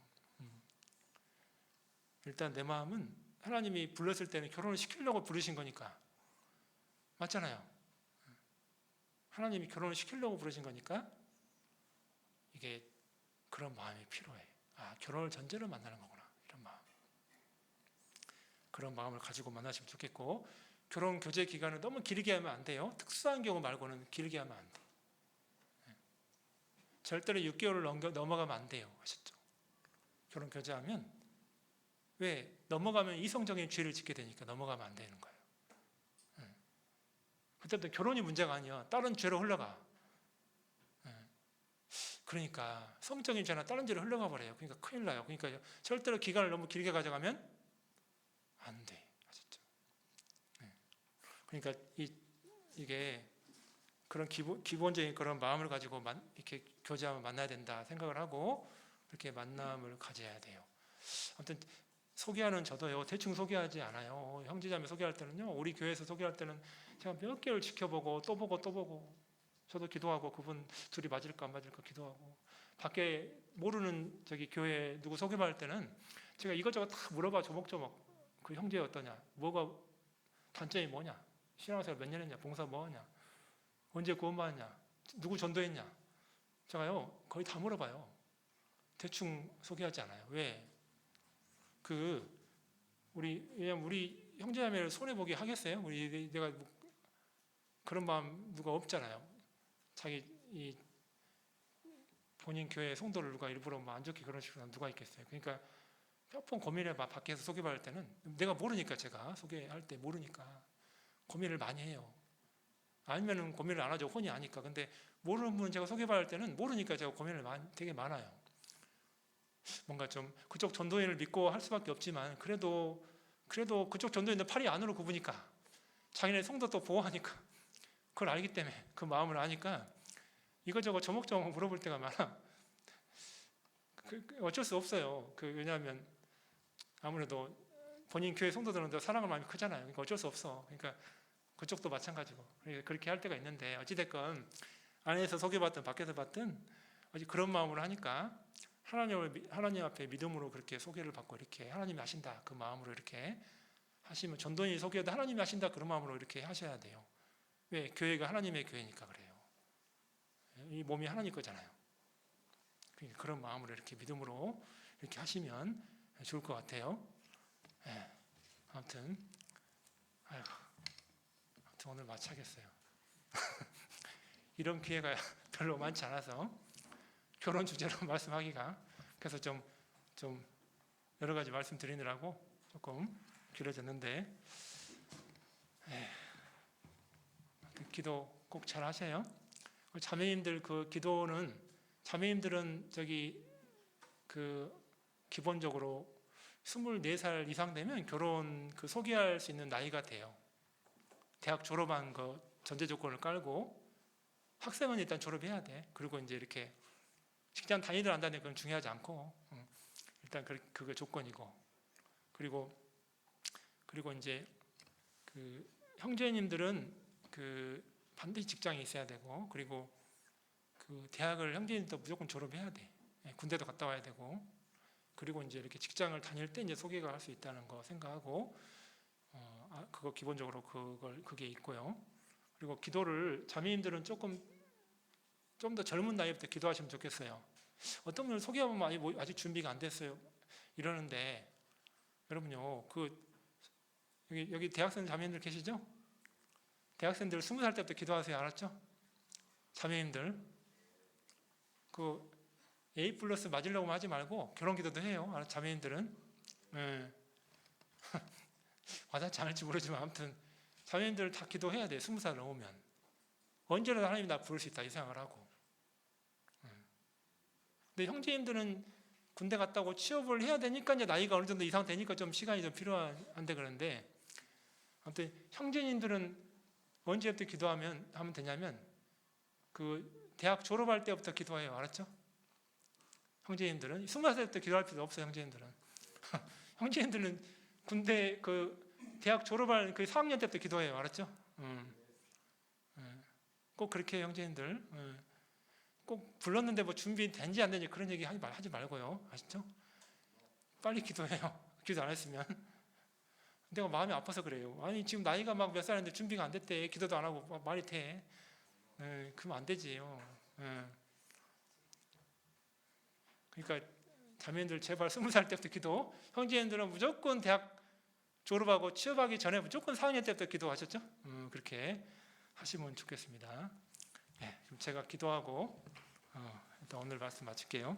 일단 내 마음은 하나님이 불렀을 때는 결혼을 시키려고 부르신 거니까 맞잖아요. 하나님이 결혼을 시키려고 부르신 거니까 이게 그런 마음이 필요해. 결혼을 전제로 만나는 거구나. 이런 마음. 그런 마음을 가지고 만나시면 좋겠고 결혼 교제 기간을 너무 길게 하면 안 돼요. 특수한 경우 말고는 길게 하면 안 돼. 절대로 6개월을 넘어가면 안 돼요. 아셨죠? 결혼 교제하면 왜? 넘어가면 이성적인 죄를 짓게 되니까 넘어가면 안 되는 거예요. 그때부터 결혼이 문제가 아니야. 다른 죄로 흘러가. 그러니까 성적인 죄나 다른 죄로 흘러가 버려요. 그러니까 큰일 나요. 그러니까 절대로 기간을 너무 길게 가져가면 안 돼. 아셨죠? 그러니까 이게 그런 기본적인 그런 마음을 가지고 이렇게 교제하면 만나야 된다 생각을 하고 그렇게 만남을 가져야 돼요. 아무튼 소개하는 저도요 대충 소개하지 않아요. 형제자매 소개할 때는요 우리 교회에서 소개할 때는 제가 몇 개월 지켜보고 또 보고 저도 기도하고 그분 둘이 맞을까 안 맞을까 기도하고 밖에 모르는 교회 누구 소개받을 때는 제가 이것저것 다 물어봐 조목조목 그 형제 어떠냐 뭐가 단점이 뭐냐 신앙생활 몇 년 했냐 봉사 뭐 하냐 언제 구원받았냐 누구 전도했냐 제가요 거의 다 물어봐요. 대충 소개하지 않아요. 왜? 왜냐면 우리 형제자매를 손해보게 하겠어요? 내가 그런 마음 누가 없잖아요. 자기 본인 교회 성도를 누가 일부러 안 좋게 그런 식으로 누가 있겠어요. 그러니까 몇 번 고민해봐. 밖에서 소개받을 때는 내가 모르니까 제가 소개할 때 모르니까 고민을 많이 해요. 아니면은 고민을 안 하죠. 혼이 아니까. 근데 모르는 분 제가 소개받을 때는 모르니까 제가 고민을 되게 많아요. 뭔가 좀 그쪽 전도인을 믿고 할 수밖에 없지만 그래도 그쪽 전도인들 팔이 안으로 굽으니까 자기네 성도 또 보호하니까 그걸 알기 때문에 그 마음을 아니까 이것저것 조목조목 물어볼 때가 많아. 어쩔 수 없어요. 왜냐하면 아무래도 본인 교회 성도들은 더 사랑할 마음이 크잖아요. 그러니까 어쩔 수 없어. 그러니까 그쪽도 마찬가지고 그렇게 할 때가 있는데 어찌됐건 안에서 소개받든 밖에서 받든 그런 마음으로 하니까 하나님 앞에 믿음으로 그렇게 소개를 받고 이렇게 하나님이 하신다 그 마음으로 이렇게 하시면 전도인이 소개해도 하나님이 하신다 그런 마음으로 이렇게 하셔야 돼요. 왜? 교회가 하나님의 교회니까 그래요. 이 몸이 하나님 거잖아요. 그러니까 그런 마음으로 이렇게 믿음으로 이렇게 하시면 좋을 것 같아요. 아무튼 오늘 마치겠어요. 이런 기회가 별로 많지 않아서 결혼 주제로 말씀하기가 그래서 좀 여러 가지 말씀드리느라고 조금 길어졌는데 기도 꼭 잘 하세요. 자매님들 자매님들은 기본적으로 24살 이상 되면 결혼 그 소개할 수 있는 나이가 돼요. 대학 졸업한 거 전제 조건을 깔고 학생은 일단 졸업해야 돼. 그리고 이제 이렇게 직장 다니든 안 다니든 그건 중요하지 않고 일단 그게 조건이고 그리고 이제 그 형제님들은 그 반드시 직장이 있어야 되고 그리고 그 대학을 형제님도 무조건 졸업해야 돼. 군대도 갔다 와야 되고 그리고 이제 이렇게 직장을 다닐 때 이제 소개가 할 수 있다는 거 생각하고 그거 기본적으로 그게 있고요. 그리고 기도를 자매님들은 좀 더 젊은 나이부터 기도하시면 좋겠어요. 어떤 분은 소개하면 아직 준비가 안 됐어요 이러는데 여러분요 여기 대학생 자매님들 계시죠? 대학생들 20살 때부터 기도하세요. 알았죠? 자매님들 그 A+ 맞으려고 하지 말고 결혼 기도도 해요. 자매님들은 와닿지 않을지 모르지만 아무튼 자매님들 다 기도해야 돼. 20살 넘으면 언제라도 하나님이 나 부를 수 있다 이 생각을 하고 근데 형제님들은 군대 갔다 오고 취업을 해야 되니까 이제 나이가 어느 정도 이상 되니까 좀 시간이 좀 필요한데 그런데 아무튼 형제님들은 언제부터 하면 되냐면 그 대학 졸업할 때부터 기도해요. 알았죠? 형제님들은 20살 때부터 기도할 필요 없어요. 형제님들은 형제님들은 군대 그 대학 졸업할 그 4학년 때부터 기도해요. 알았죠? 꼭 그렇게 형제님들 꼭 불렀는데 뭐 준비된지 안 되는지 그런 얘기 하지 말고요. 아시죠? 빨리 기도해요. 기도 안 했으면 내가 마음이 아파서 그래요. 아니 지금 나이가 막 몇 살인데 준비가 안 됐대. 기도도 안 하고 말이 돼. 그러면 안 되지요. 그러니까 자매님들 제발 20살 때부터 기도. 형제님들은 무조건 대학 졸업하고 취업하기 전에 무조건 4학년 때부터 기도하셨죠? 그렇게 하시면 좋겠습니다. 그럼 제가 기도하고 일단 오늘 말씀 마칠게요.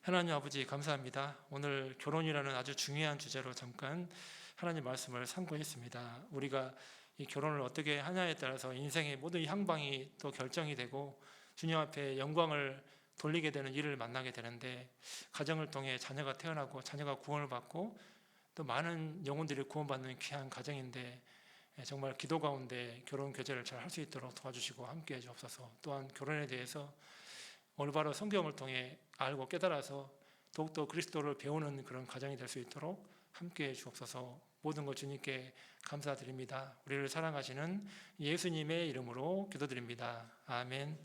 하나님 아버지 감사합니다. 오늘 결혼이라는 아주 중요한 주제로 잠깐 하나님 말씀을 상고했습니다. 우리가 이 결혼을 어떻게 하냐에 따라서 인생의 모든 향방이 또 결정이 되고 주님 앞에 영광을 돌리게 되는 일을 만나게 되는데 가정을 통해 자녀가 태어나고 자녀가 구원을 받고 또 많은 영혼들이 구원받는 귀한 가정인데 정말 기도 가운데 결혼 교제를 잘 할 수 있도록 도와주시고 함께해 주옵소서. 또한 결혼에 대해서 올바로 성경을 통해 알고 깨달아서 더욱더 그리스도를 배우는 그런 가정이 될 수 있도록 함께해 주옵소서. 모든 것 주님께 감사드립니다. 우리를 사랑하시는 예수님의 이름으로 기도드립니다. 아멘.